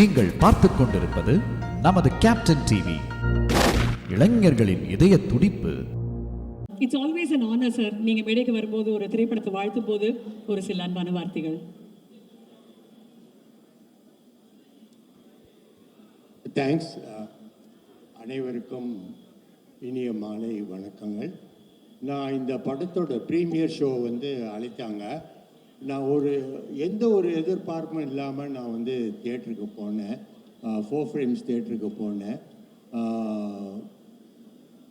நீங்கள் பார்த்துக் கொண்டிருப்பது நமது கேப்டன் டிவி, இளைஞர்களின் இதய துடிப்பு. It's always an honor sir. நீங்க மேடைக்கு வரும்போது ஒரு திரைப்படத்தை வாழ்த்தும் போது ஒரு சில அன்பான வார்த்தைகள். தேங்க்ஸ். அனைவருக்கும் இனிய மாலை வணக்கங்கள். நான் இந்த படத்தோட ப்ரீமியர் ஷோ அழைத்தாங்க. நான் எந்த ஒரு எதிர்பார்ப்பும் இல்லாமல் நான் தியேட்டருக்கு போனேன். 4 ஃப்ரேம்ஸ் தியேட்டருக்கு போனேன்.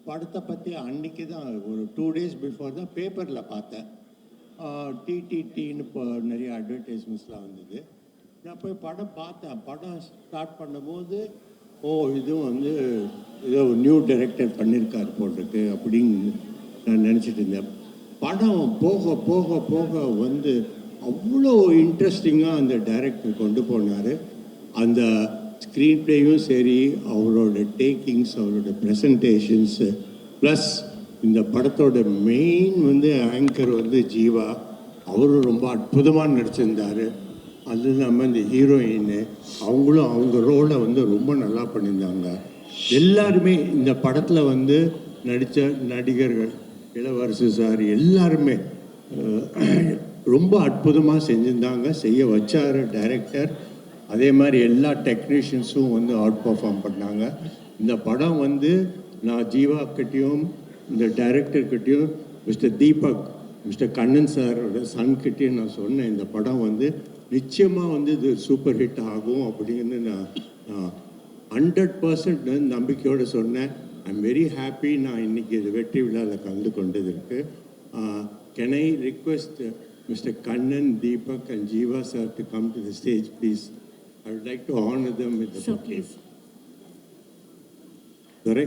படத்தை பற்றி அன்றைக்கி தான் ஒரு 2 days பிஃபோர் தான் பேப்பரில் பார்த்தேன். டிடிடின்னு இப்போ நிறைய அட்வர்டைஸ்மெண்ட்ஸ்லாம் வந்தது. நான் போய் படம் பார்த்தேன். படம் ஸ்டார்ட் பண்ணும்போது இதுவும் ஏதோ நியூ டைரக்டர் பண்ணியிருக்கார் போட்டிருக்கு அப்படின்னு நான் நினச்சிட்டு இருந்தேன். படம் போக போக போக அவ்வளோ இன்ட்ரெஸ்டிங்காக அந்த டைரக்டர் கொண்டு போனார். அந்த ஸ்க்ரீன் ப்ளேயும் சரி, அவரோட டேக்கிங்ஸ், அவரோட ப்ரெசன்டேஷன்ஸு, ப்ளஸ் இந்த படத்தோட மெயின் ஆங்கர் ஜீவா, அவரும் ரொம்ப அற்புதமாக நடிச்சிருந்தார். அது இல்லாமல் இந்த ஹீரோயின் அவங்களும் அவங்க ரோலை ரொம்ப நல்லா பண்ணியிருந்தாங்க. எல்லாருமே இந்த படத்தில் நடித்த நடிகர்கள், இளவரசு சார் எல்லாருமே ரொம்ப அற்புதமாக செஞ்சுருந்தாங்க. செய்ய வச்சார் டைரக்டர். அதே மாதிரி எல்லா டெக்னீஷியன்ஸும் அவுட் பர்ஃபார்ம் பண்ணாங்க. இந்த படம் நான் ஜீவாக்கிட்டையும் இந்த டைரக்டர்கிட்டையும் மிஸ்டர் தீபக், மிஸ்டர் கண்ணன் சாரோட சன்கிட்டையும் நான் சொன்னேன், இந்த படம் நிச்சயமாக இது சூப்பர் ஹிட் ஆகும் அப்படின்னு நான் 100% நம்பிக்கையோடு சொன்னேன். I am very happy. நான் இன்றைக்கி இது வெற்றி விழாவில் கலந்து கொண்டதற்கு. Can I request Mr. Kannan, Deepak and Jeeva sir to come to the stage, please? I would like to honor them with the bouquet. Please. Sorry?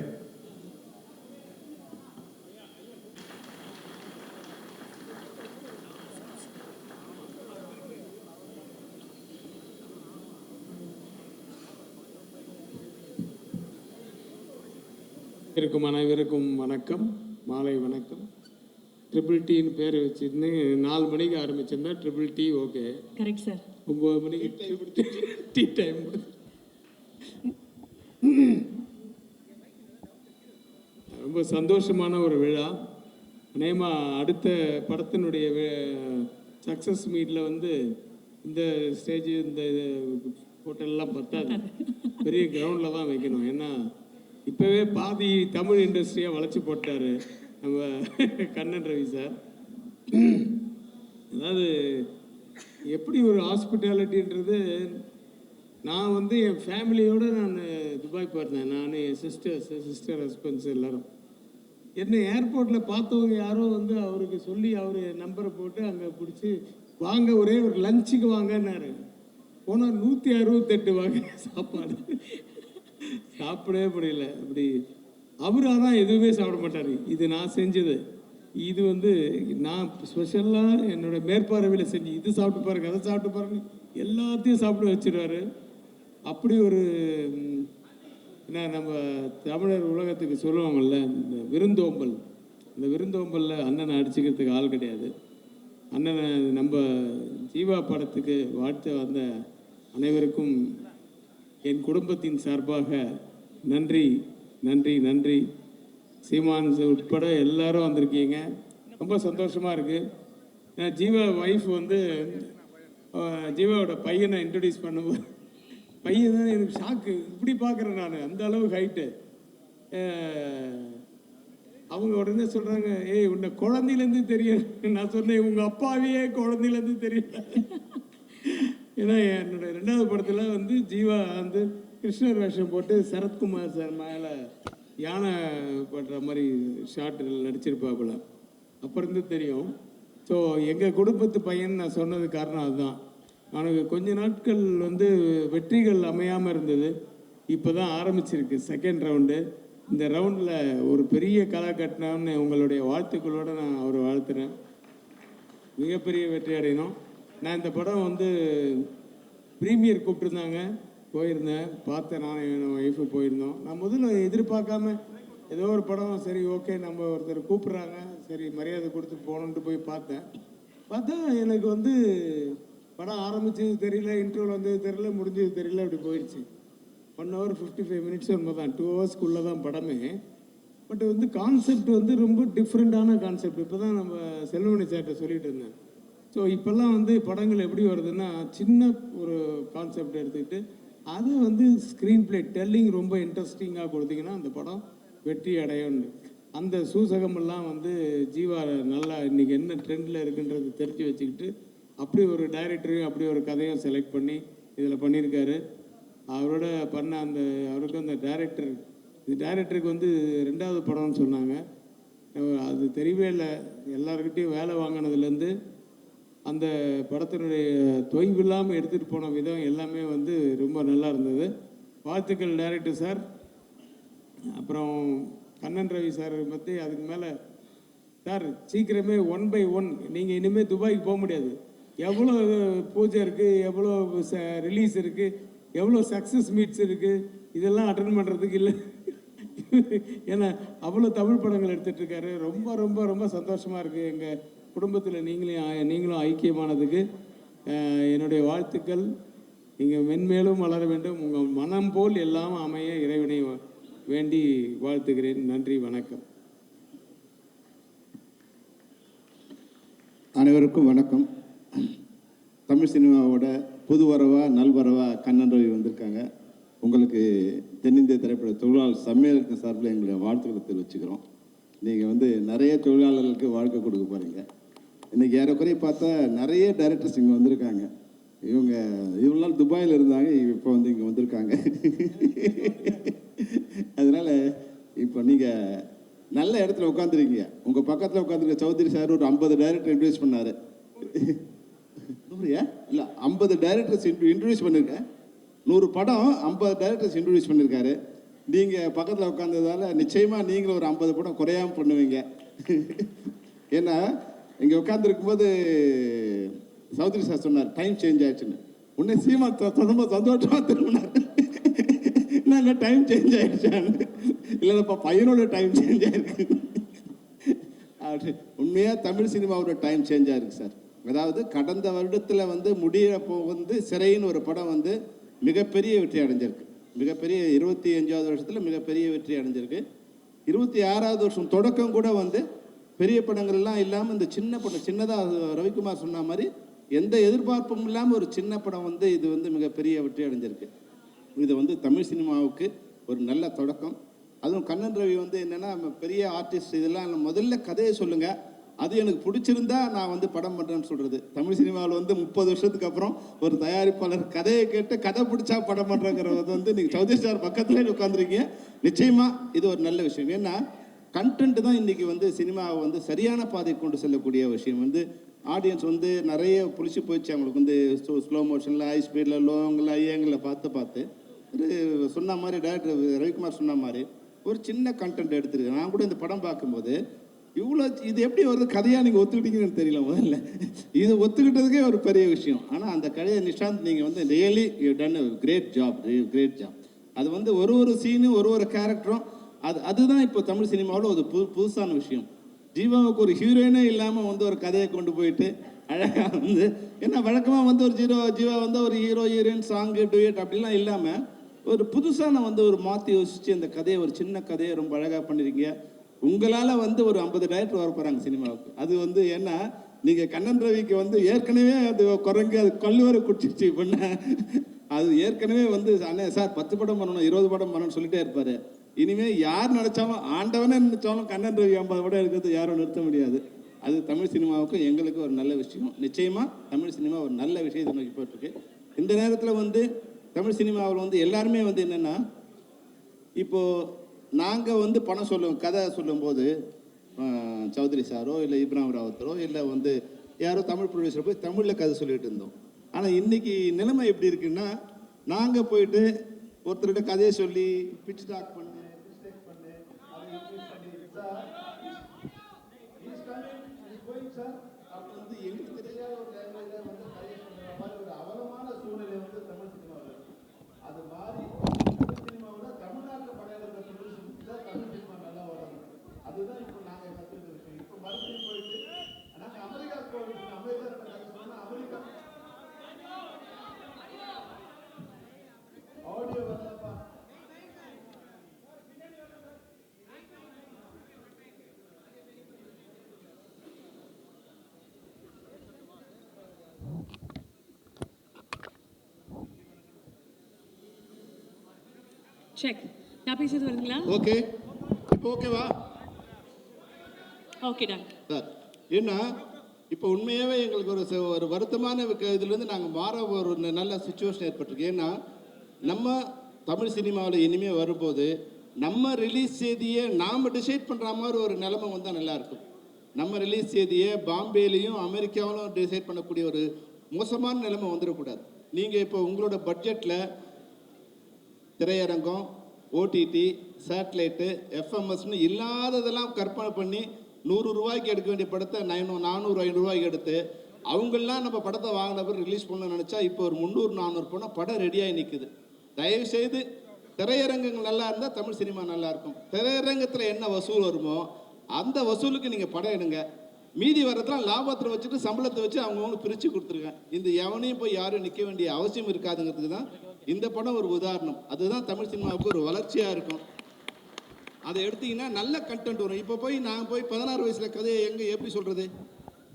அனைவருக்கும் வணக்கம், மாலை வணக்கம். ட்ரிபிள் டீன்னு பேர் வச்சுருந்து 4 மணிக்கு ஆரம்பிச்சிருந்தா triple T okay. Correct sir. 9 மணிக்கு டீ டைம். ரொம்ப சந்தோஷமான ஒரு விழா. அநேகமாக அடுத்த படத்தினுடைய சக்ஸஸ் மீட்டில் இந்த ஸ்டேஜ், இந்த ஹோட்டல்லாம் பத்தாது, பெரிய கிரவுண்டில் தான் வைக்கணும். ஏன்னா இப்போவே பாதி தமிழ் இண்டஸ்ட்ரியாக வளைச்சி போட்டார் நம்ம கண்ணன் ரவி சார். அதாவது எப்படி ஒரு ஹாஸ்பிட்டாலிட்டின்றது, நான் என் ஃபேமிலியோடு நான் துபாய் போயிருந்தேன். நான் என் சிஸ்டர் ஹஸ்பண்ட்ஸ் எல்லோரும் என்ன ஏர்போர்ட்டில் பார்த்தவங்க யாரோ அவருக்கு சொல்லி அவர் நம்பரை போட்டு அங்கே பிடிச்சி வாங்க, ஒரே ஒரு லஞ்சுக்கு வாங்கன்னாரு. போனால் 168 வாங்க சாப்பாடு, சாப்பிடவே முடியல. அப்படி அவராக தான் எதுவுமே சாப்பிட மாட்டார். இது நான் செஞ்சது. இது நான் ஸ்பெஷலாக என்னோட மேற்பார்வையில் செஞ்சு, இது சாப்பிட்டு பாருங்க, அதை சாப்பிட்டு பாருங்க, எல்லாத்தையும் சாப்பிட வச்சிருவார். அப்படி ஒரு என்ன நம்ம தமிழர் உலகத்துக்கு சொல்லுவாங்கள்ல, இந்த விருந்தோம்பல், இந்த விருந்தோம்பலில் அண்ணனை அடிச்சுக்கிறதுக்கு ஆள் கிடையாது. அண்ணனை நம்ம ஜீவா படத்துக்கு வாழ்த்து வந்த அனைவருக்கும் என் குடும்பத்தின் சார்பாக நன்றி நன்றி நன்றி. சீமான்ஸ் உட்பட எல்லாரும் வந்திருக்கீங்க, ரொம்ப சந்தோஷமாக இருக்குது. ஜீவா ஒய்ஃப் ஜீவாவோட பையனை இன்ட்ரடியூஸ் பண்ணும்போது பையன் தான் எனக்கு ஷாக்கு. இப்படி பார்க்குறேன் நான், அந்த அளவு ஹைட்டு. அவங்க உடனே சொல்கிறாங்க, ஏய் உன்னை குழந்தையிலேருந்து தெரியும். நான் சொன்னேன், உங்கள் அப்பாவையே குழந்தையிலேருந்து தெரியல. ஏன்னா என்னோட 2வது படத்தில் ஜீவா கிருஷ்ணர் வேஷம் போட்டு சரத்குமார் சார் மேலே யானை பண்ணுற மாதிரி ஷார்ட்டில் நடிச்சிருப்பாப்புல. அப்புறம் தெரியும். ஸோ எங்கள் குடும்பத்து பையன் நான் சொன்னது காரணம் அதுதான். அவனுக்கு கொஞ்ச நாட்கள் வெற்றிகள் அமையாமல் இருந்தது. இப்போ தான் ஆரம்பிச்சிருக்கு 2nd ரவுண்டு. இந்த ரவுண்டில் ஒரு பெரிய கலை கட்டினோன்னு உங்களுடைய வாழ்த்துக்களோடு நான் அவரை வாழ்த்துறேன். மிகப்பெரிய வெற்றி அடையணும். நான் இந்த படம் ப்ரீமியர் கூப்பிட்டுருந்தாங்க, போயிருந்தேன், பார்த்தேன். நான் என் ஒய்ஃபு போயிருந்தோம். நான் முதல்ல எதிர்பார்க்காம ஏதோ ஒரு படம், சரி ஓகே நம்ம ஒருத்தர் கூப்பிட்றாங்க, சரி மரியாதை கொடுத்து போகணுன்ட்டு போய் பார்த்தேன். பார்த்தா எனக்கு படம் ஆரம்பிச்சது தெரியல, இன்ட்ரோல் வந்தது தெரியல, முடிஞ்சது தெரியல, அப்படி போயிடுச்சு. 1 hour 55 minutes தான், 2 hours தான் படமே. பட் வந்து கான்செப்ட் வந்து ரொம்ப டிஃப்ரெண்ட்டான கான்செப்ட். இப்போ தான் நம்ம செல்வமணி சார்கிட்ட சொல்லிட்டு இருந்தேன். ஸோ இப்போல்லாம் வந்து படங்கள் எப்படி வருதுன்னா, சின்ன ஒரு கான்செப்ட் எடுத்துக்கிட்டு அது வந்து ஸ்க்ரீன் பிளே டெல்லிங் ரொம்ப இன்ட்ரெஸ்டிங்காக கொடுத்தீங்கன்னா அந்த படம் வெற்றி அடையும். அந்த சூசகமெல்லாம் வந்து ஜீவா நல்லா இன்றைக்கி என்ன ட்ரெண்டில் இருக்குன்றது தெரிஞ்சு வச்சுக்கிட்டு அப்படி ஒரு டைரக்டரையும் அப்படி ஒரு கதையும் செலக்ட் பண்ணி இதில் பண்ணியிருக்காரு. அவரோட பண்ண அந்த அவருக்கு அந்த டைரக்டருக்கு வந்து 2வது படம்னு சொன்னாங்க. அது தெரியவே இல்லை. எல்லாருக்கிட்டையும் வேலை வாங்கினதுலேருந்து அந்த படத்தினுடைய தொய்வு இல்லாமல் எடுத்துகிட்டு போன விதம் எல்லாமே வந்து ரொம்ப நல்லா இருந்தது. வாழ்த்துக்கள் டைரக்டர் சார். அப்புறம் கண்ணன் ரவி சார் பற்றி அதுக்கு மேலே சார் சீக்கிரமே 1/1 நீங்கள் இனிமேல் துபாய்க்கு போக முடியாது. எவ்வளோ பூஜை இருக்குது, எவ்வளோ ரிலீஸ் இருக்குது, எவ்வளோ சக்ஸஸ் மீட்ஸ் இருக்குது, இதெல்லாம் அட்டன் பண்ணுறதுக்கு இல்லை. ஏன்னா அவ்வளோ தமிழ் படங்கள் எடுத்துகிட்ருக்காரு. ரொம்ப ரொம்ப ரொம்ப சந்தோஷமாக இருக்குது. எங்கள் குடும்பத்தில் நீங்களும் ஐக்கியமானதுக்கு என்னுடைய வாழ்த்துக்கள். நீங்கள் மென்மேலும் வளர வேண்டும். உங்கள் மனம் போல் எல்லாம் அமைய இறைவனை வேண்டி வாழ்த்துகிறேன். நன்றி, வணக்கம். அனைவருக்கும் வணக்கம். தமிழ் சினிமாவோட புது வரவா நல்வரவா கண்ணன் ரவி வந்திருக்காங்க. உங்களுக்கு தென்னிந்திய திரைப்பட தொழிலாளர் சம்மேளனத்தின் சார்பில் எங்களுடைய வாழ்த்துக்களை தெரிவிச்சுக்கிறோம். நீங்கள் வந்து நிறைய தொழிலாளர்களுக்கு வாழ்க்கை கொடுக்க போகிறீங்க. இன்றைக்கி ஏறக்குறைய பார்த்தா நிறைய டைரக்டர்ஸ் இங்கே வந்திருக்காங்க. இவங்க இவ்வளோ நாள் துபாயில் இருந்தாங்க, இப்போ வந்து இங்கே வந்திருக்காங்க. அதனால் இப்போ நீங்கள் நல்ல இடத்துல உட்காந்துருக்கீங்க. உங்கள் பக்கத்தில் உட்காந்துருக்க சௌத்ரி சார் ஒரு 50 டைரக்டர் இன்ட்ரடியூஸ் பண்ணார். இல்லை 50 டைரக்டர்ஸ் இன்ட்ரடியூஸ் பண்ணியிருக்கேன். 100 படம் 50 டைரக்டர்ஸ் இன்ட்ரடியூஸ் பண்ணியிருக்காரு. நீங்கள் பக்கத்தில் உட்காந்ததால் நிச்சயமாக நீங்களும் ஒரு 50 படம் குறையாமல் பண்ணுவீங்க. ஏன்னா இங்கே உட்காந்துருக்கும்போது சௌத்ரி சார் சொன்னார் டைம் சேஞ்ச் ஆயிடுச்சுன்னு. உடனே சீமா ரொம்ப சந்தோஷமாக திரும்பினார். நாங்கள் டைம் சேஞ்ச் ஆயிடுச்சான்னு. இல்லைப்பா பையனோட டைம் சேஞ்ச் ஆயிருக்கு. உண்மையாக தமிழ் சினிமாவோட டைம் சேஞ்ச் ஆயிருக்கு சார். அதாவது கடந்த வருடத்தில் வந்து முடியப்போ வந்து சிறைன்னு ஒரு படம் வந்து மிகப்பெரிய வெற்றி அடைஞ்சிருக்கு. மிகப்பெரிய 25வது வருஷத்தில் மிகப்பெரிய வெற்றி அடைஞ்சிருக்கு. 26வது வருஷம் தொடக்கம் கூட வந்து பெரிய படங்கள்லாம் இல்லாமல் இந்த சின்ன படம், சின்னதாக ரவிக்குமார் சொன்ன மாதிரி எந்த எதிர்பார்ப்பும் இல்லாமல் ஒரு சின்ன படம் வந்து இது வந்து மிகப்பெரிய வெற்றி அடைஞ்சிருக்கு. இது வந்து தமிழ் சினிமாவுக்கு ஒரு நல்ல தொடக்கம். அதுவும் கண்ணன் ரவி வந்து என்னென்னா பெரிய ஆர்டிஸ்ட், இதெல்லாம் முதல்ல கதையை சொல்லுங்கள், அது எனக்கு பிடிச்சிருந்தா நான் வந்து படம் பண்ணுறேன்னு சொல்கிறது. தமிழ் சினிமாவில் வந்து 30 வருஷத்துக்கு அப்புறம் ஒரு தயாரிப்பாளர் கதையை கேட்டு கதை பிடிச்சா படம் பண்ணுறங்கிறது வந்து நீங்கள் சௌத்ரி சார் பக்கத்துலேயே உட்காந்துருக்கீங்க. நிச்சயமாக இது ஒரு நல்ல விஷயம். ஏன்னா கண்டென்ட் தான் இன்றைக்கி வந்து சினிமாவை வந்து சரியான பாதைக்கு கொண்டு செல்லக்கூடிய விஷயம். வந்து ஆடியன்ஸ் வந்து நிறைய புளிச்சு போயிடுச்சு. அவங்களுக்கு வந்து ஸ்லோ மோஷனில், ஹை ஸ்பீடில், லோங்கில், ஐயங்களில் பார்த்து ஒரு சொன்ன மாதிரி டைரக்டர் ரவிக்குமார் சொன்ன மாதிரி ஒரு சின்ன கண்டென்ட் எடுத்துருக்கு. நான் கூட இந்த படம் பார்க்கும்போது இவ்வளோ இது எப்படி வருது கதையாக நீங்கள் ஒத்துக்கிட்டீங்கன்னு தெரியல. முதல்ல இது ஒத்துக்கிட்டதுக்கே ஒரு பெரிய விஷயம். ஆனால் அந்த கதையை நிஷாந்த் நீங்கள் வந்து really you done great job. அது வந்து ஒரு சீனு ஒரு கேரக்டரும் அதுதான் இப்போ தமிழ் சினிமாவில் ஒரு புதுசான விஷயம். ஜீவாவுக்கு ஒரு ஹீரோயினே இல்லாமல் வந்து ஒரு கதையை கொண்டு போயிட்டு அழகாக வந்து, ஏன்னா வழக்கமாக வந்து ஒரு ஜீவா வந்து ஒரு ஹீரோயின் சாங்கு டூயட் அப்படிலாம் இல்லாமல் ஒரு புதுசான வந்து ஒரு மாற்றி யோசித்து அந்த கதையை ஒரு சின்ன கதையை ரொம்ப அழகாக பண்ணியிருக்கீங்க. உங்களால் வந்து ஒரு 50 டைரக்டர் வர போகிறாங்க சினிமாவுக்கு. அது வந்து ஏன்னா நீங்கள் கண்ணன் ரவிக்கு வந்து ஏற்கனவே அது குரங்கு அது கல்லுவரை குடிச்சிருச்சு பண்ண. அது ஏற்கனவே வந்து அண்ணே சார் 10 படம் பண்ணணும் 20 படம் பண்ணணும்னு சொல்லிட்டே இருப்பார். இனிமேல் யார் நினச்சாலும் ஆண்டவனே நினச்சாலும் கண்ணன் ரவி 50 படம் இருக்கிறது யாரும் நிறுத்த முடியாது. அது தமிழ் சினிமாவுக்கு எங்களுக்கு ஒரு நல்ல விஷயம். நிச்சயமாக தமிழ் சினிமா ஒரு நல்ல விஷயத்தை நோக்கி போயிட்டுருக்கு. இந்த நேரத்தில் வந்து தமிழ் சினிமாவில் வந்து எல்லாருமே வந்து என்னென்னா, இப்போது நாங்கள் வந்து பணம் சொல்லுவோம், கதை சொல்லும்போது சௌத்ரி சாரோ இல்லை இப்ராஹிம் ராவத்தரோ இல்லை வந்து யாரோ தமிழ் ப்ரொடியூசர் போய் தமிழில் கதை சொல்லிட்டு இருந்தோம். ஆனால் இன்றைக்கி நிலைமை எப்படி இருக்குன்னா, நாங்கள் போயிட்டு ஒருத்தர்கிட்ட கதையை சொல்லி பிச் டாக் பண்ணு சார் அப்போ வந்து எங்களுக்கு தெரியாத ஒரு லாங்குவேஜில் வந்து கதையை சொல்கிற மாதிரி ஒரு அவலமான சூழ்நிலை வந்து தமிழ் சினிமாவில் அது மாதிரி தமிழ் சினிமாவில் தமிழ்நாட்டில் படையில ப்ரொடியூசர் தான் தமிழ் சினிமா நல்லா வரணும். அதுதான் இப்போ நாங்கள் கற்றுட்டு இருக்கோம். இப்போ மறுபடியும் போயிட்டு நாங்கள் அமெரிக்கா போயிட்டு அமெரிக்கா கதை சொன்னால் அமெரிக்கா செக். நான் பேசுறது வருதுங்களா? ஓகே, இப்போ ஓகேவா ஓகே டன். சார்? ஏன்னா இப்போ உண்மையாகவே எங்களுக்கு ஒரு வருத்தமான இதுலேருந்து நாங்கள் மாற ஒரு நல்ல சுச்சுவேஷன் ஏற்பட்டிருக்கு. ஏன்னா நம்ம தமிழ் சினிமாவில் இனிமேல் வரும்போது நம்ம ரிலீஸ் தேதியை நாம் டிசைட் பண்ணுற மாதிரி ஒரு நிலைமை வந்தால் நல்லாயிருக்கும். நம்ம ரிலீஸ் தேதியை பாம்பேலையும் அமெரிக்காவிலும் டிசைட் பண்ணக்கூடிய ஒரு மோசமான நிலைமை வந்துடக்கூடாது. நீங்கள் இப்போ உங்களோட பட்ஜெட்டில் திரையரங்கம், ஓடிடி, சேட்டலைட்டு, எஃப்எம்எஸ்னு இல்லாததெல்லாம் கற்பனை பண்ணி 100 ரூபாய்க்கு எடுக்க வேண்டிய படத்தை 400 500 ரூபாய்க்கு எடுத்து அவங்கெல்லாம் நம்ம படத்தை வாங்கின பிறகு ரிலீஸ் பண்ணணும்னு நினச்சா இப்போ ஒரு 300 400 போனால் படம் ரெடியாகி நிற்குது. தயவுசெய்து திரையரங்கங்கள் நல்லா இருந்தால் தமிழ் சினிமா நல்லா இருக்கும். திரையரங்கத்தில் என்ன வசூல் வருமோ அந்த வசூலுக்கு நீங்கள் படம் எடுங்க. மீதி வரதெல்லாம் லாபத்தில் வச்சுட்டு சம்பளத்தை வச்சு அவங்கவுங்க பிரித்து கொடுத்துருங்க. இந்த எவனையும் போய் யாரும் நிற்க வேண்டிய அவசியம் இருக்காதுங்கிறதுக்கு தான் இந்த படம் ஒரு உதாரணம். அதுதான் தமிழ் சினிமாவுக்கு ஒரு வளர்ச்சியாக இருக்கும். அதை எடுத்தீங்கன்னா நல்ல கண்டென்ட் வரும். இப்போ போய் நான் போய் 16 வயசில் கதையை எப்படி சொல்கிறது?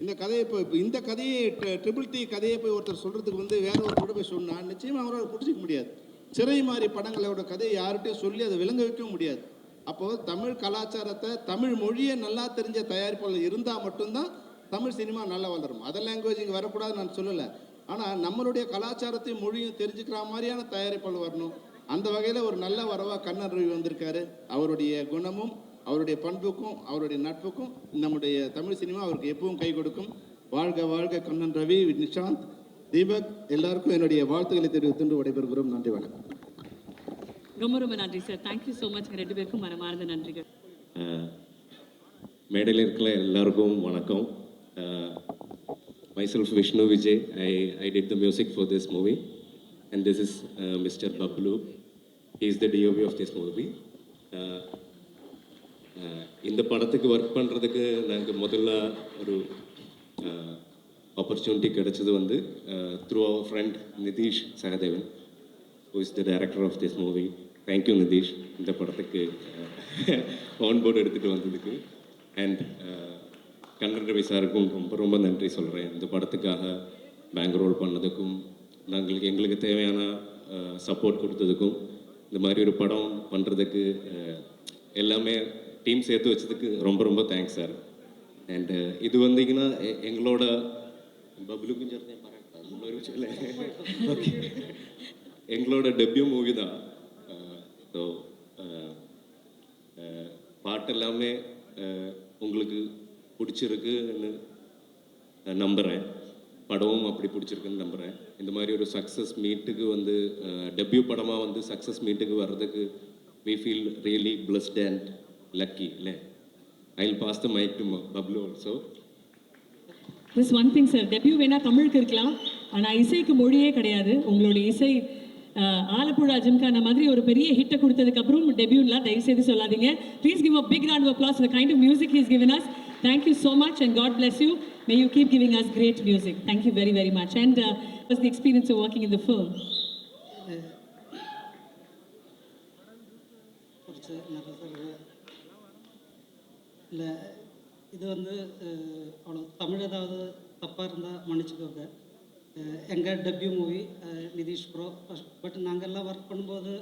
இந்த கதையை இப்போ இந்த கதையை ட்ரிபிள் டி கதையை போய் ஒருத்தர் சொல்கிறதுக்கு வேற ஒரு கூட போய் சொன்னால் நிச்சயமாக அவரால் பிடிச்சிக்க முடியாது. சிறை மாதிரி படங்களோட கதையை யார்கிட்டையும் சொல்லி அதை விளங்க வைக்கவும் முடியாது. அப்போது தமிழ் கலாச்சாரத்தை, தமிழ் மொழியை நல்லா தெரிஞ்ச தயாரிப்பாளர் இருந்தால் மட்டும்தான் தமிழ் சினிமா நல்லா வளரும். அதர் லாங்குவேஜ் இங்கே வரக்கூடாதுன்னு நான் சொல்லலை. ஆனால் நம்மளுடைய கலாச்சாரத்தையும் மொழியும் தெரிஞ்சுக்கிற மாதிரியான தயாரிப்பாளர் வரணும். அந்த வகையில் ஒரு நல்ல வரவாக கண்ணன் ரவி வந்திருக்காரு. அவருடைய குணமும் அவருடைய பண்புக்கும் அவருடைய நட்புக்கும் நம்முடைய தமிழ் சினிமா அவருக்கு எப்பவும் கை கொடுக்கும். வாழ்க வாழ்க கண்ணன் ரவி, நிஷாந்த், தீபக் எல்லாருக்கும் என்னுடைய வாழ்த்துக்களை தெரிவித்து விடைபெறுகிறோம். நன்றி, வணக்கம். ரொம்ப ரொம்ப நன்றி சார். Thank you so much. ரெண்டு பேருக்கும் மனமார்ந்த நன்றிகள். மேடையில் இருக்கிற எல்லாருக்கும் வணக்கம். Myself Vishnu Vijay. I did the music for this movie, and this is Mr. Bablu. He is the DOP of this movie. இந்த படத்துக்கு ஒர்க் பண்ணுறதுக்கு நாங்கள் முதல்ல ஒரு ஆப்பர்ச்சுனிட்டி கிடைச்சது through our friend Nitish Sahadevan, who is the director of this movie. Thank you Nitish, இந்த படத்துக்கு on board எடுத்துகிட்டு வந்ததுக்கு. அண்ட் கண்ணன் ரவி சாருக்கும் ரொம்ப ரொம்ப நன்றி சொல்கிறேன். இந்த படத்துக்காக பேங்க் ரோல் பண்ணதுக்கும், எங்களுக்கு தேவையான சப்போர்ட் கொடுத்ததுக்கும், இந்த மாதிரி ஒரு படம் பண்ணுறதுக்கு எல்லாமே டீம் சேர்த்து வச்சதுக்கு ரொம்ப ரொம்ப தேங்க்ஸ் சார். அண்டு இது வந்தீங்கன்னா எங்களோட பப்ளுக்கும் சொல்ல ஓகே, எங்களோட டெபியூ மூவி தான். ஸோ பாட்டு எல்லாமே உங்களுக்கு பிடிச்சிருக்குன்னு நம்புகிறேன். படமும் அப்படி பிடிச்சிருக்குன்னு நம்புகிறேன். இந்த மாதிரி ஒரு சக்ஸஸ் மீட்டுக்கு டெபியூ படமாக சக்ஸஸ் மீட்டுக்கு வர்றதுக்கு we feel really blessed and lucky. I'll pass the mic to Bablu also. This one thing sir, debut வேணா தமிழுக்கு இருக்கலாம், ஆனால் இசைக்கு மொழியே கிடையாது. உங்களுடைய இசை ஆலப்புழா ஜிம்கான மாதிரி ஒரு பெரிய ஹிட்டை கொடுத்ததுக்கு அப்புறம் டெபியூலாம் தயவு செய்து சொல்லாதீங்க. Please give a big round of applause for the kind of music he has given us. Thank you so much and God bless you. May you keep giving us great music. Thank you very very much. And what's the experience of working in the film? இல்லை, இது அவ்வளோ தமிழ் ஏதாவது தப்பாக இருந்தால் மன்னிச்சுக்கோங்க. எங்கள் debut movie Nitish bro. But நாங்கள் எல்லாம் ஒர்க் பண்ணும்போது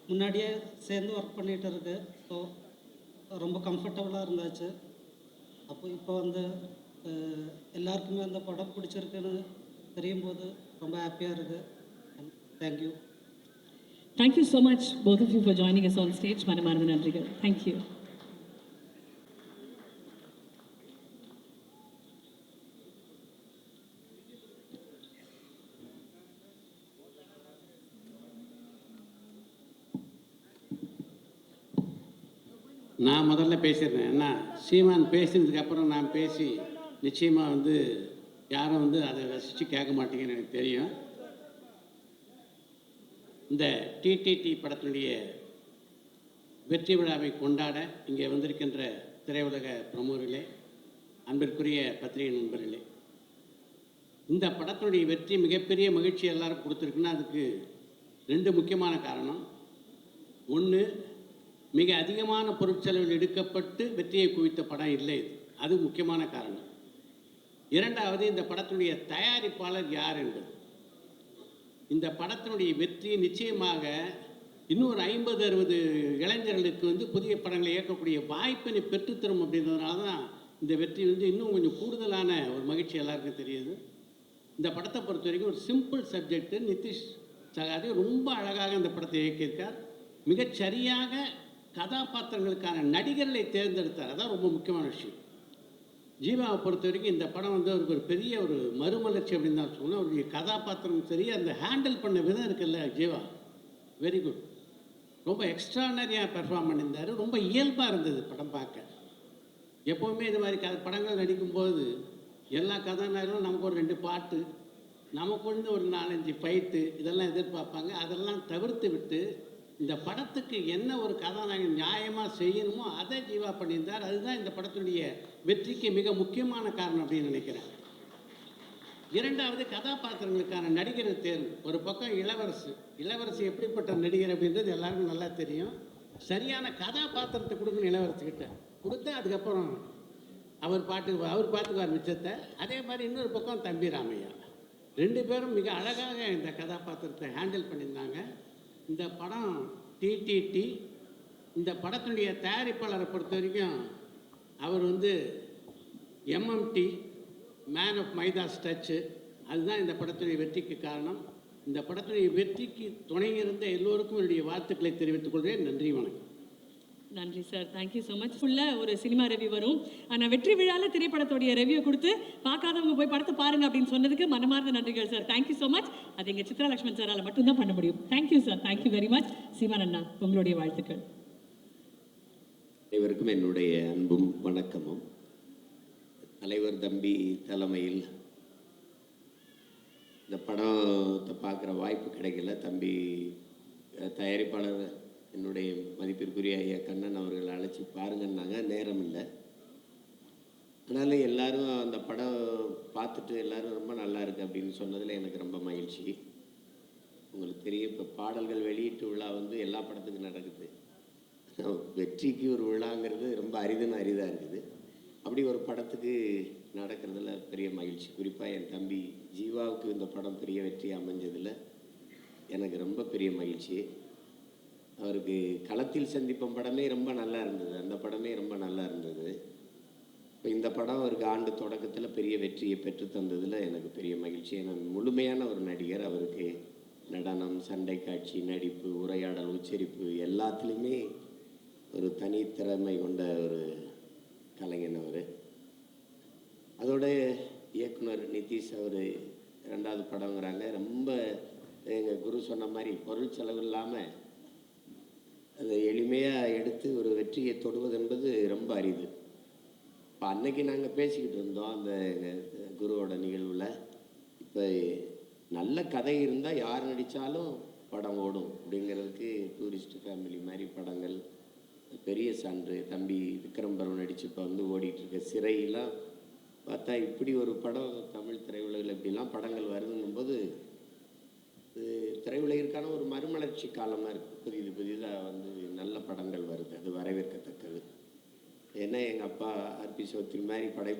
முன்னாடியே சேர்ந்து ஒர்க் பண்ணிகிட்டு இருக்கு. ஸோ ரொம்ப கம்ஃபர்டபுளாக இருந்தாச்சு. அப்போ இப்போ எல்லாருக்குமே அந்த படம் பிடிச்சிருக்குன்னு தெரியும் போது ரொம்ப ஹாப்பியாக இருக்குது. Thank you. Thank you so much both of you for joining us on stage. மனமார்ந்த நன்றிகள். Thank you. நான் முதல்ல பேசிடுறேன். ஏன்னா சீமான் பேசினதுக்கப்புறம் நான் பேசி நிச்சயமாக யாரும் அதை ரசித்து கேட்க மாட்டீங்கன்னு எனக்கு தெரியும். இந்த டிடிடி படத்தினுடைய வெற்றி விழாவை கொண்டாட இங்கே வந்திருக்கின்ற திரையுலக பிரமுகர்களே, அன்பிற்குரிய பத்திரிகை நண்பர்களே, இந்த படத்தினுடைய வெற்றி மிகப்பெரிய மகிழ்ச்சி எல்லாரும் கொடுத்துருக்குன்னா அதுக்கு 2 முக்கியமான காரணம். ஒன்று, மிக அதிகமான பொருட்செலவில் எடுக்கப்பட்டு வெற்றியை குவித்த படம் இல்லை, அது முக்கியமான காரணம். 2வது, இந்த படத்தினுடைய தயாரிப்பாளர் யார் என்பது. இந்த படத்தினுடைய வெற்றி நிச்சயமாக இன்னும் ஒரு 50-60 இளைஞர்களுக்கு வந்து புதிய படங்களை இயக்கக்கூடிய வாய்ப்பினை பெற்றுத்தரும் அப்படின்றதுனால தான் இந்த வெற்றி வந்து இன்னும் கொஞ்சம் கூடுதலான ஒரு மகிழ்ச்சி எல்லாருக்கும் தெரியுது. இந்த படத்தை பொறுத்த வரைக்கும் ஒரு சிம்பிள் சப்ஜெக்ட். நிதிஷ் சகாதே ரொம்ப அழகாக இந்த படத்தை இயக்கியிருக்கார். மிகச்சரியாக கதாபாத்திரங்களுக்கான நடிகர்களை தேர்ந்தெடுத்தார். அதான் ரொம்ப முக்கியமான விஷயம். ஜீவாவை பொறுத்த வரைக்கும் இந்த படம் வந்து அவருக்கு ஒரு பெரிய ஒரு மறுமலர்ச்சி அப்படின்னு தான் சொன்னோம். அவருடைய கதாபாத்திரம் சரி, அந்த ஹேண்டில் பண்ண விதம் இருக்குல்ல ஜீவா, வெரி குட். ரொம்ப எக்ஸ்ட்ரானரியாக பெர்ஃபார்ம் பண்ணியிருந்தார். ரொம்ப இயல்பாக இருந்தது படம் பார்க்க. எப்போவுமே இது மாதிரி படங்கள் நடிக்கும்போது எல்லா கதாநாயகர்களும் நமக்கு ஒரு 2 பாட்டு, நமக்கு வந்து ஒரு 4-5 ஃபைட்டு இதெல்லாம் எதிர்பார்ப்பாங்க. அதெல்லாம் தவிர்த்து விட்டு இந்த படத்துக்கு என்ன ஒரு கதாநாயகன் நியாயமாக செய்யணுமோ அதை ஜீவா பண்ணியிருந்தார். அதுதான் இந்த படத்துடைய வெற்றிக்கு மிக முக்கியமான காரணம் அப்படின்னு நினைக்கிறேன். இரண்டாவது, கதாபாத்திரங்களுக்கான நடிகர் தேர்வு. ஒரு பக்கம் இளவரசி எப்படிப்பட்ட நடிகர் அப்படின்றது எல்லாருக்கும் நல்லா தெரியும். சரியான கதாபாத்திரத்தை கொடுக்கணும் இளவரசிக்கிட்ட, கொடுத்தா அதுக்கப்புறம் அவர் பார்த்துக்குவார் மிச்சத்தை. அதே மாதிரி இன்னொரு பக்கம் தம்பி ராமையா, 2 பேரும் மிக அழகாக இந்த கதாபாத்திரத்தை ஹேண்டில் பண்ணியிருந்தாங்க. இந்த படம் டிடிடி, இந்த படத்தினுடைய தயாரிப்பாளரை பொறுத்த வரைக்கும் அவர் வந்து MMT, man of Midas touch. அதுதான் இந்த படத்துடைய வெற்றிக்கு காரணம். இந்த படத்துடைய வெற்றிக்கு துணை இருந்த எல்லோருக்கும் என்னுடைய வாழ்த்துக்களை தெரிவித்துக் கொள்கிறேன். நன்றி, வணக்கம். நன்றி சார், தேங்க்யூ ஸோ மச். ஃபுல்லாக ஒரு சினிமா ரிவ்யூ வரும். ஆனால் வெற்றி விழாவில் திரைப்படத்துடைய ரிவ்யூ கொடுத்து பார்க்காதவங்க போய் படத்தை பாருங்க அப்படின்னு சொன்னதுக்கு மனமார்ந்த நன்றிகள் சார். Thank you so much. அது எங்கள் சித்ரா லக்ஷ்மண் சாரால் மட்டும்தான் பண்ண முடியும். Thank you sir, thank you very much. Seeman அண்ணா, உங்களுடைய வாழ்த்துக்கள். அனைவருக்கும் என்னுடைய அன்பும் வணக்கமும். தலைவர் தம்பி தலைமையில் இந்த படத்தை பார்க்குற வாய்ப்பு கிடைக்கல. தம்பி தயாரிப்பாளர் என்னுடைய மதிப்பிற்குரிய ஐயா கண்ணன் அவர்கள் அழைச்சி பாருங்கன்னாங்க, நேரம் இல்லை. ஆனாலும் எல்லாரும் அந்த படம் பார்த்துட்டு எல்லாரும் ரொம்ப நல்லா இருக்குது அப்படின்னு சொன்னதில் எனக்கு ரொம்ப மகிழ்ச்சி. உங்களுக்கு தெரியும், இப்போ பாடல்கள் வெளியீட்டு விழா வந்து எல்லா படத்துக்கும் நடக்குது. வெற்றிக்கு ஒரு விழாங்கிறது ரொம்ப அரிதாக இருக்குது. அப்படி ஒரு படத்துக்கு நடக்கிறதுல பெரிய மகிழ்ச்சி. குறிப்பாக என் தம்பி ஜீவாவுக்கு இந்த படம் பெரிய வெற்றி அமைஞ்சதில் எனக்கு ரொம்ப பெரிய மகிழ்ச்சி. அவருக்கு களத்தில் சந்திப்போம் படமே ரொம்ப நல்லா இருந்தது. அந்த படமே ரொம்ப நல்லா இருந்தது. இப்போ இந்த படம் அவருக்கு ஆண்டு தொடக்கத்தில் பெரிய வெற்றியை பெற்று தந்ததில் எனக்கு பெரிய மகிழ்ச்சி. ஏன்னா முழுமையான ஒரு நடிகர். அவருக்கு நடனம், சண்டை காட்சி, நடிப்பு, உரையாடல், உச்சரிப்பு எல்லாத்துலேயுமே ஒரு தனித்திறமை கொண்ட ஒரு கலைஞன் அவர். அதோட இயக்குனர் நிதிஷ் அவர் 2வது படங்கிறாங்க. ரொம்ப எங்கள் குரு சொன்ன மாதிரி பொருள் செலவு இல்லாமல் அதை எளிமையாக எடுத்து ஒரு வெற்றியை தொடுவது என்பது ரொம்ப அரிது. இப்போ அன்னைக்கு நாங்கள் பேசிக்கிட்டு இருந்தோம் அந்த குருவோட நிகழ்வில். இப்போ நல்ல கதை இருந்தால் யார் நடித்தாலும் படம் ஓடும் அப்படிங்கிறதுக்கு டூரிஸ்ட் ஃபேமிலி மாதிரி படங்கள் பெரிய சான்று. தம்பி விக்ரம் பரவன் நடித்து இப்போ வந்து ஓடிட்டுருக்க சிறையெல்லாம் பார்த்தா இப்படி ஒரு படம் தமிழ் திரையுலகில் இப்படிலாம் படங்கள் வருதுங்கும்போது திரையுலகிற்கான ஒரு மறுமலர்ச்சி காலமாக இருக்குது. புதிதாக வந்து நல்ல படங்கள் வருது, அது வரவேற்கத்தக்கது. ஏன்னா எங்கள் அப்பா ஆர்பி சௌத்ரி மாதிரி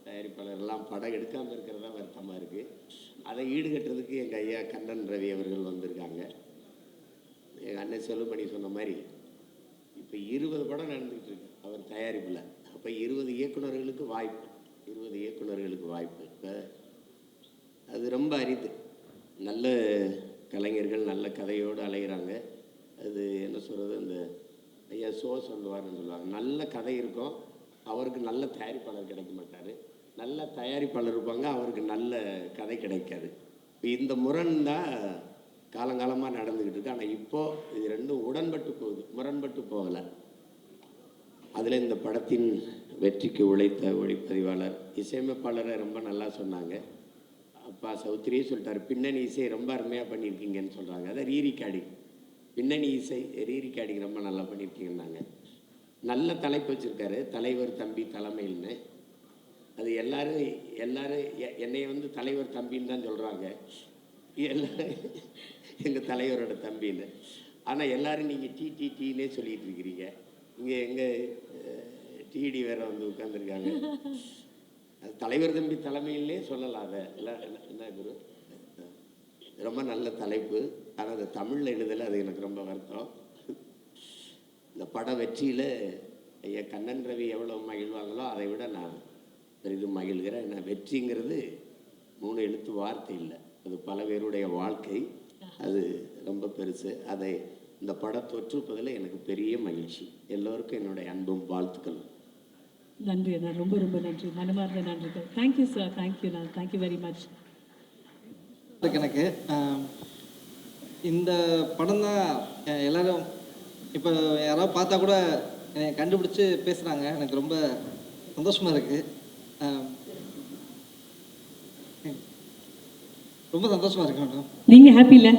தயாரிப்பாளர்லாம் படம் எடுக்காமல் இருக்கிறதா வருத்தமாக இருக்குது. அதை ஈடுகட்டுறதுக்கு எங்கள் ஐயா கண்ணன் ரவி அவர்கள் வந்திருக்காங்க. எங்கள் அண்ணன் செல்வமணி சொன்ன மாதிரி இப்போ 20 படம் நடந்துக்கிட்டு இருக்கு அவர் தயாரிப்பில். அப்போ 20 இயக்குநர்களுக்கு வாய்ப்பு. இப்போ அது ரொம்ப அரிது. நல்ல கலைஞர்கள் நல்ல கதையோடு அலைகிறாங்க. அது என்ன சொல்கிறது, அந்த ஐயா சொல்லுவார்னு சொல்லுவாங்க, நல்ல கதை இருக்கும், அவருக்கு நல்ல தயாரிப்பாளர் கிடைக்க மாட்டார். நல்ல தயாரிப்பாளர் இருப்பாங்க, அவருக்கு நல்ல கதை கிடைக்காது. இப்போ இந்த முரண் தான் காலங்காலமாக நடந்துக்கிட்டு இருக்கு. ஆனால் இப்போது இது ரெண்டும் உடன்பட்டு போகுது, முரண்பட்டு போகலை. அதில் இந்த படத்தின் வெற்றிக்கு உழைத்த ஒளிப்பதிவாளர், இசையமைப்பாளரை ரொம்ப நல்லா சொன்னாங்க. அப்பா சௌத்ரியே சொல்லிட்டார், பின்னணி இசை ரொம்ப அருமையாக பண்ணியிருக்கீங்கன்னு சொல்கிறாங்க. அதை ரீரிகார்டிங், பின்னணி இசை ரீரிகார்டிங் ரொம்ப நல்லா பண்ணியிருக்கீங்கன்னாங்க. நல்ல தலைப்பு வச்சுருக்காரு, தலைவர் தம்பி தலைமையில்னு. அது எல்லாரும் என்னை வந்து தலைவர் தம்பின்னு தான் சொல்கிறாங்க, எல்லாரும் எங்கள் தலைவரோட தம்பின்னு. ஆனால் எல்லோரும் நீங்கள் டிடிடின்னே சொல்லிகிட்டு இருக்கிறீங்க. இங்கே எங்கள் டிடி வேற வந்து உட்காந்துருக்காங்க. அது தலைவர் தம்பி தலைமையிலே சொல்லலாம். அதை என்ன குரு, ரொம்ப நல்ல தலைப்பு. ஆனால் அது தமிழில் எழுதலை, அது எனக்கு ரொம்ப வருத்தம். இந்த பட வெற்றியில் ஐயா கண்ணன் ரவி எவ்வளோ மகிழ்வாங்களோ அதை விட நான் பெரிதும் மகிழ்கிறேன். ஏன்னா வெற்றிங்கிறது 3 எழுத்து வார்த்தை இல்லை, அது பல பேருடைய வாழ்க்கை, அது ரொம்ப பெருசு. அதை இந்த படம் தொற்றுப்பதில் எனக்கு பெரிய மகிழ்ச்சி. எல்லோருக்கும் என்னுடைய அன்பும் வாழ்த்துக்கள். நன்றி அண்ணா, ரொம்ப ரொம்ப நன்றி, மனமார்ந்த நன்றிகள். தேங்க்யூ சார், தேங்க்யூண்ணா, தேங்க்யூ வெரி மச். எனக்கு இந்த படம் தான் எல்லாரும் இப்போ யாராவது பார்த்தா கூட என்னை கண்டுபிடிச்சி பேசுகிறாங்க. எனக்கு ரொம்ப சந்தோஷமாக இருக்குது, ரொம்ப சந்தோஷமாக இருக்கு மேடம். நீங்கள் ஹாப்பி இல்லை?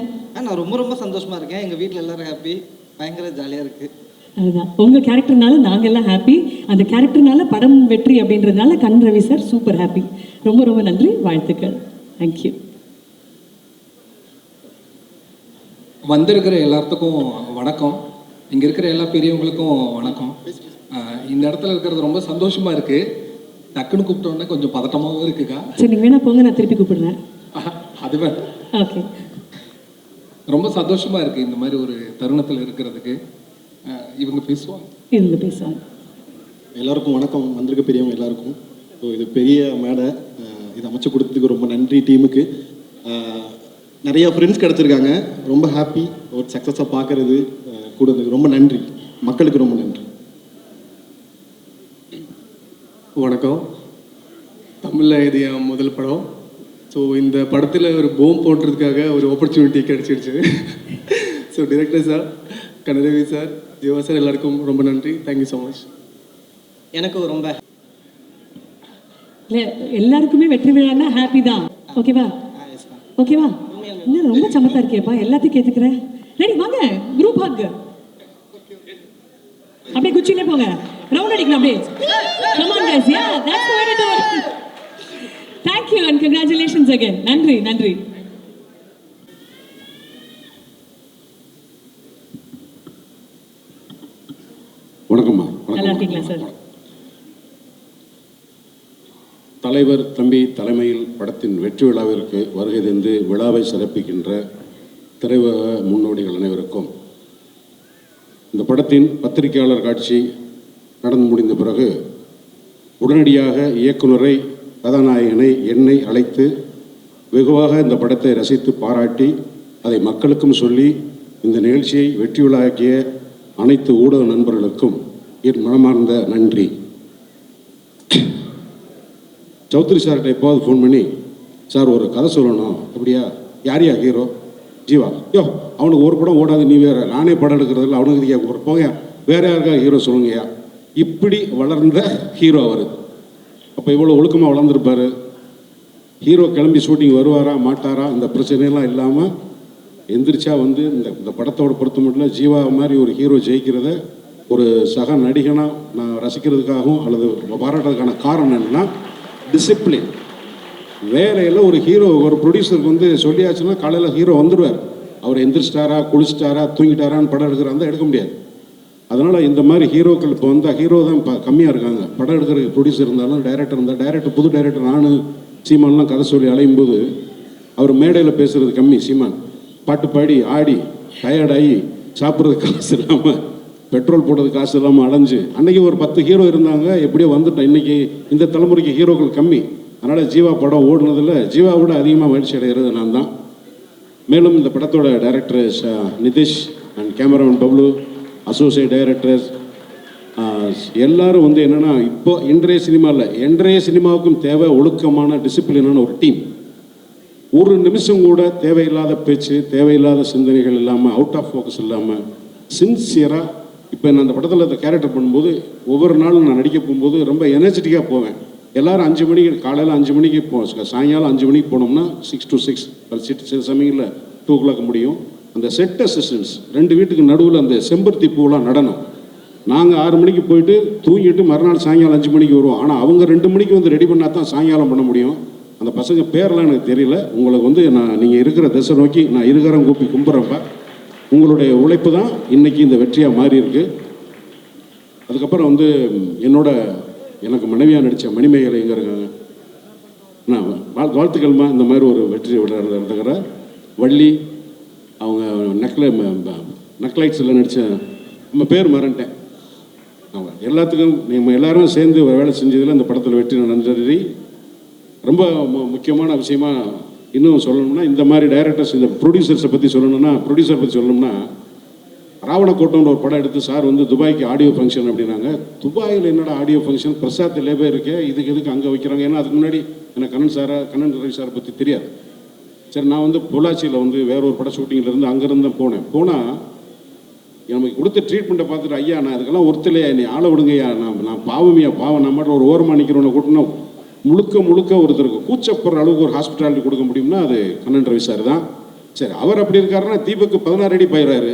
நான் ரொம்ப ரொம்ப சந்தோஷமாக இருக்கேன். எங்கள் வீட்டில் எல்லோரும் ஹாப்பி, பயங்கர ஜாலியாக இருக்குது. அதுதான் உங்கள் கேரக்டர்னால நாங்கள் எல்லாம் ஹாப்பி, அந்த கேரக்டர்னால படம் வெற்றி அப்படின்றதுனால கண் ரவி சார் சூப்பர் ஹாப்பி. ரொம்ப ரொம்ப நன்றி, வாழ்த்துக்கள், தேங்க்யூ. வந்திருக்கிற எல்லாத்துக்கும் வணக்கம், இங்கே இருக்கிற எல்லா பெரியவங்களுக்கும் வணக்கம். இந்த இடத்துல இருக்கிறது ரொம்ப சந்தோஷமாக இருக்குது. டக்குன்னு கூப்பிட்டோன்னே கொஞ்சம் பதட்டமாகவும் இருக்குக்கா. சரி, நீங்கள் வேணா போங்க, நான் திருப்பி கூப்பிடுறேன். அது வேணும். ஓகே, ரொம்ப சந்தோஷமாக இருக்குது இந்த மாதிரி ஒரு தருணத்தில் இருக்கிறதுக்கு. இவங்க பேசுவாங்க. எல்லாருக்கும் வணக்கம், வந்திருக்க பெரியவங்க எல்லாருக்கும். ஸோ இது பெரிய மேடை, இது அமைச்சு கொடுத்ததுக்கு ரொம்ப நன்றி டீமுக்கு. நிறையா ஃப்ரெண்ட்ஸ் கிடச்சிருக்காங்க, ரொம்ப ஹாப்பி. ஒரு சக்ஸஸாக பார்க்குறது கூட இருந்தது ரொம்ப நன்றி, மக்களுக்கு ரொம்ப நன்றி. வணக்கம், தமிழில் இது என் முதல் படம். ஸோ இந்த படத்தில் ஒரு போம் போடுறதுக்காக ஒரு ஆப்பர்ச்சுனிட்டி கிடச்சிருச்சு. So director sir, Kanaravi sir, Jeeva sir, எல்லாருக்கும் ரொம்ப நன்றி. Thank you so much. எனக்கு ரொம்ப இல்லை, எல்லாருக்குமே வெற்றி விழான்னா ஹாப்பி தான். ஓகேவா? ஓகேவா? இன்னும் ரொம்ப சமத்தா இருக்கேப்பா, எல்லாத்தையும் கேட்டுக்கிறேன். ரெடி, வாங்க, குரூப் ஹக். அப்படியே குச்சிலே போங்க, ரவுண்ட் அடிக்கணும் அப்படியே. Come on guys, yeah, that's the way to do it. Thank you and congratulations again. நன்றி நன்றி. வணக்கம்மா. நல்லா இருக்கீங்களா சார்? தலைவர் தம்பி தலைமையில் படத்தின் வெற்றி விழாவிற்கு வருகை தந்து விழாவை சிறப்பிக்கின்ற திரையுலக முன்னோடிகள் அனைவருக்கும், இந்த படத்தின் பத்திரிகையாளர் காட்சி நடந்து முடிந்த பிறகு உடனடியாக இயக்குனரை, கதாநாயகனை, என்னை அழைத்து வெகுவாக இந்த படத்தை ரசித்து பாராட்டி அதை மக்களுக்கும் சொல்லி இந்த நிகழ்ச்சியை வெற்றி விழாக்கிய அனைத்து ஊடக நண்பர்களுக்கும் என் மனமார்ந்த நன்றி. சௌத்ரி சார்கிட்ட எப்போது ஃபோன் பண்ணி, சார் ஒரு கதை சொல்லணும். அப்படியா? யாரையா ஹீரோ? ஜீவா. யோ, அவனுக்கு ஒரு படம் ஓடாது, நீ வேறு, நானே படம் எடுக்கிறதில்ல, அவனுக்கு ஒரு போங்க, வேறு யாருக்கா ஹீரோ சொல்லுங்கய்யா. இப்படி வளர்ந்த ஹீரோ அவர். அப்போ இவ்வளோ ஒழுக்கமாக வளர்ந்துருப்பார். ஹீரோ கிளம்பி ஷூட்டிங் வருவாரா மாட்டாரா இந்த பிரச்சனையெல்லாம் இல்லாமல் எந்திரிச்சா வந்து இந்த படத்தோட பொறுத்த மட்டும் ஜீவா மாதிரி ஒரு ஹீரோ ஜெயிக்கிறத ஒரு சக நடிகனாக நான் ரசிக்கிறதுக்காகவும் அல்லது பாராட்டுறதுக்கான காரணம் என்னன்னா டிசிப்ளின். வேலையில் ஒரு ஹீரோ, ஒரு ப்ரொடியூசருக்கு வந்து சொல்லியாச்சுன்னா காலையில் ஹீரோ வந்துடுவார். அவர் எந்திரிச்சிட்டாரா, குளிச்சிட்டாரா, தூங்கிட்டாரான்னு படம் எடுக்கிறாருந்தா எடுக்க முடியாது. அதனால் இந்த மாதிரி ஹீரோக்கள் இப்போ வந்தால் ஹீரோ தான் இப்போ கம்மியாக இருக்காங்க. படம் எடுக்கிறதுக்கு ப்ரொடியூசர் இருந்தாலும் டைரக்டர் இருந்தால், டைரக்டர் புது டைரக்டர் நானும் சீமான்லாம் கதை சொல்லி அலையும் போது அவர் மேடையில் பேசுகிறது கம்மி. சீமான் பாட்டு பாடி ஆடி டயர்டாகி சாப்பிட்றதுக்கு காசு இல்லாமல், பெட்ரோல் போடுறதுக்கு காசு இல்லாமல் அலைஞ்சு, அன்றைக்கி ஒரு 10 ஹீரோ இருந்தாங்க, எப்படியோ வந்துட்டேன். இன்றைக்கி இந்த தலைமுறைக்கு ஹீரோக்கள் கம்மி. அதனால் ஜீவா படம் ஓடுனதில் ஜீவாவோட அதிகமாக மகிழ்ச்சி அடைகிறது நான் தான். மேலும் இந்த படத்தோட director Nitish and cameraman Bablu, associate directors எல்லாரும் வந்து என்னென்னா, இப்போ இன்றைய சினிமாவுக்கும் தேவை ஒழுக்கமான டிசிப்ளினான ஒரு டீம். ஒரு நிமிஷம் கூட தேவையில்லாத பேச்சு, தேவையில்லாத சிந்தனைகள் இல்லாமல், அவுட் ஆஃப் ஃபோக்கஸ் இல்லாமல் சின்சியராக. இப்போ நான் அந்த படத்தில் இந்த கேரக்டர் பண்ணும்போது ஒவ்வொரு நாளும் நான் நடிக்க போகும்போது ரொம்ப எனர்ஜெட்டிக்காக போவேன். எல்லோரும் 5 மணிக்கு, காலையில் 5 மணிக்கு சாயங்காலம் 5 மணிக்கு போனோம்னா 6 to 6, சில சமயங்களில் 2 o'clock முடியும். அந்த செட் அசிஸ்டன்ஸ் 2 வீட்டுக்கு நடுவில் அந்த செம்பருத்தி பூவெலாம் நடனம். நாங்கள் 6 மணிக்கு போயிட்டு தூங்கிட்டு மறுநாள் சாயங்காலம் 5 மணிக்கு வருவோம். ஆனால் அவங்க 2 மணிக்கு வந்து ரெடி பண்ணால் தான் சாயங்காலம் பண்ண முடியும். அந்த பசங்க பேரெலாம் எனக்கு தெரியல. உங்களுக்கு வந்து நீங்கள் இருக்கிற திசை நோக்கி நான் இருகரம் கூப்பி கும்பிட்றப்ப உங்களுடைய உழைப்பு தான் இன்றைக்கி இந்த வெற்றியாக மாறி இருக்கு. அதுக்கப்புறம் வந்து எனக்கு மனைவியாக நடித்த மணிமேகலை எங்கே இருக்காங்க? நான் வாழ்த்துக்கள்மா, இந்த மாதிரி ஒரு வெற்றி விட நடந்துக்கிற வள்ளி, அவங்க நக்லைட்ஸில் நடித்த நம்ம பேர் மறந்துட்டேன். அவங்க எல்லாத்துக்கும் நம்ம எல்லாரும் சேர்ந்து வேலை செஞ்சதில் இந்த படத்தில் வெற்றி நன்றி. ரொம்ப முக்கியமான விஷயமா இன்னும் சொல்லணும்னா, இந்த மாதிரி டைரக்டர்ஸ், இந்த ப்ரொடியூசர்ஸை பற்றி சொல்லணும்னா ராவணக்கோட்டம்னு ஒரு படம் எடுத்து சார் வந்து துபாய்க்கு ஆடியோ ஃபங்க்ஷன் அப்படின்னாங்க. துபாயில் என்னடா ஆடியோ ஃபங்க்ஷன், பிரசாத் லேபே இருக்கே, இதுக்கு எதுக்கு அங்கே வைக்கிறாங்க? ஏன்னா அதுக்கு முன்னாடி எனக்கு கண்ணன் ரவி சாரை பற்றி தெரியாது. சரி, நான் வந்து பொள்ளாச்சியில் வந்து வேற ஒரு படம் ஷூட்டிங்கிலேருந்து அங்கேருந்து போனால் எனக்கு கொடுத்த ட்ரீட்மெண்ட்டை பார்த்துட்டு, ஐயா நான் அதுக்கெல்லாம் ஒருத்தலையா, நீ ஆளை விடுங்கய்யா, நான் பாவம் நான் மட்டும் ஒரு ஓரமாக நிற்கிறவனை கூட்டினா முழுக்க ஒருத்தருக்கு கூச்சப்படுற அளவுக்கு ஒரு ஹாஸ்பிட்டாலிட்டி கொடுக்க முடியும்னா அது கண்ணன் ரவி சார் தான். சரி, அவர் அப்படி இருக்காருன்னா தீபக்கு 16 அடி பயிராரு.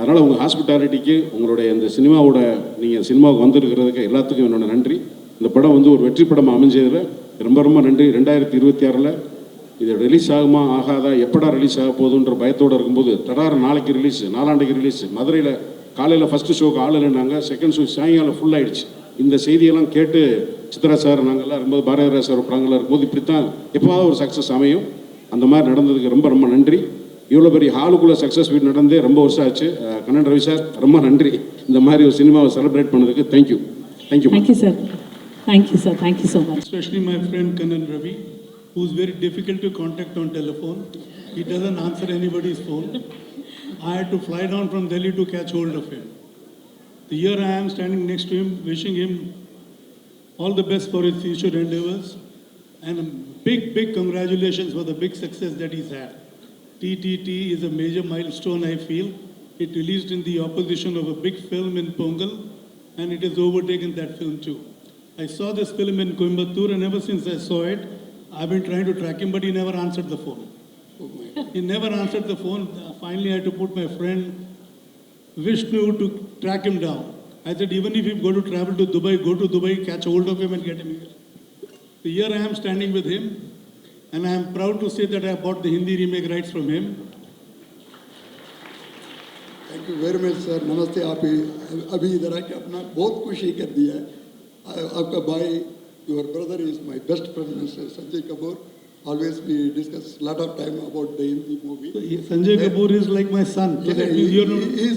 அதனால் உங்கள் ஹாஸ்பிட்டாலிட்டிக்கு, உங்களுடைய இந்த சினிமாவோட நீங்கள் சினிமாவுக்கு வந்திருக்கிறதுக்கு எல்லாத்துக்கும் என்னோட நன்றி. இந்த படம் வந்து ஒரு வெற்றி படம் அமைஞ்சதில் ரொம்ப நன்றி. 2026 இது ரிலீஸ் ஆகுமா ஆகாதா, எப்படா ரிலீஸ் ஆக போகுதுன்ற பயத்தோடு இருக்கும்போது நாளைக்கு ரிலீஸ், 4 ரிலீஸ். மதுரையில் காலையில் ஃபஸ்ட்டு ஷோக்கு ஆள் இல்லைனாங்க, செகண்ட் ஷோ சாயங்காலம் ஃபுல் ஆகிடுச்சு. இந்த செய்தியெல்லாம் கேட்டு சித்ரா சார் நாங்கள்லாம் இருக்கும்போது, பாரதிராஜ் சார் படங்கள்லாம் இருக்கும்போது இப்படித்தான் எப்போவாவது ஒரு சக்ஸஸ் அமையும். அந்த மாதிரி நடந்ததுக்கு ரொம்ப நன்றி. இவ்வளோ பெரிய ஹாலுக்குள்ளே சக்ஸஸ் மீட் நடந்தே ரொம்ப வருஷம் ஆச்சு. கண்ணன் ரவி சார் ரொம்ப நன்றி, இந்த மாதிரி ஒரு சினிமாவை செலிப்ரேட் பண்ணதுக்கு. Thank you sir. Thank you sir. Thank you so much. Especially my friend Kannan Ravi, who is very difficult to contact on telephone. He doesn't answer anybody's phone. I had to fly down from Delhi to catch hold of him. Here I am standing next to him, wishing him all the best for his future endeavors, and a big congratulations for the big success that he's had. TTT is a major milestone, I feel. It released in the opposition of a big film in Pongal, and it has overtaken that film too. I saw this film in Coimbatore, and ever since I saw it, I've been trying to track him, but he never answered the phone. He never answered the phone. Finally, I had to put my friend Vishnu to track him down. I said, even if you go to travel to Dubai, go to Dubai, catch hold of him and get him here. So here I am standing with him, and I am proud to say that I bought the Hindi remake rights from him. Thank you very much sir. नमस्ते. आप अभी इधर आके अपना बहुत खुशी कर दिया है. आपका भाई, your brother is my best friend mister Sanjay Kapoor. Always we discuss lot of time about the Hindi movie. So Sanjay Kapoor is like my son. So that means you're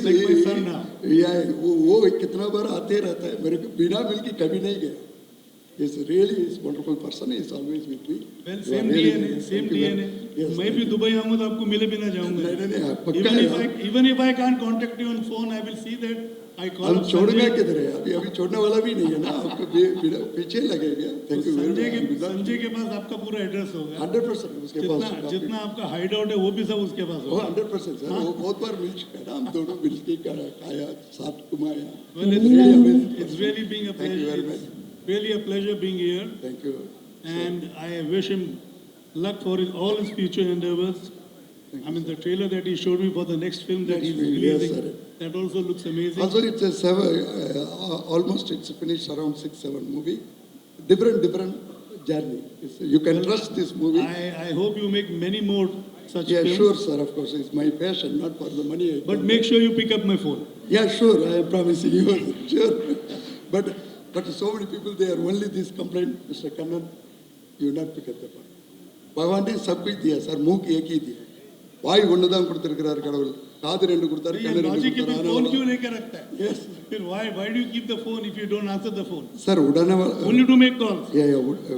like my son now. Yeah, वो कितना बार आते रहता है, मेरे को बिना मिल के कभी नहीं गया. He's really is wonderful person. He's always with me. Well, same DNA. मैं भी दुबई आऊँगा तो आपको मिले बिना जाऊँगा. नहीं, Even if I can't contact you on phone, I will see that I call. हम छोड़ना किधर है? अभी छोड़ने वाला भी नहीं है ना. आपको पीछे लगेगा. Thank you very much. Sanjay के पास आपका पूरा एड्रेस होगा. 100% उसके पास. जितना आपका हाइड आउट है वो भी सब उसके पास होगा. 100% सर. वो बहुत बार मिल चुका है ना. हम दोनों मिल के खाया, साथ घुमाया. Well, it's really being a pleasure. Thank you very much. Really a pleasure being here. Thank you. And I wish him luck for all his future endeavors. I mean, the trailer that he showed me for the next film that he's releasing, that also looks amazing. Also, it's a almost it's finished around 6-7 movie. Different journey. You can trust this movie. I hope you make many more such films. Yeah, sure, sir. Of course, it's my passion, not for the money. But make sure you pick up my phone. Yeah, sure. I am promising you. Sure. But so many people, they are only this complaint, Mr. Kannan, you not pick up the phone. भगवान ने सब कुछ दिया sir, मुंह की एक ही दिया. வாய் ஒன்று தான் கொடுத்துருக்கிறார் கடவுள். காது 2 கொடுத்தாரு, கண்ணு 2 கொடுத்தாரு. फोन क्यों लेकर रखता है? Yes. फिर why do you keep the phone if you don't answer the phone? Sir, उड़ाने वाला. Only to make calls. Yeah.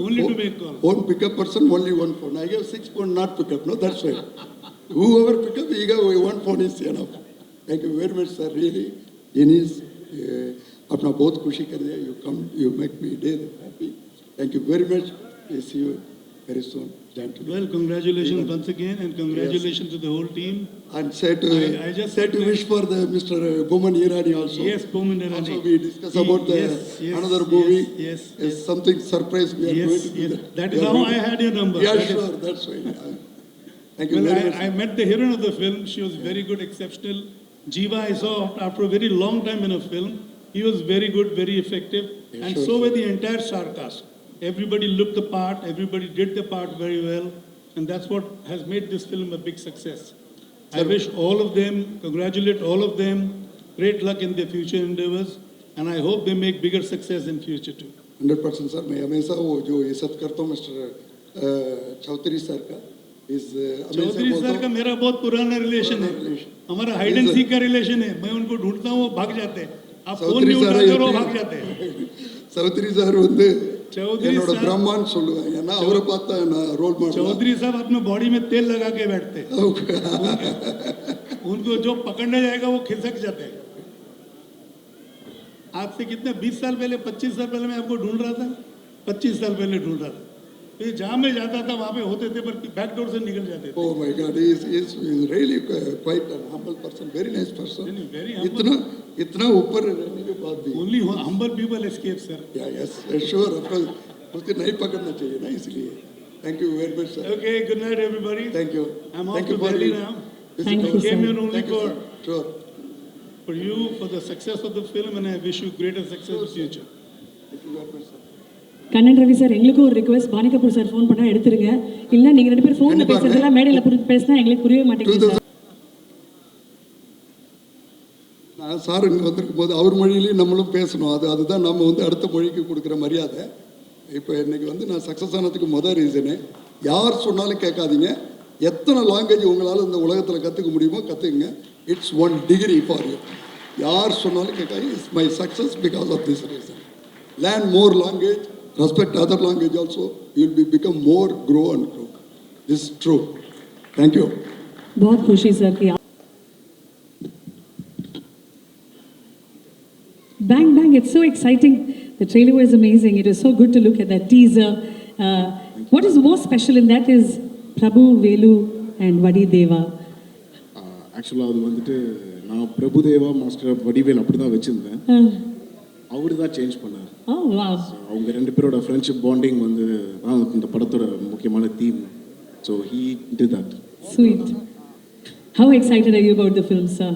Only to make calls. Phone pickup person, only one phone. I have 6 phone not pick up. No, that's right. Whoever pick up, you have one phone is enough. Thank you very much, sir. Really, Genius. अपना बहुत खुशी कर दिया. You make me day happy. Thank you very much. See you very soon. Well, congratulations once again, and congratulations to the whole team. And said to wish for the Mr. Boman Irani also. Yes, Boman Irani. Also we discuss about the another movie. Yes. Something surprise we are going to do. That is how I had your number. Yeah, sure. That's right. Thank you very much. I met the heroine of the film. She was very good, exceptional. Jiva I saw after a very long time in a film. He was very good, very effective, and so were the entire star cast. Everybody looked the part, everybody did the part very well, and that's what has made this film a big success. I wish all of them, congratulate all of them, great luck in their future endeavors, and I hope they make bigger success in future too. 100% sir. मैं हमेशा वो जो इज्जत करता हूँ mister Chaudhary sir का, Is Chaudhary sir का मेरा बहुत पुराना रिलेशन है, हमारा हाइड एंड सीक का रिलेशन है. मैं उनको ढूंढता हूँ, वो भाग जाते हैं. आप फोन नहीं उठाते हो, भाग जाते हैं. சௌத்ரி சார் வந்து चौधरी என்னோட साहब, பிரம்மான்னு சொல்லுவேன். ஏன்னா அவரை பார்த்தா நான் ரோல் மாடல். चौधरी साहब अपने बॉडी में तेल लगा के बैठते हैं. उनको जो पकड़ने जाएगा वो खिसक जाते हैं. आज से कितने 20 साल पहले, 25 साल पहले मैं आपको ढूंढ रहा था. 25 साल पहले ढूंढ रहा था. तो जहाँ मैं जाता था वहाँ पे होते थे, पर बैक डोर से निकल जाते थे. Oh my God, he is really quite a humble person, very nice person. Very humble. इतना ऊपर रहने के बाद भी. Only humble people escape, sir. Yeah, yes, sure, of course. उसको नहीं पकड़ना चाहिए ना, इसलिए. Thank you very much, sir. Okay, good night, everybody. Thank you. I'm off Thank to you for Delhi you. now. Thank you, I came sir. here only Thank you, for sir. Sure. you, for the success of the film, and I wish you greater success in the future. Thank you very much, sir. Kannan Ravi sir, எங்களுக்கும் ஒரு request. பானி Kapoor sir phone பண்ணா எடுத்துருங்க. இல்ல நீங்க 2 பேரும் ஃபோன்ல பேசுறதெல்லாம் மேடையில் பேசினா எங்களுக்கு புரியவே மாட்டேங்குது. நான் சார் இங்கே வந்திருக்கும் போது அவர் மொழியிலையும் நம்மளும் பேசணும். அதுதான் நம்ம வந்து அடுத்த மொழிக்கு கொடுக்குற மரியாதை. இப்போ இன்னைக்கு வந்து நான் சக்ஸஸ் ஆனதுக்கு முதல் ரீசனு, யார் சொன்னாலும் கேட்காதீங்க. எத்தனை லாங்குவேஜ் உங்களால் இந்த உலகத்தில் கற்றுக்க முடியுமோ கற்றுக்குங்க. It's 1 degree for you. யார் சொன்னாலும் கேட்காதீங்க. It's my success because of this reason. Learn more language, respect other language also, you will become more grow and grow. This is true. Thank you. बहुत खुशी सर की. Bang bang, it's so exciting. The trailer was amazing. It was so good to look at that teaser. What is more special in that is Prabhu, Velu and Vadi Deva. ஆக்சுவலாக அது வந்துட்டு நான் Prabhudeva master Vadivel அப்படி தான் வச்சுருந்தேன். அவரு தான் change பண்ணார். Oh wow. அவங்க 2 பேரோட ஃப்ரெண்ட்ஷிப் பாண்டிங் வந்து தான் இந்த படத்தோட முக்கியமான theme. So he did that. Sweet. How excited are you about the film, sir?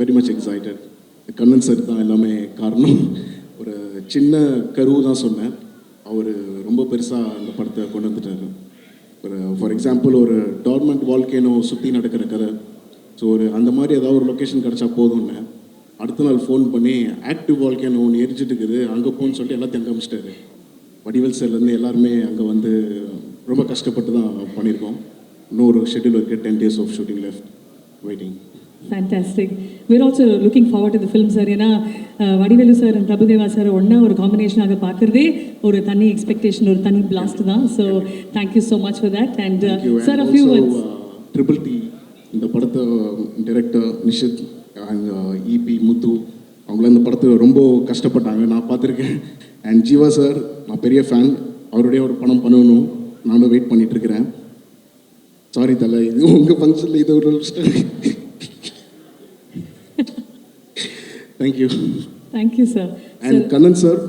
Very much excited. Kannan sir தான் எல்லாமே காரணம். ஒரு சின்ன கருவு தான் சொன்னேன், அவர் ரொம்ப பெருசாக இந்த படத்தை கொண்டு வந்துட்டார். ஒரு ஃபார் எக்ஸாம்பிள் ஒரு டார்மெண்ட் வால்கேனோ சுற்றி நடக்கிற கதை. ஸோ அந்த மாதிரி ஏதாவது ஒரு லொக்கேஷன் கிடச்சா போதும்னு அடுத்த நாள் ஃபோன் பண்ணி ஆக்டிவ் வால்கேனோ ஒன்று எரிச்சிட்டு இருக்குது, அங்கே போகணுன்னு சொல்லிட்டு எல்லாத்தையும் அங்கே அமைச்சிட்டாரு. வடிவேல் சார்லேருந்து எல்லாருமே அங்கே வந்து ரொம்ப கஷ்டப்பட்டு தான் பண்ணியிருக்கோம். இன்னொரு ஷெட்யூல் இருக்குது, 10 days of shooting left waiting. Fantastic. We're also looking forward to the film, sir. ஏன்னா Vadivelu sir and Prabhudeva sir ஒன்றா ஒரு காம்பினேஷனாக பார்க்குறதே ஒரு தனி எக்ஸ்பெக்டேஷன், ஒரு தனி பிளாஸ்ட் தான். So thank you so much for that. And sir, a few words. Triple T இந்த படத்தை director Nishith and EP Muthu அவங்களாம் இந்த படத்தை ரொம்ப கஷ்டப்பட்டாங்க, நான் பார்த்துருக்கேன். அண்ட் ஜீவா சார், நான் பெரிய ஃபேன், அவருடைய ஒரு படம் பண்ணணும், நானும் வெயிட் பண்ணிகிட்ருக்கிறேன். சாரி தலை, இது உங்கள் ஃபங்க்ஷனில் இது ஒரு thank you. Thank you sir. And Kannan sir,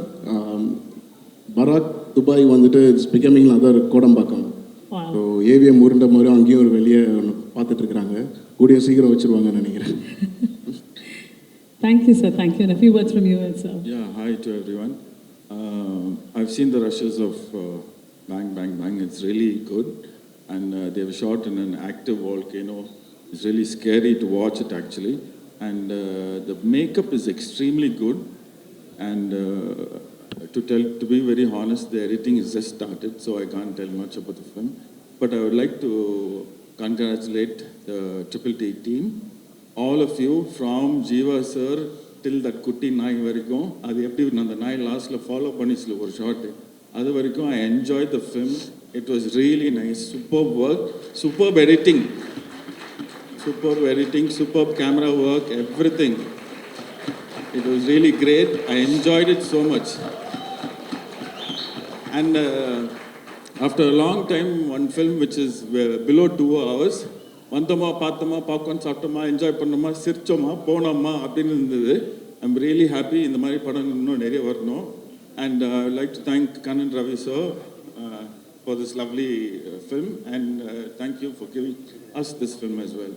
பராக் துபாய் வந்துட்டு it's becoming other Kodambakkam. So AVM உருண்ட மாதிரி அங்கேயும் ஒரு வெளியே ஒன்று பார்த்துட்ருக்குறாங்க, கூடிய சீக்கிரம் வச்சுருவாங்கன்னு நினைக்கிறேன். Thank you, sir. Thank you. And a few words from you, sir. Yeah, hi to everyone. I've seen the rushes of Bang Bang Bang. It's really good. And they were shot in an active volcano. It's really scary to watch it actually. And the makeup is extremely good. And to be very honest, the editing is just started, so I can't tell much about the film. But I would like to congratulate the Triple T team. All of you, from Jeeva sir till that குட்டி நாய் வரைக்கும், அது எப்படி அந்த நாய் லாஸ்ட்டில் follow பண்ணிச்சுல ஒரு short, அது வரைக்கும் I enjoyed the film. It was really nice. Superb work, superb editing, superb camera work, everything. It was really great. I enjoyed it so much. And after a long time, one film which is below 2 hours, வந்தோமா பார்த்தோமா popcorn சாப்பிட்டோமா enjoy பண்ணோமா சிரிச்சோமா போனோமா அப்படின்னு இருந்தது. I'm really happy. இந்த மாதிரி படம் இன்னும் நிறைய வரணும். And I would like to thank Kannan Ravi sir for this lovely film and thank you for giving us this film as well.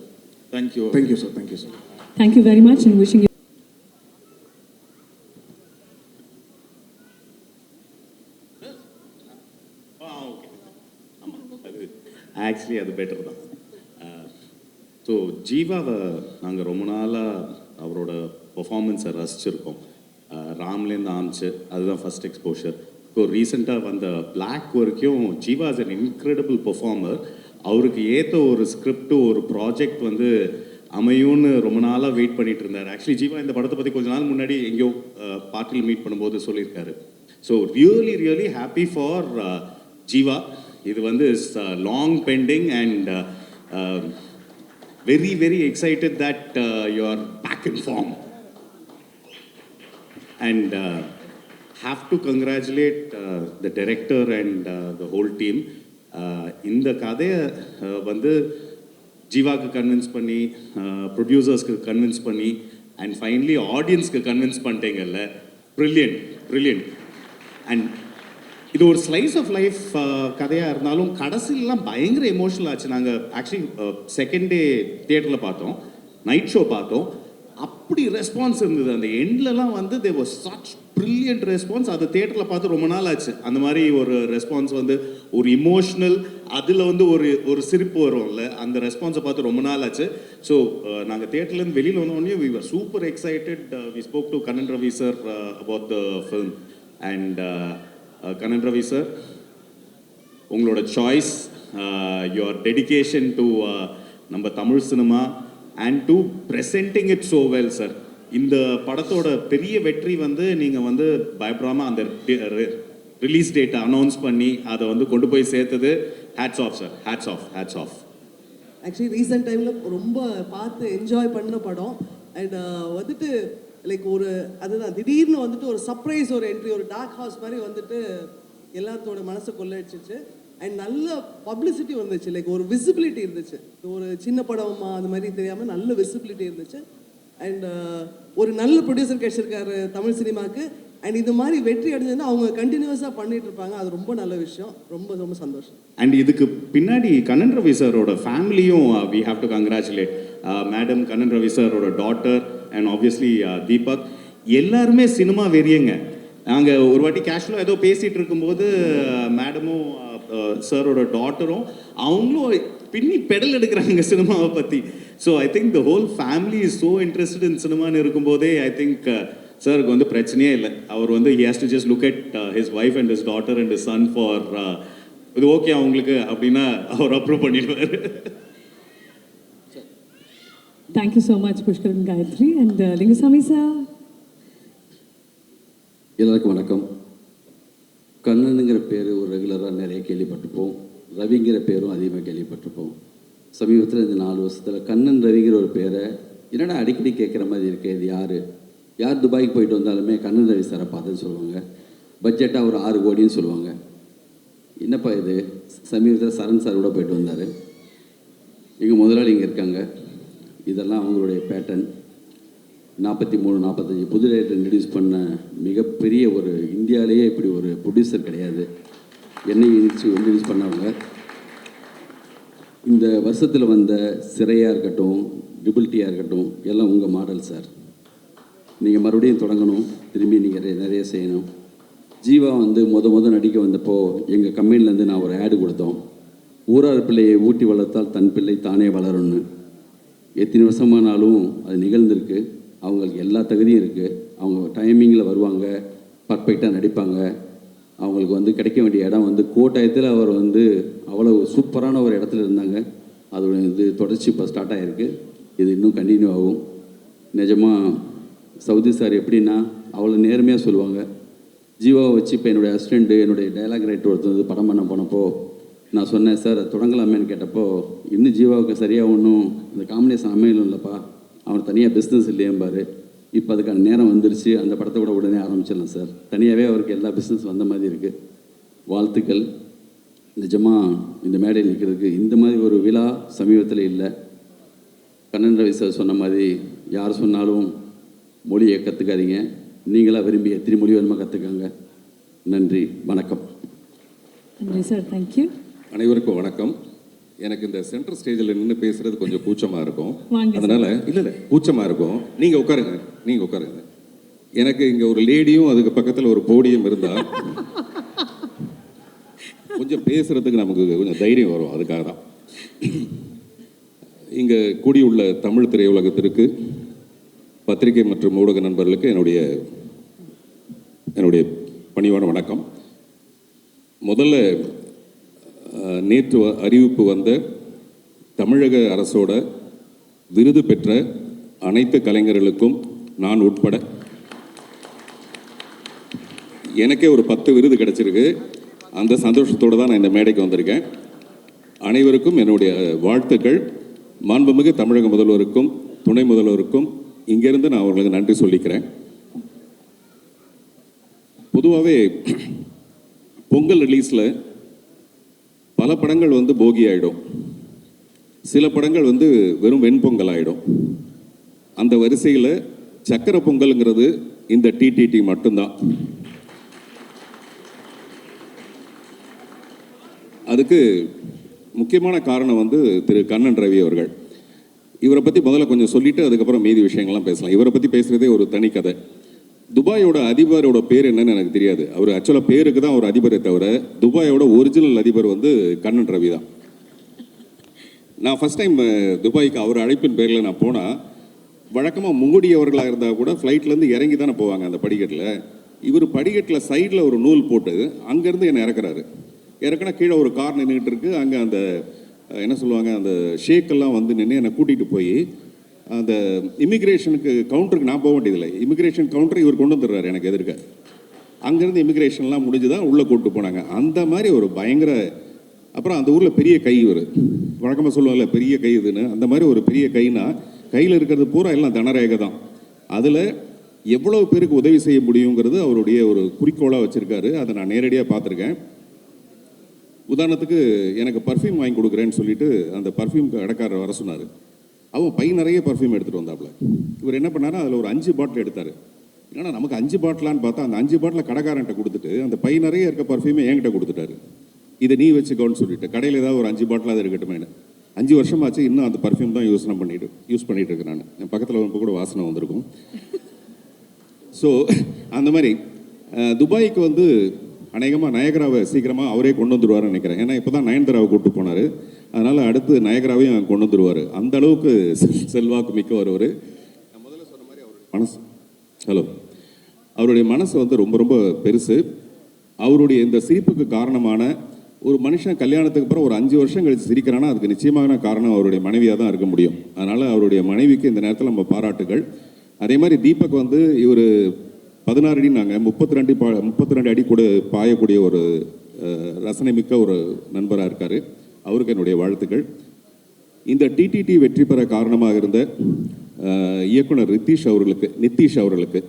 Thank you. Thank you, sir. Thank you, sir. Thank you very much and wishing you. Actually அது better தான். So ஜீவாவை நாங்கள் ரொம்ப நாளாக அவரோட பர்ஃபார்மன்ஸை ரசிச்சிருக்கோம். ராம்லேருந்து ஆரம்பிச்சு அதுதான் first exposure. So ரீசெண்டாக வந்த பிளாக் வரைக்கும் Jeeva is an incredible performer. அவருக்கு ஏற்ற ஒரு ஸ்கிரிப்ட் ஒரு ப்ராஜெக்ட் வந்து அமையும்னு ரொம்ப நாளாக வெயிட் பண்ணிட்டு இருந்தார். ஆக்சுவலி ஜீவா இந்த படத்தை பற்றி கொஞ்ச நாள் முன்னாடி எங்கேயோ பார்ட்டியில் மீட் பண்ணும்போது சொல்லியிருக்காரு. So really happy for Jeeva. இது வந்து is long bending and very excited that you are back in form. And have to congratulate the director and the whole team. இந்த கதையை வந்து ஜீவாக்கு கன்வின்ஸ் பண்ணி ப்ரொடியூசர்ஸ்க்கு கன்வின்ஸ் பண்ணி அண்ட் ஃபைனலி ஆடியன்ஸ்க்கு கன்வின்ஸ் பண்ணிட்டீங்கல்ல. ப்ரில்லியன்ட். அண்ட் இது ஒரு ஸ்லைஸ் ஆஃப் லைஃப் கதையாக இருந்தாலும் கடைசியிலாம் பயங்கர எமோஷனல் ஆச்சு. நாங்கள் ஆக்சுவலி செகண்ட் டே தியேட்டரில் பார்த்தோம், நைட் ஷோ பார்த்தோம். அப்படி ரெஸ்பான்ஸ் இருந்தது. அந்த எண்ட்லலாம் வந்து they was such brilliant response. அது தியேட்டரில் பார்த்து ரொம்ப நாள் ஆச்சு. அந்த மாதிரி ஒரு ரெஸ்பான்ஸ் வந்து ஒரு இமோஷ்னல், அதில் வந்து ஒரு சிரிப்பு வரும்ல, அந்த ரெஸ்பான்ஸை பார்த்து ரொம்ப நாள் ஆச்சு. ஸோ நாங்கள் தியேட்டர்லேருந்து வெளியில் வந்தோடனே we were super excited. We spoke to Kannan Ravi sir about the film. And Kannan Ravi sir, உங்களோட சாய்ஸ், யுவர் டெடிகேஷன் டு நம்ம Tamil cinema and to presenting it so well sir. இந்த படத்தோட பெரிய வெற்றி வந்து நீங்கள் வந்து பயப்படாமல் அந்த ரிலீஸ் டேட்டை அனௌன்ஸ் பண்ணி அதை வந்து கொண்டு போய் சேர்த்தது. Hats off sir, hats off. Actually recent டைமில் ரொம்ப பார்த்து என்ஜாய் பண்ண படம். அண்ட் வந்துட்டு லைக் அதுதான் திடீர்னு வந்துட்டு ஒரு சர்ப்ரைஸ், ஒரு என்ட்ரி, ஒரு டார்க் ஹவுஸ் மாதிரி வந்துட்டு எல்லாத்தோட மனசை கொள்ளடிச்சிச்சு. அண்ட் நல்ல பப்ளிசிட்டி வந்துச்சு, லைக் ஒரு விசிபிலிட்டி இருந்துச்சு. ஒரு சின்ன படமா அந்த மாதிரி தெரியாமல் நல்ல விசிபிலிட்டி இருந்துச்சு. அண்ட் ஒரு நல்ல ப்ரொடியூசர் கிடைச்சிருக்காரு தமிழ் சினிமாவுக்கு. அண்ட் இது மாதிரி வெற்றி அடைஞ்சதுன்னா அவங்க கண்டினியூஸாக பண்ணிட்டு இருப்பாங்க. அது ரொம்ப நல்ல விஷயம். ரொம்ப சந்தோஷம். அண்ட் இதுக்கு பின்னாடி கண்ணன் ரவி சாரோட ஃபேமிலியும் we have to congratulate. Madam Kannan Ravi சாரோட டாட்டர் அண்ட் ஆப்வியஸ்லி தீபக், எல்லாருமே சினிமா வெறியங்க. நாங்கள் ஒரு வாட்டி கேஷுவலாக ஏதோ பேசிகிட்டு இருக்கும்போது மேடமும் சாரோட டாட்டரும் அவங்களும் பின்னி பெடல் எடுக்கிறாங்க சினிமாவை பற்றி. So I think the whole family is so interested in சினிமான்னு இருக்கும்போதே ஐ திங்க் சாருக்கு வந்து பிரச்சனையே இல்லை. அவர் வந்து he has to just look at his wife and his daughter and his son for இது ஓகே அவங்களுக்கு அப்படின்னா அவர் அப்ரூவ் பண்ணிடுவார். Thank you so much Pushkaran, Gayathri and Lingusamy sir. எல்லாருக்கும் வணக்கம். கண்ணனுங்கிற பேர் ஒரு ரெகுலராக நிறைய கேள்விப்பட்டிருப்போம். ரவிங்கிற பேரும் அதிகமாக கேள்விப்பட்டிருப்போம். சமீபத்தில் இந்த 4 வருஷத்தில் கண்ணன் ரவிங்கிற ஒரு பேரை என்னடா அடிக்கடி கேட்குற மாதிரி இருக்கு. இது யார் துபாய்க்கு போயிட்டு வந்தாலுமே கண்ணன் ரவி சாரை பார்த்துன்னு சொல்லுவாங்க. பட்ஜெட்டாக ஒரு 6 கோடின்னு சொல்லுவாங்க. என்னப்பா இது? சமீபத்தில் சரண் சார் கூட போயிட்டு வந்தார். எங்கள் முதலாளி இங்கே இருக்காங்க. இதெல்லாம் அவங்களுடைய பேட்டர்ன். 43, 45 புது டைரக்டர் இன்ட்ரடியூஸ் பண்ண மிகப்பெரிய ஒரு இந்தியாவிலேயே இப்படி ஒரு ப்ரொடியூசர் கிடையாது. என்னை இன்ட்ரடியூஸ் பண்ணவங்க. இந்த வருஷத்தில் வந்த சிறையாக இருக்கட்டும், ட்ரிபிள்டியாக இருக்கட்டும், எல்லாம் உங்கள் மாடல் சார். நீங்கள் மறுபடியும் தொடங்கணும், திரும்பி நீங்கள் நிறைய செய்யணும். ஜீவா வந்து முத நடிக்க வந்தப்போ எங்கள் கம்பெனிலேருந்து நான் ஒரு ஆடு கொடுத்தோம். ஊரார் பிள்ளையை ஊட்டி வளர்த்தால் தன் பிள்ளை தானே வளரும்னு. எத்தனை வருஷமானாலும் அது நிகழ்ந்திருக்கு. அவங்களுக்கு எல்லா தகுதியும் இருக்குது. அவங்க டைமிங்கில் வருவாங்க, பர்ஃபெக்டாக நடிப்பாங்க. அவங்களுக்கு வந்து கிடைக்க வேண்டிய இடம் வந்து கோட்டாயத்தில் அவர் வந்து அவ்வளோ சூப்பரான ஒரு இடத்துல இருந்தாங்க. அதோட இது தொடர்ச்சி இப்போ ஸ்டார்ட் ஆகிருக்கு. இது இன்னும் கண்டினியூ ஆகும். நிஜமாக சவுதி சார் எப்படின்னா அவ்வளோ நேர்மையாக சொல்லுவாங்க. ஜீவாவை வச்சு இப்போ என்னுடைய அசிஸ்டண்ட்டு, என்னுடைய டைலாக் ரைட்டர் ஒருத்தர் வந்து படம் பண்ண போனப்போ நான் சொன்னேன், சார் தொடங்கலாமேன்னு கேட்டப்போ, இன்னும் ஜீவாவுக்கு சரியாக ஒன்றும் இந்த காம்பினேஷன் அமையலும் இல்லைப்பா, அவன் தனியாக பிஸ்னஸ் இல்லையம்பார். இப்போ அதுக்கான நேரம் வந்துருச்சு, அந்த படத்தை கூட உடனே ஆரம்பிச்சிடலாம் சார். தனியாகவே அவருக்கு எல்லா பிஸ்னஸ் வந்த மாதிரி இருக்குது. வாழ்த்துக்கள். நிஜமாக இந்த மேடையில் நிற்கிறதுக்கு இந்த மாதிரி ஒரு விழா சமீபத்தில் இல்லை. கண்ணன் ரவி சார் சொன்ன மாதிரி யார் சொன்னாலும் மொழியை கற்றுக்காதீங்க. நீங்களாக விரும்பி எத்தனை மொழி வேணுமா கற்றுக்காங்க. நன்றி, வணக்கம். நன்றி சார், தேங்க்யூ. அனைவருக்கும் வணக்கம். எனக்கு இந்த சென்ட்ரல் ஸ்டேஜில் நின்று பேசுறது கொஞ்சம் கூச்சமாக இருக்கும். அதனால இல்லை கூச்சமாக இருக்கும். நீங்கள் உட்காருங்க. எனக்கு இங்கே ஒரு லேடியும் அதுக்கு பக்கத்தில் ஒரு போடியும் இருந்தால் கொஞ்சம் பேசுறதுக்கு நமக்கு கொஞ்சம் தைரியம் வரும். அதுக்காக தான் இங்கே கூடியுள்ள தமிழ் திரையுலகத்திற்கு, பத்திரிகை மற்றும் ஊடக நண்பர்களுக்கு என்னுடைய பணிவான வணக்கம். முதல்ல நேற்று அறிவிப்பு வந்த தமிழக அரசோட விருது பெற்ற அனைத்து கலைஞர்களுக்கும் நான் உட்பட எனக்கே ஒரு 10 விருது கிடச்சிருக்கு. அந்த சந்தோஷத்தோடு தான் நான் இந்த மேடைக்கு வந்திருக்கேன். அனைவருக்கும் என்னுடைய வாழ்த்துக்கள். மாண்புமிகு தமிழக முதல்வருக்கும் துணை முதல்வருக்கும் இங்கேருந்து நான் அவர்களுக்கு நன்றி சொல்லிக்கிறேன். பொதுவாகவே பொங்கல் ரிலீஸில் பல படங்கள் வந்து போகி ஆகிடும், சில படங்கள் வந்து வெறும் வெண்பொங்கல் ஆகிடும். அந்த வரிசையில் சக்கரை பொங்கலுங்கிறது இந்த டிடிடி மட்டும்தான். அதுக்கு முக்கியமான காரணம் வந்து திரு கண்ணன் ரவி அவர்கள். இவரை பற்றி முதல்ல கொஞ்சம் சொல்லிவிட்டு அதுக்கப்புறம் மீதி விஷயங்கள்லாம் பேசலாம். இவரை பற்றி பேசுகிறதே ஒரு தனி கதை. துபாயோட அதிபரோட பேர் என்னன்னு எனக்கு தெரியாது. அவர் ஆக்சுவலாக பேருக்கு தான் ஒரு அதிபரை தவிர துபாயோட ஒரிஜினல் அதிபர் வந்து கண்ணன் ரவி தான். நான் ஃபஸ்ட் டைம் துபாய்க்கு அவர் அழைப்பின் பேரில் நான் போனால், வழக்கமாக முங்குடியவர்களாக இருந்தால் கூட ஃப்ளைட்லேருந்து இறங்கி தானே போவாங்க அந்த படிக்கட்டில். இவர் படிக்கட்டில் சைடில் ஒரு நூல் போட்டு அங்கேருந்து என்னை இறக்குறாரு. இறக்குனா கீழே ஒரு கார் நின்றுட்டு இருக்கு. அங்கே அந்த என்ன சொல்லுவாங்க, அந்த ஷேக்கெல்லாம் வந்து நின்று என்னை கூட்டிகிட்டு போய் அந்த இமிக்ரேஷனுக்கு கவுண்டருக்கு நான் போக வேண்டியதில்லை, இமிக்ரேஷன் கவுண்டர் இவர் கொண்டு வந்துடுறாரு எனக்கு எதிர்க்க. அங்கேருந்து இமிக்ரேஷன்லாம் முடிஞ்சு தான் உள்ளே கூப்பிட்டு போனாங்க. அந்த மாதிரி ஒரு பயங்கர, அப்புறம் அந்த ஊரில் பெரிய கை இவர், வழக்கமாக சொல்லுவாங்கல்ல பெரிய கை இதுன்னு, அந்த மாதிரி ஒரு பெரிய கைனா கையில் இருக்கிறது பூரா எல்லாம் தனரேகை தான். அதில் எவ்வளோ பேருக்கு உதவி செய்ய முடியுங்கிறது அவருடைய ஒரு குறிக்கோளாக வச்சுருக்காரு. அதை நான் நேரடியாக பார்த்துருக்கேன். உதாரணத்துக்கு எனக்கு பர்ஃப்யூம் வாங்கி கொடுக்குறேன்னு சொல்லிட்டு அந்த பர்ஃப்யூம் கடைக்காரர் வர சொன்னார். அவன் பை நிறைய பர்ஃப்யூம் எடுத்துகிட்டு வந்தாப்புல. இவர் என்ன பண்ணாரு, அதில் ஒரு 5 பாட்டில் எடுத்தார். ஏன்னா நமக்கு 5 பாட்டிலான்னு பார்த்தா அந்த 5 பாட்டில் கடைக்காரன்ட்ட கொடுத்துட்டு அந்த பை நிறைய இருக்க பர்ஃப்யூமை என்கிட்ட கொடுத்துட்டாரு. இதை நீ வச்சுக்கோன்னு சொல்லிட்டு, கடையில் ஏதாவது ஒரு 5 பாட்டில் அது இருக்கட்டுமேனு. 5 வருஷமாச்சு, இன்னும் அந்த பர்ஃப்யூம் தான் யூஸ் பண்ணிட்டு இருக்கேன் நான். என் பக்கத்தில் இப்போ கூட வாசனை வந்திருக்கும். ஸோ அந்த மாதிரி துபாய்க்கு வந்து அநேகமாக நயகராவை சீக்கிரமாக அவரே கொண்டு வந்துடுவார்னு நினைக்கிறேன். ஏன்னா இப்போ தான் நயன்தாராவை கூப்பிட்டு போனார். அதனால் அடுத்து நயகராவையும் கொண்டு வந்துடுவார். அந்த அளவுக்கு செல்வாக்கு மிக்க வருவார். நான் முதல்ல சொன்ன மாதிரி அவருடைய மனசு, அவருடைய மனசு வந்து ரொம்ப ரொம்ப பெருசு. அவருடைய இந்த சிரிப்புக்கு காரணமான ஒரு மனுஷன் கல்யாணத்துக்கு அப்புறம் ஒரு 5 வருஷம் கழித்து சிரிக்கிறான்னா அதுக்கு நிச்சயமான காரணம் அவருடைய மனைவியாக தான் இருக்க முடியும். அதனால் அவருடைய மனைவிக்கு இந்த நேரத்தில் நம்ம பாராட்டுகள். அதே மாதிரி தீபக் வந்து இவர் 16 அடி, நாங்கள் 32 அடி கூட பாயக்கூடிய ஒரு ரசனை மிக்க ஒரு நண்பராக இருக்கார். அவருக்கு என்னுடைய வாழ்த்துக்கள். இந்த டிடிடி வெற்றி பெற காரணமாக இருந்த இயக்குனர் நித்தீஷ் அவர்களுக்கு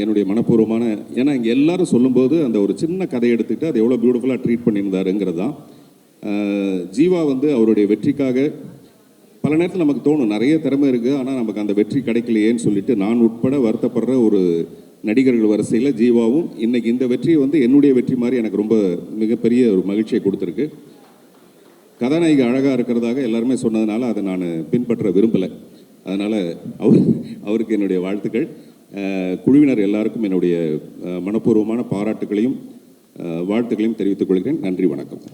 என்னுடைய மனப்பூர்வமான, ஏன்னா இங்கே எல்லாரும் சொல்லும்போது அந்த ஒரு சின்ன கதையை எடுத்துக்கிட்டு அது எவ்வளோ பியூட்டிஃபுல்லாக ட்ரீட் பண்ணியிருந்தாருங்கிறது தான். ஜீவா வந்து அவருடைய வெற்றிக்காக பல நேரத்தில் நமக்கு தோணும் நிறைய திறமை இருக்குது, ஆனால் நமக்கு அந்த வெற்றி கிடைக்கலையேன்னு சொல்லிட்டு நான் உட்பட வருத்தப்படுற ஒரு நடிகர்கள் வரிசையில் ஜீவாவும் இன்னைக்கு இந்த வெற்றியை வந்து என்னுடைய வெற்றி மாதிரி எனக்கு ரொம்ப மிகப்பெரிய ஒரு மகிழ்ச்சியை கொடுத்துருக்கு. கதாநாயகி அழகாக இருக்கிறதாக எல்லாருமே சொன்னதுனால அதை நான் பின்பற்ற விரும்பலை. அதனால் அவருக்கு என்னுடைய வாழ்த்துக்கள். குழுவினர் எல்லாருக்கும் என்னுடைய மனப்பூர்வமான பாராட்டுகளையும் வாழ்த்துக்களையும் தெரிவித்துக் கொள்கிறேன். நன்றி, வணக்கம்.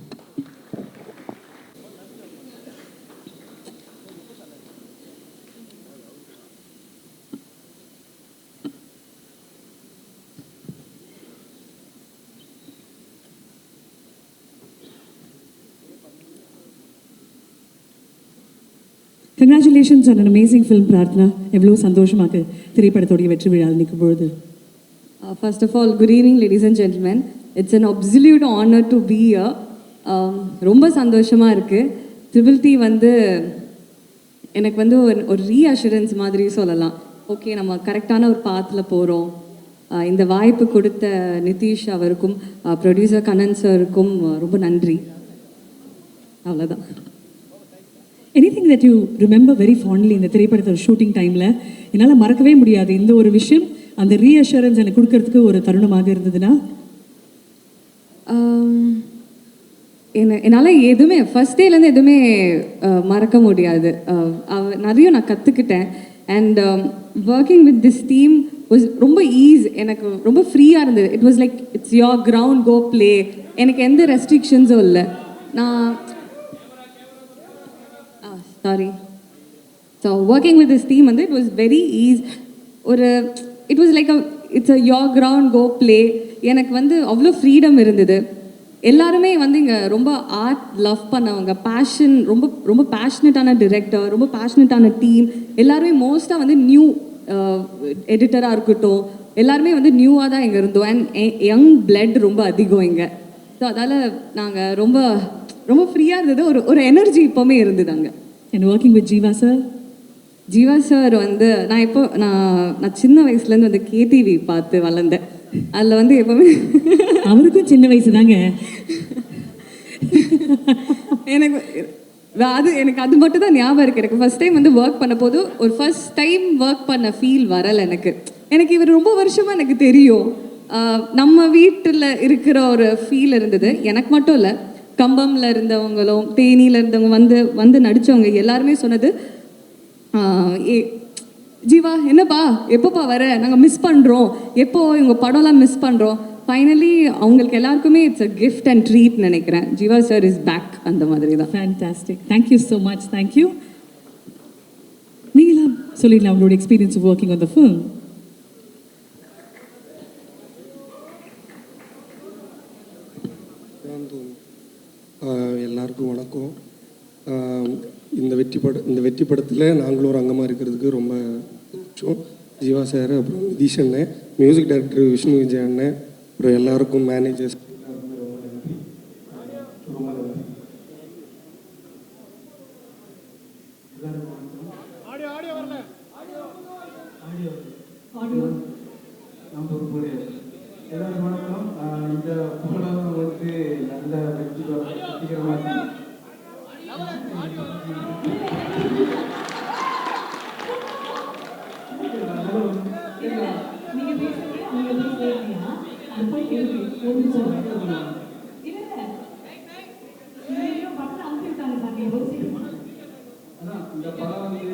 Congratulations on an amazing film, Prarthana. எவ்வளோ சந்தோஷமாக திரைப்படத்தோடைய வெற்றி விழா நிற்கும் பொழுது. First of all, good evening, ladies and gentlemen. It's an absolute honor to be here. ரொம்ப சந்தோஷமாக இருக்குது. ட்ரிபிள் டி வந்து எனக்கு வந்து ஒரு ரீஅஷூரன்ஸ் மாதிரி சொல்லலாம். ஓகே, நம்ம கரெக்டான ஒரு பாத்தில் போகிறோம். இந்த வாய்ப்பு கொடுத்த நிதிஷ் அவருக்கும் ப்ரொடியூசர் கண்ணன் சாருக்கும் ரொம்ப நன்றி. அவ்வளோதான். Anything that you remember very fondly இந்த திரைப்படத்தோட ஷூட்டிங் டைமில் என்னால் மறக்கவே முடியாது இந்த ஒரு விஷயம், அந்த ரீஅஷூரன்ஸ் எனக்கு கொடுக்கறதுக்கு ஒரு தருணமாக இருந்ததுன்னா? என்னால் எதுவுமே ஃபர்ஸ்ட் டேலேருந்து எதுவுமே மறக்க முடியாது. நிறைய நான் கற்றுக்கிட்டேன். And working with this team was ரொம்ப எனக்கு ரொம்ப ஃப்ரீயாக இருந்தது. It was like it's your ground, go play. எனக்கு எந்த ரெஸ்ட்ரிக்ஷன்ஸும் இல்லை. So working with this team and it was very easy. It was like it's a your ground, go play. எனக்கு வந்து அவ்வளோ ஃப்ரீடம் இருந்தது. எல்லாருமே வந்து இங்கே ரொம்ப ஆர்ட் லவ் பண்ணவங்க, பேஷன், ரொம்ப ரொம்ப பேஷனட்டான டிரெக்டர், ரொம்ப பேஷனட்டான டீம், எல்லாருமே மோஸ்ட்டாக வந்து நியூ எடிட்டராக இருக்கட்டும், எல்லாருமே வந்து நியூவாக தான் இங்கே இருந்தோம். அண்ட் யங் பிளட் ரொம்ப அதிகம் இங்கே. ஸோ அதால் நாங்கள் ரொம்ப ரொம்ப ஃப்ரீயாக இருந்தது. ஒரு எனர்ஜி இப்போவுமே இருந்தது அங்கே. And working with Jeeva sir. Jeeva sir வந்து நான் சின்ன வயசுலேருந்து வந்து கேடிவி பார்த்து வளர்ந்தேன். அதில் வந்து எப்போவுமே அவருக்கும் சின்ன வயசு தாங்க. எனக்கு அது மட்டும் தான் ஞாபகம் இருக்குது. எனக்கு ஃபஸ்ட் டைம் வந்து ஒர்க் பண்ண போது ஒரு ஃபர்ஸ்ட் டைம் ஒர்க் பண்ண ஃபீல் வரலை எனக்கு இவர் ரொம்ப வருஷமாக எனக்கு தெரியும். நம்ம வீட்டில் இருக்கிற ஒரு ஃபீல் இருந்தது. எனக்கு மட்டும் இல்லை, கம்பம்ல இருந்தவங்களும் தேனியில் இருந்தவங்க வந்து நடித்தவங்க எல்லாருமே சொன்னது, ஜீவா என்னப்பா எப்போப்பா வர, நாங்கள் மிஸ் பண்ணுறோம், எப்போ இவங்க படம்லாம் மிஸ் பண்ணுறோம். ஃபைனலி அவங்களுக்கு எல்லாருக்குமே it's a gift and treat நினைக்கிறேன். ஜீவா சார் இஸ் பேக், அந்த மாதிரி தான். Fantastic, thank you so much. Thank you. நீங்களாம் சொல்லிடலாம் உங்களோட experience working on the film. எல்லாருக்கும் வணக்கம். இந்த வெற்றி படத்தில் நாங்களும் ஒரு அங்கமாக இருக்கிறதுக்கு ரொம்ப பிடிச்சோம். ஜீவா சார், அப்புறம் நிதிஷ் அண்ணன், மியூசிக் டைரக்டர் விஷ்ணு விஜய் அண்ணன், அப்புறம் எல்லாருக்கும் மேனேஜர்ஸ் எல்லாரும் வணக்கம். இந்த படம் வந்து நல்ல வெற்றிகரமாக இந்த படம் வந்து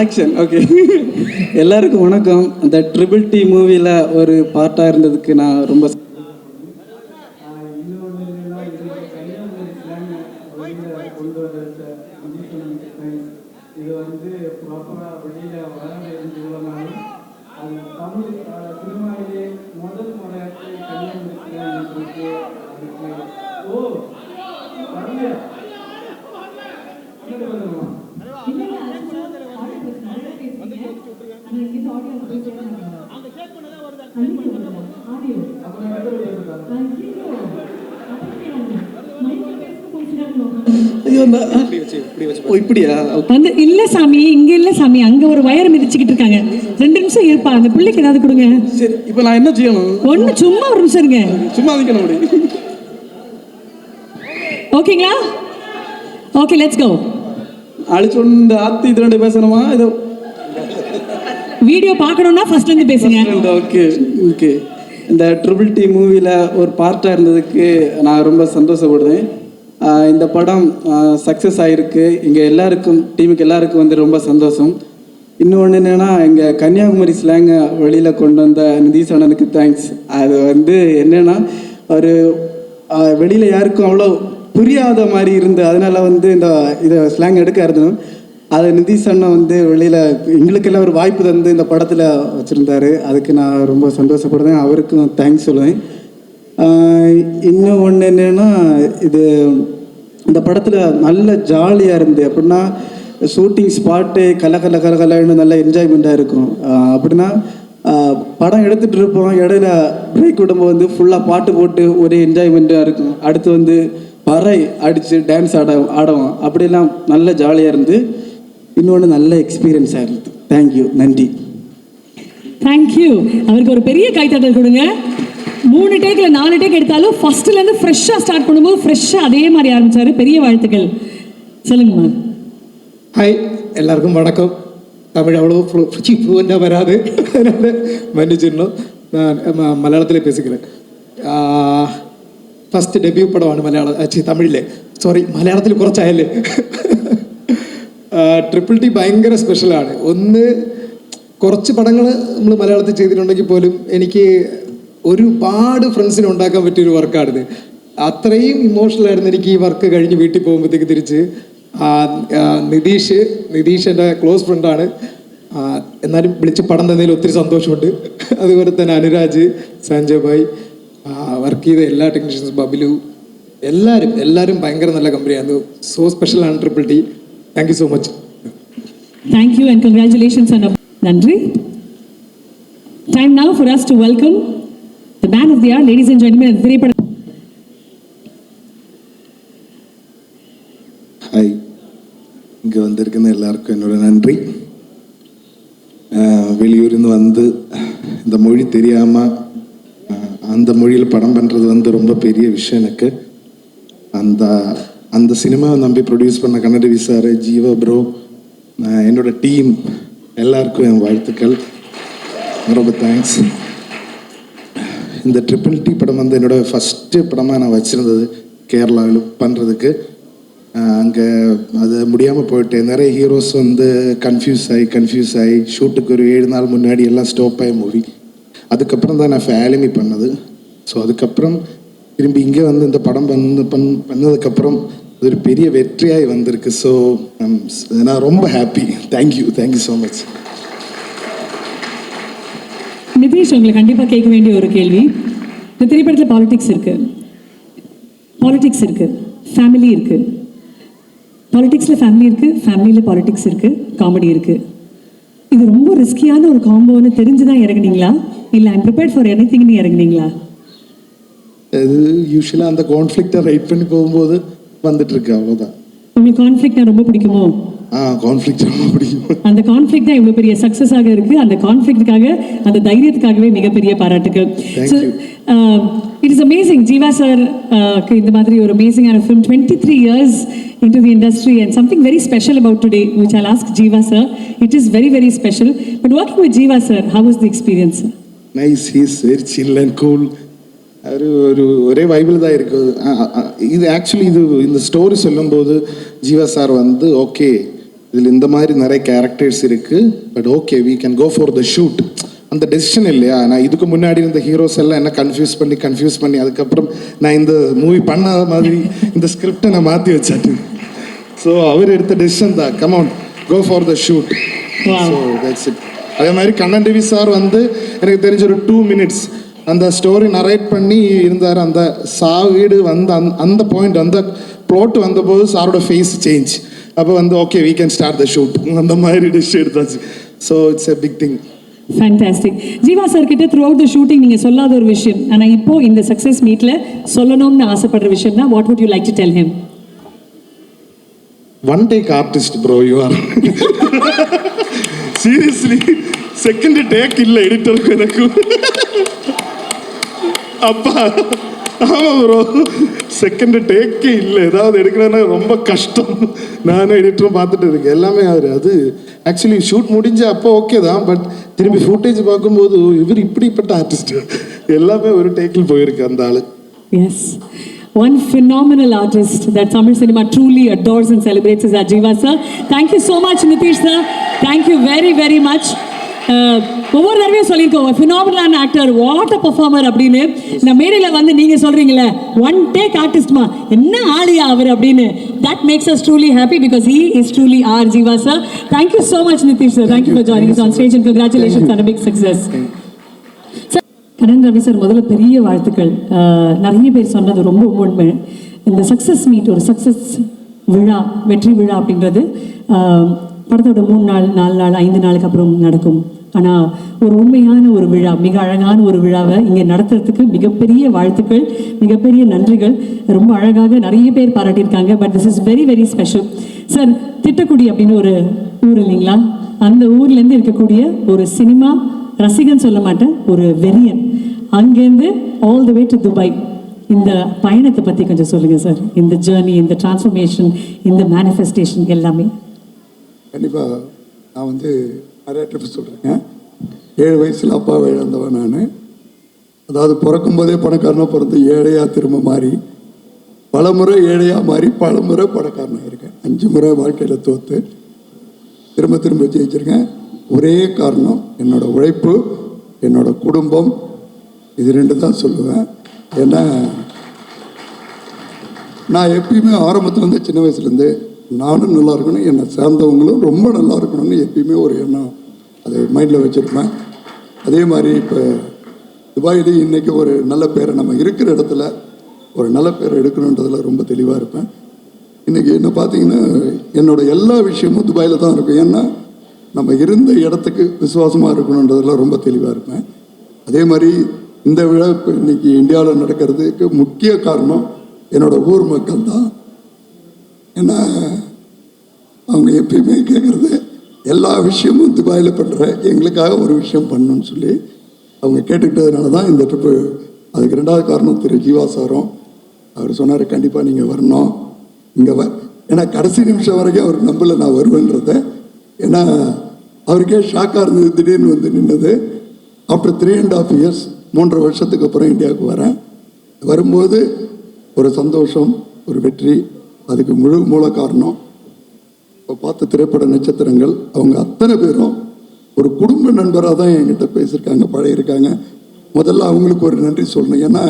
ஆக்ஷன். ஓகே, எல்லாருக்கும் வணக்கம். அந்த ட்ரிபிள் டி மூவியில் ஒரு பார்ட்டாக இருந்ததுக்கு நான் ரொம்ப இது வந்து ப்ராப்பராக வெளியில் வர வேண்டியதுனாலும் அது தமிழ் சினிமாவிலே முதல் முறையாக கன்னியாகுமரி அதுக்கு வரல இப்படியா வந்து இல்ல சாமி, இங்க இல்ல சாமி, அங்க ஒரு வயர் மிதிச்சுக்கிட்டு இருக்காங்க. 2 நிமிஷம் இருப்பா, அந்த பிள்ளைக்கு ஏதாவது கொடுங்க. சரி, இப்போ நான் என்ன செய்யணும்? ஒண்ணு சும்மா ஒரு நிமிஷம் இருங்க. சும்மா நிக்கணும். ஓகேங்களா? Okay, let's go. அழிச்சொண்டு ஆத்தி இதோட பேசணுமா? இதோ வீடியோ பார்க்கணும்னா ஃபர்ஸ்ட்ல இருந்து பேசுங்க. Okay okay. இந்த ட்ரிபிள் டி மூவியில் ஒரு பார்ட்டாக இருந்ததுக்கு நான் ரொம்ப சந்தோஷப்படுறேன். இந்த படம் சக்ஸஸ் ஆகிருக்கு. இங்கே எல்லாருக்கும், டீமுக்கு எல்லாருக்கும் வந்து ரொம்ப சந்தோஷம். இன்னொன்று என்னென்னா, எங்கள் கன்னியாகுமரி ஸ்லாங்கை வெளியில் கொண்டு வந்த நிதிஷ் அண்ணனுக்கு தேங்க்ஸ். அது வந்து என்னென்னா, ஒரு வெளியில் யாருக்கும் அவ்வளோ புரியாத மாதிரி இருந்து, அதனால் வந்து இதை ஸ்லாங் எடுக்க இருந்தோம். அதை நிதிஷ் அண்ணன் வந்து வெளியில் எங்களுக்கெல்லாம் ஒரு வாய்ப்பு தந்து இந்த படத்தில் வச்சுருந்தாரு. அதுக்கு நான் ரொம்ப சந்தோஷப்படுறேன். அவருக்கும் தேங்க்ஸ் சொல்லுவேன். இன்னும் ஒன்று என்னென்னா, இந்த படத்தில் நல்ல ஜாலியாக இருந்து, அப்படின்னா ஷூட்டிங் ஸ்பாட்டு கலன்னு நல்ல என்ஜாய்மெண்ட்டாக இருக்கும். அப்படின்னா படம் எடுத்துகிட்டு இருப்போம், இடையில பிரேக் விடும்போது வந்து ஃபுல்லாக பாட்டு போட்டு ஒரே என்ஜாய்மெண்ட்டாக இருக்கும். அடுத்து வந்து பறை அடித்து டான்ஸ் ஆடுவோம். அப்படிலாம் நல்ல ஜாலியாக இருந்து இன்னொன்று நல்ல எக்ஸ்பீரியன்ஸாக இருந்தது. தேங்க்யூ, நன்றி. தேங்க்யூ. அவருக்கு ஒரு பெரிய கைத்தட்டல் கொடுங்க. 3 டேக்ல 4 டேக் எடுத்தாலும் ஃபர்ஸ்ட்லேருந்து ஃப்ரெஷ்ஷாக ஸ்டார்ட் பண்ணும்போது ஃப்ரெஷ்ஷாக அதே மாதிரி ஆரம்பித்தார். பெரிய வாழ்த்துக்கள். சொல்லுங்கம்மா. ஹாய், எல்லாருக்கும் வணக்கம். தமிழ் அவ்வளோ ஃப்ளூவெண்ட்டாக வராது, அதனால் மன்னிச்சிடணும். நான் மலையாளத்தில் பேசிக்கிறேன். ഫസ്റ്റ് ഡെബ്യൂ പടമാണ് മലയാളം തമിഴിലെ മലയാളത്തിൽ കുറച്ചായല്ലേ. ട്രിപ്പിൾ ടി ഭയങ്കര സ്പെഷ്യലാണ്. ഒന്ന് കുറച്ച് പടങ്ങൾ നമ്മൾ മലയാളത്തിൽ ചെയ്തിട്ടുണ്ടെങ്കിൽ പോലും എനിക്ക് ഒരുപാട് ഫ്രണ്ട്സിനെ ഉണ്ടാക്കാൻ പറ്റിയൊരു വർക്കാണിത്. അത്രയും ഇമോഷണലായിരുന്നു എനിക്ക് ഈ വർക്ക് കഴിഞ്ഞ് വീട്ടിൽ പോകുമ്പോഴത്തേക്ക് തിരിച്ച്. നിതീഷ് എൻ്റെ ക്ലോസ് ഫ്രണ്ടാണ്, എന്നാലും വിളിച്ച് പടം തന്നതിൽ ഒത്തിരി സന്തോഷമുണ്ട്. അതുപോലെ തന്നെ അനുരാജ്, സഞ്ജയ് ഭായ്, വർക്ക് ചെയ്ത എല്ലാ ടെക്നീഷ്യൻസ്, ബബിലു, എല്ലാവരും ഭയങ്കര നല്ല കമ്പനിയായിരുന്നു. സോ സ്പെഷ്യലാണ് triple T. Thank you so much. Thank you and congratulations on Nandri. Time now for us to welcome the man of the hour, ladies and gentlemen. Hi, இங்கே வந்திருക്കുന്ന எல்லாருக்கும் என்னோட நன்றி. வெளியூர்ந்து வந்து இந்த மொழி தெரியாமல் அந்த மொழியில் படம் பண்ணுறது வந்து ரொம்ப பெரிய விஷயம் எனக்கு. அந்த சினிமாவை நம்பி ப்ரொடியூஸ் பண்ண கன்னடவி சார், ஜீவா ப்ரோ, என்னோட டீம் எல்லாருக்கும் என் வாழ்த்துக்கள், ரொம்ப தேங்க்ஸ். இந்த ட்ரிபிள் டி படம் வந்து என்னோடய ஃபஸ்ட்டு படமாக நான் வச்சுருந்தது கேரளாவில் பண்ணுறதுக்கு. அங்கே அது முடியாமல் போயிட்டு நிறைய ஹீரோஸ் வந்து கன்ஃபியூஸ் ஆகி ஷூட்டுக்கு ஒரு 7 நாள் முன்னாடி எல்லாம் ஸ்டாப் ஆகி மூவி. அதுக்கப்புறம் தான் நான் ஃபேலிமி பண்ணது. ஸோ அதுக்கப்புறம் திரும்பி இங்கே வந்து இந்த படம் பண்ணதுக்கப்புறம் அது ஒரு பெரிய வெற்றியாகி வந்திருக்கு. ஸோ நான் ரொம்ப happy. Thank you so much. Nitish, உங்களுக்கு கண்டிப்பாக கேட்க வேண்டிய ஒரு கேள்வி. இந்த திரைப்படத்தில் பாலிடிக்ஸ் இருக்குது, ஃபேமிலி இருக்குது. பாலிடிக்ஸில் ஃபேமிலி இருக்குது, ஃபேமிலியில் பாலிடிக்ஸ் இருக்குது, காமெடி இருக்குது. இது ரொம்ப ரிஸ்கியான ஒரு காம்போன்னு தெரிஞ்சு தான் இறங்குனீங்களா, இல்லை ஐம் ப்ரிப்பேர்ட் ஃபார் எனிதிங்னு இறங்குனீங்களா? அது யூஸ்வலாக அந்த கான்ஃப்ளிக்டை ரைட் பண்ணி போகும்போது வந்துட்டு இருக்கு, அவ்வளோதான். உங்களுக்கு கான்ஃப்ளிக்ட்னா ரொம்ப பிடிக்குமோ? கான்ஃப்ளிக்ட் ரொம்ப பிடிக்கும். அந்த கான்ஃப்ளிக்ட் தான் இவ்வளோ பெரிய சக்ஸஸாக இருக்குது. அந்த கான்ஃப்ளிக்ட்டுக்காக, அந்த தைரியத்துக்காகவே மிகப்பெரிய பாராட்டுகள். It is amazing. Jeeva sir இந்த மாதிரி ஒரு அமேசிங்கான film, 23 years into the industry, and something very special about today, which I'll ask Jeeva sir. It is very, very special. But working with Jeeva sir, how was the experience? Nice. He is very chill and cool. ஒரே viable தான் இருக்குது. இது actually இந்த story சொல்லும்போது Jeeva sir வந்து okay, இதில் இந்த மாதிரி நிறைய கேரக்டர்ஸ் இருக்குது, but okay we can go for the shoot. அந்த டெசிஷன் இல்லையா, நான் இதுக்கு முன்னாடி இருந்த ஹீரோஸ் எல்லாம் என்ன கன்ஃபியூஸ் பண்ணி அதுக்கப்புறம் நான் இந்த மூவி பண்ணாத மாதிரி இந்த ஸ்கிரிப்டை நான் மாற்றி வச்சாட்டு. ஸோ அவர் எடுத்த டெசிஷன் தான், come on go for the shoot. So that's it. அதே மாதிரி கண்ணன் டிவி சார் வந்து எனக்கு தெரிஞ்ச ஒரு 2 minutes அந்த ஸ்டோரி நரேட் பண்ணி இருந்தார். அந்த வீடு வந்து அந்த பாயிண்ட், அந்த ப்ளாட் வந்தபோது சாரோட ஃபேஸ் சேஞ்ச். அப்போ வந்து okay we can start the shoot, அந்த மாதிரி டிஷ் எடுத்தாச்சு. So it's a big thing. Fantastic. Jeeva sir கிட்ட த்ரூ அவுட் த ஷூட்டிங் நீங்கள் சொல்லாத ஒரு விஷயம், ஆனால் இப்போ இந்த சக்ஸஸ் மீட்டில் சொல்லணும்னு ஆசைப்படுற விஷயம் தான். What would you like to tell him? One take artist bro, you are seriously. Second take இல்லை எடிட்டருக்கு எனக்கு. அப்பா ஆமாம் ப்ரோ, செகண்ட் டேக்கே இல்லை. ஏதாவது எடுக்கணும்னா ரொம்ப கஷ்டம். நானும் எடிட்டரும் பார்த்துட்டு இருக்கேன், எல்லாமே அது ஆக்சுவலி ஷூட் முடிஞ்ச அப்போ ஓகே தான், பட் திரும்பி ஃபுட்டேஜ் பார்க்கும்போது இவர் இப்படிப்பட்ட ஆர்டிஸ்ட், எல்லாமே ஒரு டேக்கில் போயிருக்கு அந்த ஆளு. Yes, one phenomenal artist that Tamil cinema truly adores and celebrates is Jeeva sir. Thank you so much Nitish sir. Thank you very, very much. ஒவ்வொரு தடவையும் சொல்லியிருக்கோம் phenomenal actor, what a performer அப்படின்னு. இந்த மேடையில் வந்து நீங்கள் சொல்கிறீங்களே ஒன் டேக் ஆர்டிஸ்ட்மா, என்ன ஆளியா அவர் அப்படின்னு. That makes us truly happy because he is truly our Jeeva sir. Thank you so much Nitish sir. Thank you for joining us on stage and congratulations on a big success. Karan Ravi sir, முதல்ல பெரிய வாழ்த்துக்கள். நிறைய பேர் சொன்னது ரொம்ப உண்மை. இந்த சக்ஸஸ் மீட் ஒரு சக்ஸஸ் விழா, வெற்றி விழா அப்படின்றது படத்தோட 3 நாள் 4 நாள் 5 நாளுக்கு அப்புறம் நடக்கும். ஆனால் ஒரு உண்மையான ஒரு விழா, மிக அழகான ஒரு விழாவை இங்கே நடத்துறதுக்கு மிகப்பெரிய வாழ்த்துக்கள், மிகப்பெரிய நன்றிகள். ரொம்ப அழகாக நிறைய பேர் பாராட்டியிருக்காங்க. But this is very very special. Sir, Tittakudi அப்படின்னு ஒரு ஊர் இல்லைங்களா? அந்த ஊர்லேருந்து இருக்கக்கூடிய ஒரு சினிமா ரசிகன் சொல்ல மாட்டேன், ஒரு வெறியன். அங்கேருந்து all the way to Dubai. இந்த பயணத்தை பற்றி கொஞ்சம் சொல்லுங்கள் சார். இந்த ஜேர்னி, இந்த டிரான்ஸ்ஃபர்மேஷன், இந்த மேனிஃபெஸ்டேஷன் எல்லாமே. கண்டிப்பாக நான் வந்து நிறைய ட்ரிப் சொல்கிறேங்க. 7 வயசில் அப்பாவை இழந்தவன் நான். அதாவது பிறக்கும்போதே பணக்காரனாக பிறந்து ஏழையாக திரும்ப மாறி, பல முறை ஏழையாக மாறி பல முறை பணக்காரனாக இருக்கேன். 5 முறை வாழ்க்கையில் தோற்று திரும்ப திரும்ப ஜெயிச்சிருக்கேன். ஒரே காரணம் என்னோட உழைப்பு, என்னோட குடும்பம். இது 2 தான் சொல்லுவேன். ஏன்னா நான் எப்பயுமே ஆரம்பத்துலேருந்து சின்ன வயசுலேருந்து நானும் நல்லா இருக்கணும், என்னை சேர்ந்தவங்களும் ரொம்ப நல்லா இருக்கணும்னு எப்பயுமே ஒரு எண்ணம் அதை மைண்டில் வச்சுருப்பேன். அதே மாதிரி இப்போ துபாயிலே இன்றைக்கி ஒரு நல்ல பேரை நம்ம இருக்கிற இடத்துல ஒரு நல்ல பேரை எடுக்கணுன்றதுல ரொம்ப தெளிவாக இருப்பேன். இன்றைக்கி என்ன பார்த்தீங்கன்னா என்னோடய எல்லா விஷயமும் துபாயில் தான் இருக்கும். ஏன்னா நம்ம இருந்த இடத்துக்கு விசுவாசமாக இருக்கணுன்றதுல ரொம்ப தெளிவாக இருப்பேன். அதே மாதிரி இந்த விழா இப்போ இன்றைக்கி இந்தியாவில் நடக்கிறதுக்கு முக்கிய காரணம் என்னோடய ஊர் மக்கள் தான். ஏன்னா அவங்க எப்பயுமே கேட்குறது எல்லா விஷயமும் துபாயில் பண்ணுற எங்களுக்காக ஒரு விஷயம் பண்ணணும்னு சொல்லி அவங்க கேட்டுக்கிட்டதுனால தான் இந்த ட்ரிப்பு. அதுக்கு 2வது காரணம் திரு ஜீவா சாரும். அவர் சொன்னார் கண்டிப்பாக நீங்கள் வரணும் இங்கே ஏன்னா கடைசி நிமிஷம் வரைக்கும் அவர் நம்பலை நான் வருவேன்றத. ஏன்னா அவருக்கே ஷாக்காக இருந்தது திடீர்னு வந்து நின்னது. ஆஃப்டர் 3.5 இயர்ஸ் 3 வருஷத்துக்கு அப்புறம் இந்தியாவுக்கு வரேன். வரும்போது ஒரு சந்தோஷம், ஒரு வெற்றி. அதுக்கு மூல காரணம் இப்போ பார்த்த திரைப்பட நட்சத்திரங்கள் அவங்க அத்தனை பேரும் ஒரு குடும்ப நண்பராக தான் என்கிட்ட பேசியிருக்காங்க, பழகிருக்காங்க. முதல்ல அவங்களுக்கு ஒரு நன்றி சொல்லணும். ஏன்னா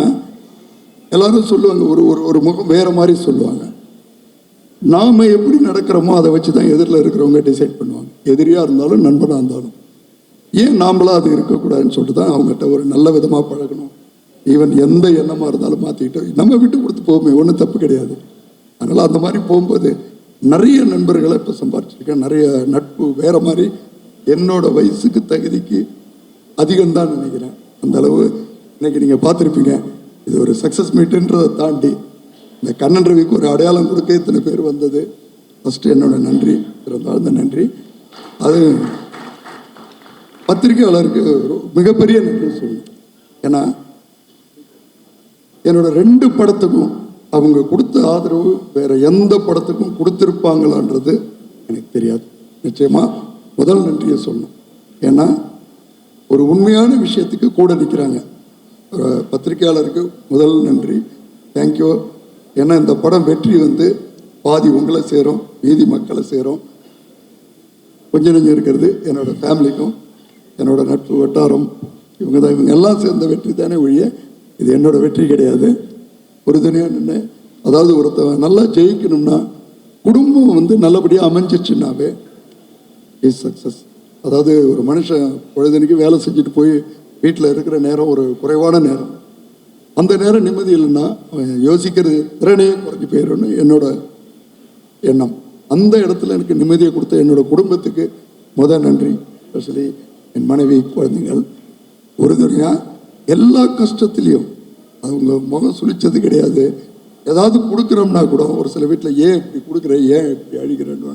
எல்லாரும் சொல்லுவாங்க ஒரு ஒரு முகம் வேறு மாதிரி சொல்லுவாங்க. நாம் எப்படி நடக்கிறோமோ அதை வச்சு தான் எதிரில் இருக்கிறவங்க டிசைட் பண்ணுவாங்க. எதிரியாக இருந்தாலும் நண்பனாக இருந்தாலும் ஏன் நாமளாக அது இருக்கக்கூடாதுன்னு சொல்லிட்டு தான் அவங்ககிட்ட ஒரு நல்ல விதமாக பழகணும். ஈவன் எந்த எண்ணமாக இருந்தாலும் மாற்றிக்கிட்டு நம்ம விட்டு கொடுத்து போவோமே, ஒன்றும் தப்பு கிடையாது. அதனால் அந்த மாதிரி போகும்போது நிறைய நண்பர்களை இப்போ சம்பாரிச்சிருக்கேன். நிறைய நட்பு வேறு மாதிரி என்னோட வயசுக்கு தகுதிக்கு அதிகம்தான் நினைக்கிறேன். அந்த அளவு இன்னைக்கு நீங்கள் பார்த்துருப்பீங்க. இது ஒரு சக்ஸஸ் மீட்டுன்றதை தாண்டி இந்த கண்ணன் ரவிக்கு ஒரு அடையாளம் கொடுக்க இத்தனை பேர் வந்தது ஃபஸ்ட்டு என்னோட நன்றி, இருந்தாலும் இந்த நன்றி. அது பத்திரிகையாளருக்கு மிகப்பெரிய நன்றி சொல்லணும். ஏன்னா என்னோட 2 படத்துக்கும் அவங்க கொடுத்த ஆதரவு வேற எந்த படத்துக்கும் கொடுத்துருப்பாங்களான்றது எனக்கு தெரியாது. நிச்சயமாக முதல் நன்றியை சொல்லணும். ஏன்னா ஒரு உண்மையான விஷயத்துக்கு கூட நிற்கிறாங்க. பத்திரிகையாளருக்கு முதல் நன்றி, தேங்க்யூ. ஏன்னா இந்த படம் வெற்றி வந்து பாதி உங்களை சேரும், மீதி மக்களை சேரும். கொஞ்சம் நெஞ்சம் இருக்கிறது என்னோடய ஃபேமிலிக்கும் என்னோடய நட்பு வட்டாரம் இவங்க தான். இவங்க எல்லாம் சேர்ந்த வெற்றி தானே ஒழிய இது என்னோட வெற்றி கிடையாது. உறுதுணையாக நின்று அதாவது ஒருத்தவன் நல்லா ஜெயிக்கணும்னா குடும்பம் வந்து நல்லபடியாக அமைஞ்சிச்சுன்னாவே இஸ் சக்ஸஸ். அதாவது ஒரு மனுஷன் பொழுதுனைக்கு வேலை செஞ்சுட்டு போய் வீட்டில் இருக்கிற நேரம் ஒரு குறைவான நேரம், அந்த நேரம் நிம்மதி இல்லைன்னா அவன் யோசிக்கிறது திறனே குறைஞ்சி போயிடும்னு என்னோட எண்ணம். அந்த இடத்துல எனக்கு நிம்மதியை கொடுத்த என்னோட குடும்பத்துக்கு முதல் நன்றி. ஸ்பெஷலி என் மனைவி, குழந்தைகள் உறுதுணையாக எல்லா கஷ்டத்துலேயும் அவங்க முகம் சுழிச்சது கிடையாது. ஏதாவது கொடுக்குறோம்னா கூட ஒரு சில வீட்டில் ஏன் இப்படி கொடுக்குற, ஏன் இப்படி அழிக்கிறேன்னு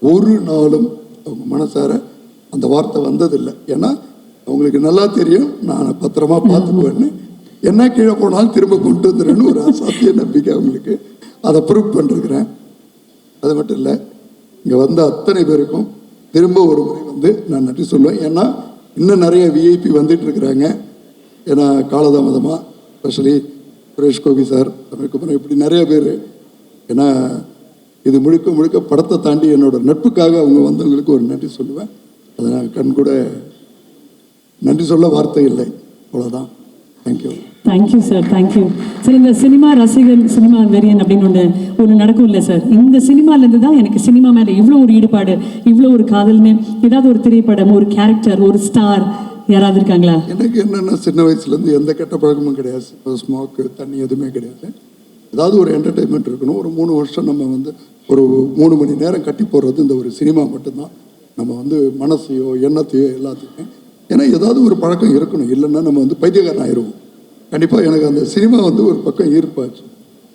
ஒரு நாளும் அவங்க மனசார அந்த வார்த்தை வந்ததில்லை. ஏன்னா அவங்களுக்கு நல்லா தெரியும் நான் பத்திரமா பார்த்துக்குவேன்னு. என்ன கீழே போனாலும் திரும்ப கொண்டு வந்துடுறேன்னு ஒரு அசாத்திய நம்பிக்கை அவங்களுக்கு. அதை ப்ரூவ் பண்ணிருக்கிறேன். அது மட்டும் இல்லை, இங்கே வந்த அத்தனை பேருக்கும் திரும்ப ஒரு முறை வந்து நான் நன்றி சொல்லுவேன். ஏன்னா இன்னும் நிறைய விஐபி வந்துட்டு இருக்கிறாங்க. ஏன்னா காலதாமதமாக ஸ்பெஷலி சுரேஷ் கோபி சார், தமிழ்குமரன், இப்படி நிறைய பேர். ஏன்னா இது முழுக்க முழுக்க படத்தை தாண்டி என்னோட நட்புக்காக அவங்க வந்தவங்களுக்கு ஒரு நன்றி சொல்லுவேன். அதை நான் கண் கூட நன்றி சொல்ல வார்த்தை இல்லை. அவ்வளோதான். Thank you. Thank you sir, thank you sir. இந்த சினிமா ரசிகன், சினிமா வெறியன் அப்படின்னு ஒன்று நடக்கும் இல்லை சார்? இந்த சினிமாலேருந்து தான் எனக்கு சினிமா மேலே இவ்வளோ ஒரு ஈடுபாடு, இவ்வளோ ஒரு காதல்னு. ஏதாவது ஒரு திரைப்படம், ஒரு கேரக்டர், ஒரு ஸ்டார் யாராவது இருக்காங்களா? எனக்கு என்னென்னா சின்ன வயசுலேருந்து எந்த கெட்ட பழக்கமும் கிடையாது. ஸ்மோக்கு, தண்ணி எதுவுமே கிடையாது. ஏதாவது ஒரு என்டர்டெயின்மெண்ட் இருக்கணும். ஒரு 3 வருஷம் நம்ம வந்து ஒரு 3 மணி நேரம் கட்டி போடுறது இந்த ஒரு சினிமா மட்டும்தான். நம்ம வந்து மனசையோ எண்ணத்தையோ எல்லாத்தையுமே, ஏன்னா ஏதாவது ஒரு பழக்கம் இருக்கணும், இல்லைன்னா நம்ம வந்து பைத்தியக்காரன் ஆயிடுவோம். கண்டிப்பாக எனக்கு அந்த சினிமா வந்து ஒரு பக்கம் ஈர்ப்பாச்சு.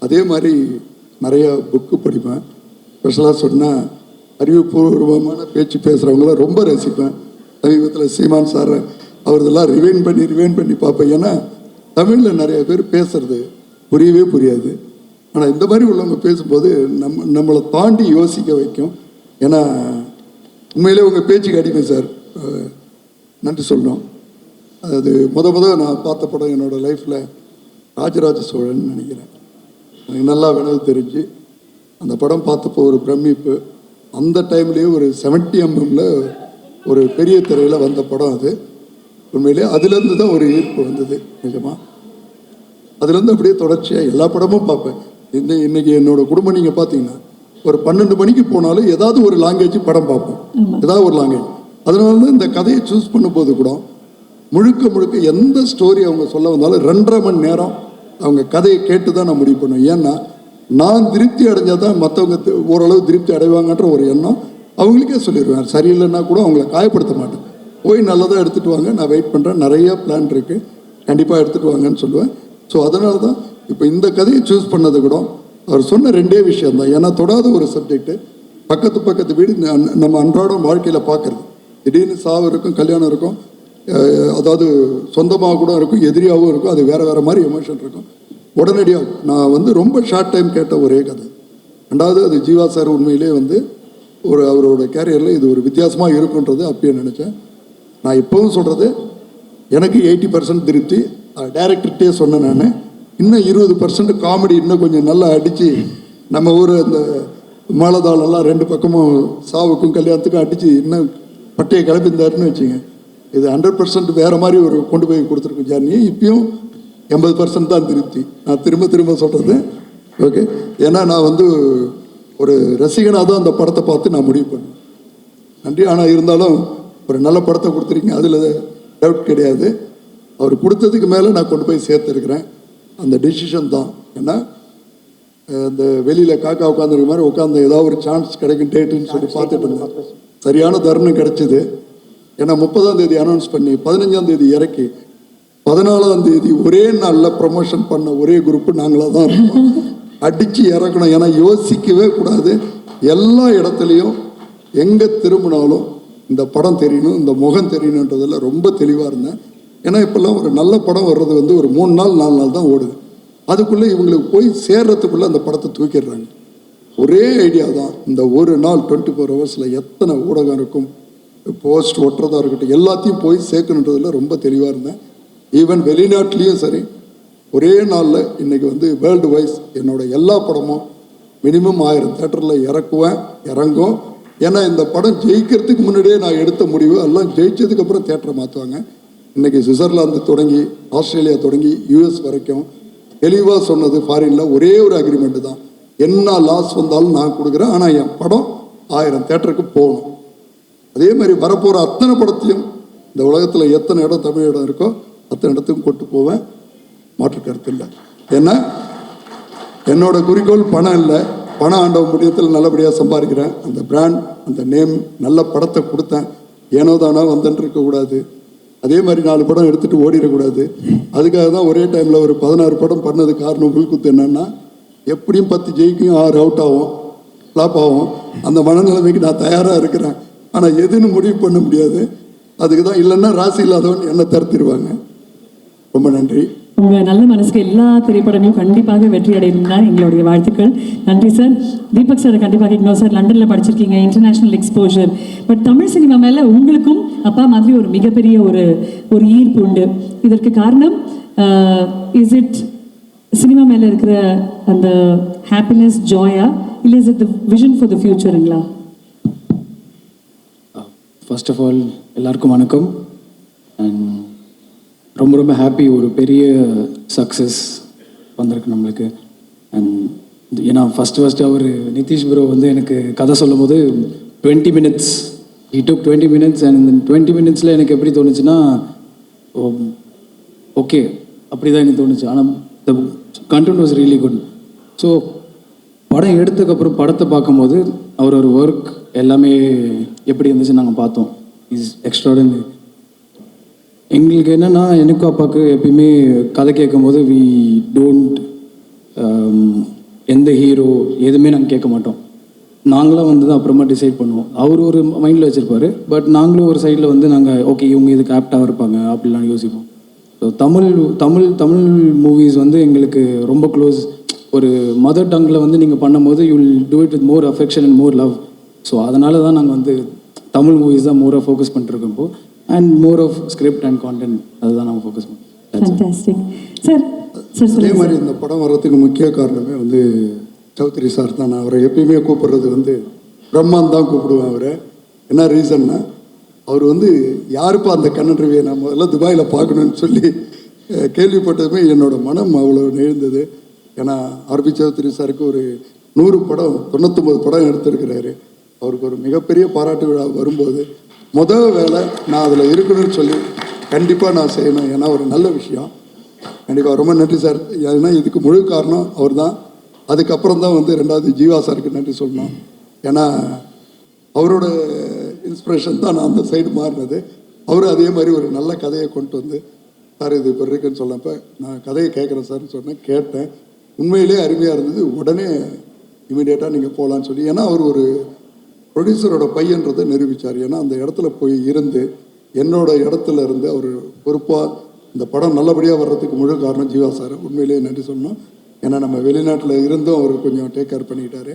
அதே மாதிரி நிறையா புக்கு படிப்பேன். ஸ்பெஷலாக சொன்னால் அறிவுபூர்வமான பேச்சு பேசுகிறவங்கள ரொம்ப ரசிப்பேன். சமீபத்தில் சீமான் சார் அவர்தெல்லாம் ரிவைன் பண்ணி பார்ப்பேன். ஏன்னா தமிழில் நிறைய பேர் பேசுறது புரியவே புரியாது. ஆனால் இந்த மாதிரி உள்ளவங்க பேசும்போது நம்மளை தாண்டி யோசிக்க வைக்கும். ஏன்னா உண்மையிலே உங்கள் பேச்சுக்கு அடிமை சார், நன்றி சொல்லணும். அது முத நான் பார்த்த படம் என்னோடய லைஃப்பில் ராஜராஜ சோழன் நினைக்கிறேன். எனக்கு நல்லா வினவு தெரிஞ்சு அந்த படம் பார்த்தப்போ ஒரு பிரமிப்பு. அந்த டைம்லேயே ஒரு 70 mm ஒரு பெரிய திரையில் வந்த படம் அது. உண்மையிலே அதுலேருந்து தான் ஒரு ஈர்ப்பு வந்தது நிஜமாக. அதுலேருந்து அப்படியே தொடர்ச்சியாக எல்லா படமும் பார்ப்பேன். இன்னைக்கு என்னோட குடும்பம் நீங்கள் பார்த்தீங்கன்னா ஒரு 12 மணிக்கு போனாலும் ஏதாவது ஒரு லாங்குவேஜ் படம் பார்ப்போம், ஏதாவது ஒரு லாங்குவேஜ். அதனால தான் இந்த கதையை சூஸ் பண்ணும்போது கூட முழுக்க எந்த ஸ்டோரி அவங்க சொல்ல வந்தாலும் 2.5 மணி நேரம் அவங்க கதையை கேட்டு தான் நான் முடிவு பண்ணுவேன். ஏன்னா நான் திருப்தி அடைஞ்சால் தான் மற்றவங்க ஓரளவு திருப்தி அடைவாங்கன்ற ஒரு எண்ணம் அவங்களுக்கே சொல்லிடுவேன். சரியில்லைன்னா கூட அவங்கள காயப்படுத்த மாட்டேன். போய் நல்லதாக எடுத்துகிட்டு வாங்க, நான் வெயிட் பண்ணுறேன், நிறையா பிளான் இருக்குது, கண்டிப்பாக எடுத்துகிட்டு வாங்கன்னு சொல்லுவேன். ஸோ அதனால தான் இப்போ இந்த கதையை சூஸ் பண்ணது கூட அவர் சொன்ன 2 விஷயந்தான். ஏன்னா தொடாத ஒரு சப்ஜெக்ட்டு, பக்கத்து வீடு நம்ம அன்றாடம் வாழ்க்கையில் பார்க்குறது. திடீர்னு சாவு இருக்கும், கல்யாணம் இருக்கும், அதாவது சொந்தமாக கூட இருக்கும், எதிரியாகவும் இருக்கும். அது வேறு மாதிரி எமோஷன் இருக்கும். உடனடியாக நான் வந்து ரொம்ப ஷார்ட் டைம் கேட்ட ஒரே கதை. 2வது அது ஜீவா சார் உண்மையிலே வந்து அவரோட கேரியரில் இது ஒரு வித்தியாசமாக இருக்குன்றது அப்பயே நினச்சேன். நான் இப்போவும் சொல்கிறது, எனக்கு 80% திருப்தி. டைரக்டர்கிட்டே சொன்னேன் நான், இன்னும் 20% காமெடி இன்னும் கொஞ்சம் நல்லா அடித்து நம்ம ஊர் அந்த மேலதாளெல்லாம் 2 பக்கமும் சாவுக்கும் கல்யாணத்துக்கும் அடித்து இன்னும் பட்டையை கிளப்பிந்தாருன்னு வச்சுங்க. இது 100% வேறு மாதிரி ஒரு கொண்டு போய் கொடுத்துருக்கோம் ஜர்னி. இப்பயும் 80% தான் திருப்தி. நான் திரும்ப சொல்கிறது ஓகே. ஏன்னா நான் வந்து ஒரு ரசிகனாக தான் அந்த படத்தை பார்த்து நான் முடிவு பண்ணேன். நன்றி. ஆனால் இருந்தாலும் ஒரு நல்ல படத்தை கொடுத்துருக்கீங்க, அதில் டவுட் கிடையாது. அவர் கொடுத்ததுக்கு மேலே நான் கொண்டு போய் சேர்த்துருக்கிறேன். அந்த டிசிஷன் தான். ஏன்னா இந்த வெளியில் காக்கா உட்காந்துருக்க மாதிரி உட்காந்து ஏதாவது ஒரு சான்ஸ் கிடைக்கும் டேட்டுன்னு சொல்லி பார்த்துட்டு இருந்தேன். சரியான தருணம் கிடச்சிது. ஏன்னா 30ஆம் தேதி அனௌன்ஸ் பண்ணி 15ஆம் தேதி இறக்கி 14ஆம் தேதி ஒரே நாளில் ப்ரமோஷன் பண்ண ஒரே குரூப்பு நாங்களாக தான் இருக்கோம். அடித்து இறக்கணும். ஏன்னா யோசிக்கவே கூடாது. எல்லா இடத்துலையும் எங்கே திரும்பினாலும் இந்த படம் தெரியணும், இந்த முகம் தெரியணுன்றதில் ரொம்ப தெளிவாக இருந்தேன். ஏன்னா இப்போல்லாம் ஒரு நல்ல படம் வர்றது வந்து ஒரு 3 நாள் 4 நாள் தான் ஓடுது. அதுக்குள்ளே இவங்களுக்கு போய் சேர்றதுக்குள்ளே அந்த படத்தை தூக்கிடுறாங்க. ஒரே ஐடியா தான். இந்த ஒரு நாள் 24 ஹவர்ஸில் எத்தனை ஊடகம் இருக்கும், போஸ்ட் ஒட்டுறதா இருக்கட்டும், எல்லாத்தையும் போய் சேர்க்கணுன்றதில் ரொம்ப தெளிவாக இருந்தேன். ஈவன் வெளிநாட்டிலையும் சரி, ஒரே நாளில் இன்றைக்கி வந்து வேர்ல்டு வைஸ் என்னோட எல்லா படமும் மினிமம் 1000 தேட்டரில் இறங்கும். ஏன்னா இந்த படம் ஜெயிக்கிறதுக்கு முன்னாடியே நான் எடுத்த முடிவு எல்லாம் ஜெயிச்சதுக்கப்புறம் தேட்டரை மாற்றுவாங்க. இன்றைக்கி சுவிட்சர்லாந்து தொடங்கி ஆஸ்திரேலியா தொடங்கி US வரைக்கும் தெளிவாக சொன்னது ஃபாரினில் ஒரே ஒரு அக்ரிமெண்ட்டு தான். என்ன லாஸ் வந்தாலும் நான் கொடுக்குறேன், ஆனால் என் படம் 1000 தேட்டருக்கு போகணும். அதே மாதிரி வரப்போகிற அத்தனை படத்தையும் இந்த உலகத்தில் எத்தனை இடம் தமிழ் இடம் இருக்கோ அத்தனை இடத்துக்கும் கொண்டு போவேன், மாற்று கருத்து இல்லை. ஏன்னா என்னோட குறிக்கோள் பணம் இல்லை. பணம் ஆண்டவ முடியத்தில் நல்லபடியாக சம்பாதிக்கிறேன். அந்த பிராண்ட், அந்த நேம், நல்ல படத்தை கொடுத்தேன், ஏனோ தானோ வந்துட்டு இருக்கக்கூடாது. அதே மாதிரி 4 படம் எடுத்துகிட்டு ஓடிடக்கூடாது. அதுக்காக தான் ஒரே டைமில் ஒரு 16 படம் பண்ணது காரணம். உள்குத்து என்னன்னா, எப்படியும் 10 ஜெயிக்கும், 6 அவுட் ஆகும், ஃப்ளாப் ஆகும். அந்த மனநிலைமைக்கு நான் தயாராக இருக்கிறேன். ஆனால் எதுன்னு முடிவு பண்ண முடியாது. அதுக்கு தான், இல்லைன்னா ராசி இல்லாதவன் என்ன தரத்திடுவாங்க. ரொம்ப நன்றி. உங்கள் நல்ல மனசுக்கு எல்லா திரைப்படங்களும் கண்டிப்பாக வெற்றி அடையணும் தான் எங்களுடைய வாழ்த்துக்கள். நன்றி சார். தீபக் சார் கண்டிப்பாக இக்னோர் சார், லண்டனில் படிச்சிருக்கீங்க, international exposure. But Tamil cinema மேலே உங்களுக்கும் அப்பா மாதிரி ஒரு மிகப்பெரிய ஒரு ஈர்ப்பு உண்டு. இதற்கு காரணம் இஸ் இட் சினிமா மேலே இருக்கிற அந்த ஹாப்பினஸ், ஜாயா, இல்லை is it the vision for the ஃபியூச்சருங்களா? ஃபர்ஸ்ட் ஆஃப் ஆல் எல்லாருக்கும் வணக்கம். அண்ட் ரொம்ப ஹாப்பி. ஒரு பெரிய சக்ஸஸ் வந்திருக்கு நம்மளுக்கு. அண்ட் ஏன்னா ஃபஸ்ட்டு அவர் நிதிஷ் ப்ரோ வந்து எனக்கு கதை சொல்லும் போது 20 minutes, he took 20 minutes. And இந்த 20 minutesல எனக்கு எப்படி தோணுச்சுன்னா, ஓகே அப்படி தான் எனக்கு தோணுச்சு. ஆனால் the content was really good. So படம் எடுத்ததுக்கப்புறம் படத்தை பார்க்கும்போது அவர் ஒரு ஒர்க் எல்லாமே எப்படி இருந்துச்சுன்னு நாங்கள் பார்த்தோம். Is extraordinary. எங்களுக்கு என்னென்னா, எனக்கும் அப்பாவுக்கு எப்பயுமே கதை கேட்கும்போது வி டோன்ட் எந்த ஹீரோ எதுவுமே நாங்கள் கேட்க மாட்டோம். நாங்களாம் வந்து தான் அப்புறமா டிசைட் பண்ணுவோம். அவர் ஒரு மைண்டில் வச்சுருப்பார், பட் நாங்களும் ஒரு சைடில் வந்து நாங்கள் ஓகே இவங்க இதுக்கு ஆப்டாக இருப்பாங்க அப்படிலாம் யோசிப்போம். ஸோ தமிழ் மூவிஸ் வந்து எங்களுக்கு ரொம்ப க்ளோஸ். ஒரு மதர் டங்கில் வந்து நீங்கள் பண்ணும்போது you will do it with more affection and more love. So அதனால தான் நாங்கள் வந்து தமிழ் மூவிஸ் தான் மோராக ஃபோக்கஸ் பண்ணிட்டுருக்கோம் இப்போ. And more of script and content அதுதான் நாங்கள் ஃபோக்கஸ் பண்ணுறோம். சார் அதே மாதிரி இந்த படம் வர்றதுக்கு முக்கிய காரணமே வந்து சௌத்ரி சார் தான். நான் அவரை எப்பயுமே கூப்பிடுறது வந்து பிரம்மான் தான் கூப்பிடுவேன் அவரை. என்ன ரீசன்னா, அவர் வந்து யாருப்பா அந்த கண்ணன் ரவியை நான் முதல்ல துபாயில் பார்க்கணுன்னு சொல்லி கேள்விப்பட்டதுமே என்னோடய மனம் அவ்வளோ நெழுந்தது. ஏன்னா ஆர்பி சௌத்ரி சாருக்கு ஒரு 100 படம் 99 படம் எடுத்திருக்கிறாரு. அவருக்கு ஒரு மிகப்பெரிய பாராட்டு விழா வரும்போது முதல் வேலை நான் அதில் இருக்கணும்னு சொல்லி கண்டிப்பாக நான் செய்யணும். ஏன்னா ஒரு நல்ல விஷயம். கண்டிப்பாக ரொம்ப நன்றி சார். ஏன்னா இதுக்கு முழு காரணம் அவர் தான். அதுக்கப்புறம் தான் வந்து 2வது ஜீவா சாருக்கு நன்றி சொல்லணும். ஏன்னா அவரோட இன்ஸ்பிரேஷன் தான் நான் அந்த சைடு மாறினது. அவரும் அதே மாதிரி ஒரு நல்ல கதையை கொண்டு வந்து சார் இது இப்போ இருக்குன்னு சொன்னப்போ நான் கதையை கேட்குறேன் சார்னு சொன்னேன். கேட்டேன், உண்மையிலே அருமையாக இருந்தது. உடனே இமீடியட்டாக நீங்கள் போகலான்னு சொல்லி, ஏன்னா அவர் ஒரு ப்ரொடியூசரோட பையன்றதை நிரூபித்தார். ஏன்னா அந்த இடத்துல போய் இருந்து என்னோட இடத்துல இருந்து அவர் பொறுப்பாக இந்த படம் நல்லபடியாக வர்றதுக்கு முழு காரணம் ஜீவா சார். உண்மையிலேயே நன்றி சொல்லணும். ஏன்னா நம்ம வெளிநாட்டில் இருந்தும் அவர் கொஞ்சம் டேக் கேர் பண்ணிக்கிட்டாரு.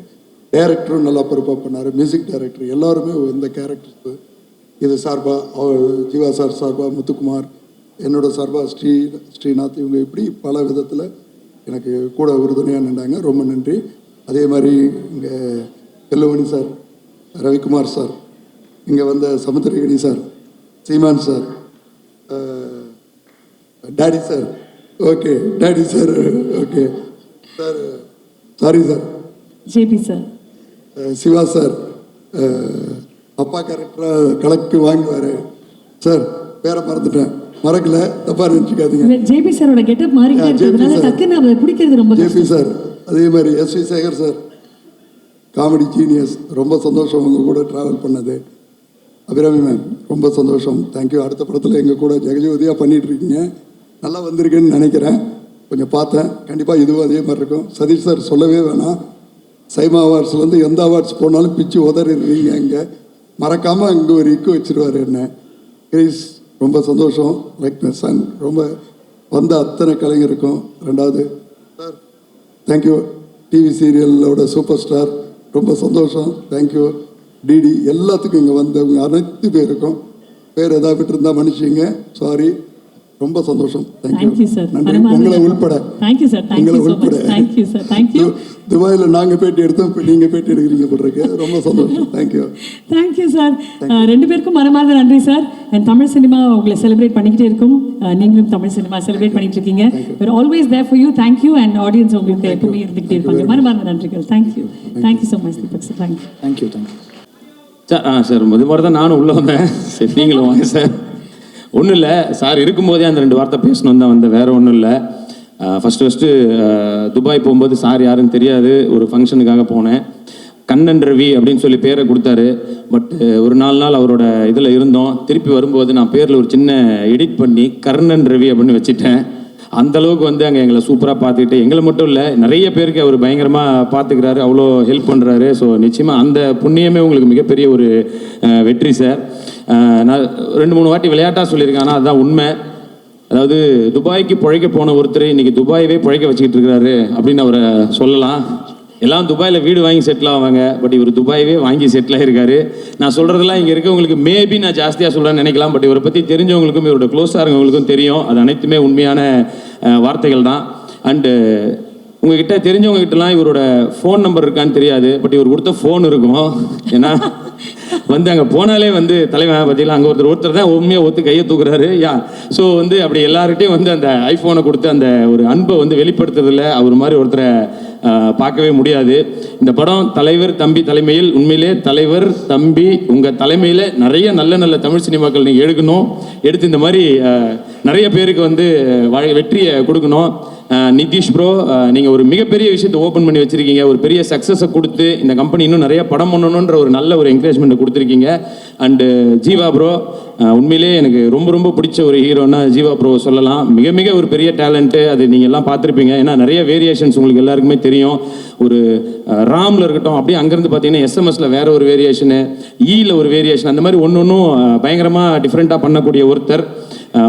டைரக்டரும் நல்லா பொறுப்பாக பண்ணார். மியூசிக் டைரக்டர் எல்லாருமே இந்த கேரக்டர்ஸ் இது சார்பாக அவர் ஜீவா சார் சார்பாக முத்துக்குமார், என்னோட சார்பாக ஸ்ரீநாத், இவங்க இப்படி பல விதத்தில் எனக்கு கூட உறுதுணையாக நின்றாங்க. ரொம்ப நன்றி. அதே மாதிரி இங்கே செல்லுமணி சார், ரவிக்குமார் சார், இங்கே வந்த Samuthirakani sir, Seeman sir, daddy sir, okay daddy sir, okay sir, sorry sir, JP sir, Siva sir, அப்பா கேரக்டராக கலக்கு வாங்குவார் சார், பேரை மறந்துட்டேன், மறக்கல, தப்பாக நினச்சிக்காதீங்க. ஜேபி சாரோட கெட்டப் மாறிக்கிட்டே இருக்கிறதுனால டக்குன்னு அதை பிடிக்கிறது ரொம்ப ஜேபி சார், அதே மாதிரி SV Sekhar sir, comedy genius, ரொம்ப சந்தோஷம் உங்கள் கூட ட்ராவல் பண்ணது. அபிராமி மேம் ரொம்ப சந்தோஷம், தேங்க்யூ. அடுத்த படத்தில் எங்கள் கூட ஜெகஜோதியாக பண்ணிகிட்ருக்கீங்க, நல்லா வந்திருக்குன்னு நினைக்கிறேன். கொஞ்சம் பார்த்தேன், கண்டிப்பாக இதுவும் அதே மாதிரி இருக்கும். சதீஷ் சார் சொல்லவே வேணாம், சைமா அவார்ட்ஸ்லேருந்து எந்த அவார்ட்ஸ் போனாலும் பிச்சு உதறிடுறீங்க. அங்கே மறக்காமல் அங்கே ஒரு இக்கு வச்சுருவார் என்ன. கிரீஸ் ரொம்ப சந்தோஷம். லைக் மை சன், ரொம்ப வந்த அத்தனை கலைஞருக்கும். 2வது சார் தேங்க்யூ. டிவி சீரியலோட சூப்பர் ஸ்டார், ரொம்ப சந்தோஷம், தேங்க்யூ. டிடி எல்லாத்துக்கும் இங்கே வந்தவங்க அனைத்து பேருக்கும் பேர் ஏதாவது விட்டுருந்தா மன்னிச்சிங்க, சாரி. ரொம்ப சந்தோஷம், தேங்க்யூ சார். நன்றி. உங்களை உள்பட, தேங்க்யூ சார், உங்களை உள்பட. Thank you sir, thank you. துபாயில் நாங்கள் பேட்டி எடுத்தோம், இப்போ நீங்கள் பேட்டி எடுக்கிறீங்க போட்டிருக்கு, ரொம்ப சந்தோஷம், தேங்க்யூ. Thank you sir. 2 பேருக்கும் மனமார்ந்த நன்றி சார். அண்ட் தமிழ் சினிமா உங்களை செலிப்ரேட் பண்ணிக்கிட்டே இருக்கும். நீங்களும் தமிழ் சினிமா செலிப்ரேட் பண்ணிட்டு இருக்கீங்க. we're always there for you. Thank you. And audience உங்களுக்கு எப்பவுமே இருந்துகிட்டே இருப்பாங்க. மனமார்ந்த நன்றிகள். Thank you. Thank you so much Deepak sir. Thank you. Sir sir முதல் தான் நானும் உள்ளே வந்தேன். சரி நீங்களும் வாங்க சார். ஒன்றும் இல்லை சார், இருக்கும்போதே அந்த 2 வார்த்தை பேசணும் தான் வந்தேன், வேறு ஒன்றும் இல்லை. ஃபஸ்ட்டு துபாய் போகும்போது சார் யாருன்னு தெரியாது, ஒரு ஃபங்க்ஷனுக்காக போனேன். கண்ணன் ரவி அப்படின்னு சொல்லி பேரை கொடுத்தாரு. பட் ஒரு 4 நாள் அவரோட இதில் இருந்தோம். திருப்பி வரும்போது நான் பேரில் ஒரு சின்ன எடிட் பண்ணி கர்ணன் ரவி அப்படின்னு வச்சுட்டேன். அந்தளவுக்கு வந்து அங்கே எங்களை சூப்பராக பார்த்துக்கிட்டு, எங்களை மட்டும் இல்லை நிறைய பேருக்கு அவர் பயங்கரமாக பார்த்துக்கிறாரு, அவ்வளோ ஹெல்ப் பண்ணுறாரு. ஸோ நிச்சயமாக அந்த புண்ணியமே உங்களுக்கு மிகப்பெரிய ஒரு வெற்றி சார். நான் 2-3 வாட்டி விளையாட்டாக சொல்லியிருக்கேன், ஆனால் அதுதான் உண்மை. அதாவது துபாய்க்கு பிழைக்க போன ஒருத்தர் இன்றைக்கி துபாயவே பிழைக்க வச்சுக்கிட்டு இருக்கிறாரு அப்படின்னு அவரை சொல்லலாம். எல்லாம் துபாயில் வீடு வாங்கி செட்டில் ஆவாங்க, பட் இவர் துபாயவே வாங்கி செட்டில் ஆகிருக்காரு. நான் சொல்கிறதெல்லாம் இங்கே இருக்கவங்களுக்கு மேபி நான் ஜாஸ்தியாக சொல்கிறேன்னு நினைக்கலாம், பட் இவரை பற்றி தெரிஞ்சவங்களுக்கும் இவரோட க்ளோஸாக இருக்கவங்களுக்கும் தெரியும். அது அனைத்துமே உண்மையான வார்த்தைகள் தான். அண்டு உங்ககிட்ட தெரிஞ்சவங்ககிட்டலாம் இவரோட ஃபோன் நம்பர் இருக்கான்னு தெரியாது, பட் இவர் கொடுத்த ஃபோன் இருக்கும். ஏன்னா வந்து அங்கே போனாலே வந்து தலைவன் பார்த்தீங்களா, அங்கே ஒருத்தர் தான் உண்மையாக ஒத்து கையை தூக்குறாரு. ஸோ வந்து அப்படி எல்லார்கிட்டையும் வந்து அந்த ஐஃபோனை கொடுத்து அந்த ஒரு அன்பை வந்து வெளிப்படுத்துறதில்ல அவர் மாதிரி ஒருத்தரை பார்க்கவே முடியாது. இந்த படம் தலைவர் தம்பி தலைமையில், உண்மையிலே தலைவர் தம்பி உங்கள் தலைமையில் நிறைய நல்ல நல்ல தமிழ் சினிமாக்கள் நீங்கள் எடுக்கணும், எடுத்து இந்த மாதிரி நிறைய பேருக்கு வந்து வெற்றியை கொடுக்கணும். நிதிஷ் ப்ரோ, நீங்கள் ஒரு மிகப்பெரிய விஷயத்தை ஓப்பன் பண்ணி வச்சுருக்கீங்க. ஒரு பெரிய சக்ஸஸை கொடுத்து இந்த கம்பெனி இன்னும் நிறைய படம் பண்ணணுன்ற ஒரு நல்ல ஒரு என்கரேஜ்மெண்ட்டை கொடுத்துருக்கீங்க. அண்டு ஜீவா ப்ரோ, உண்மையிலே எனக்கு ரொம்ப ரொம்ப பிடிச்ச ஒரு ஹீரோன்னா ஜீவா ப்ரோ சொல்லலாம். மிக மிக ஒரு பெரிய டேலண்ட்டு, அது நீங்கள் எல்லாம் பார்த்துருப்பீங்க. ஏன்னா நிறைய வேரியேஷன்ஸ் உங்களுக்கு எல்லாருக்குமே தெரியும். ஒரு ராமில் இருக்கட்டும், அப்படியே அங்கேருந்து பார்த்தீங்கன்னா எஸ்எம்எஸில் வேற ஒரு வேரியேஷனு, ஈயில் ஒரு வேரியேஷன், அந்த மாதிரி ஒன்று ஒன்றும் பயங்கரமாக டிஃப்ரெண்ட்டாக பண்ணக்கூடிய ஒருத்தர்.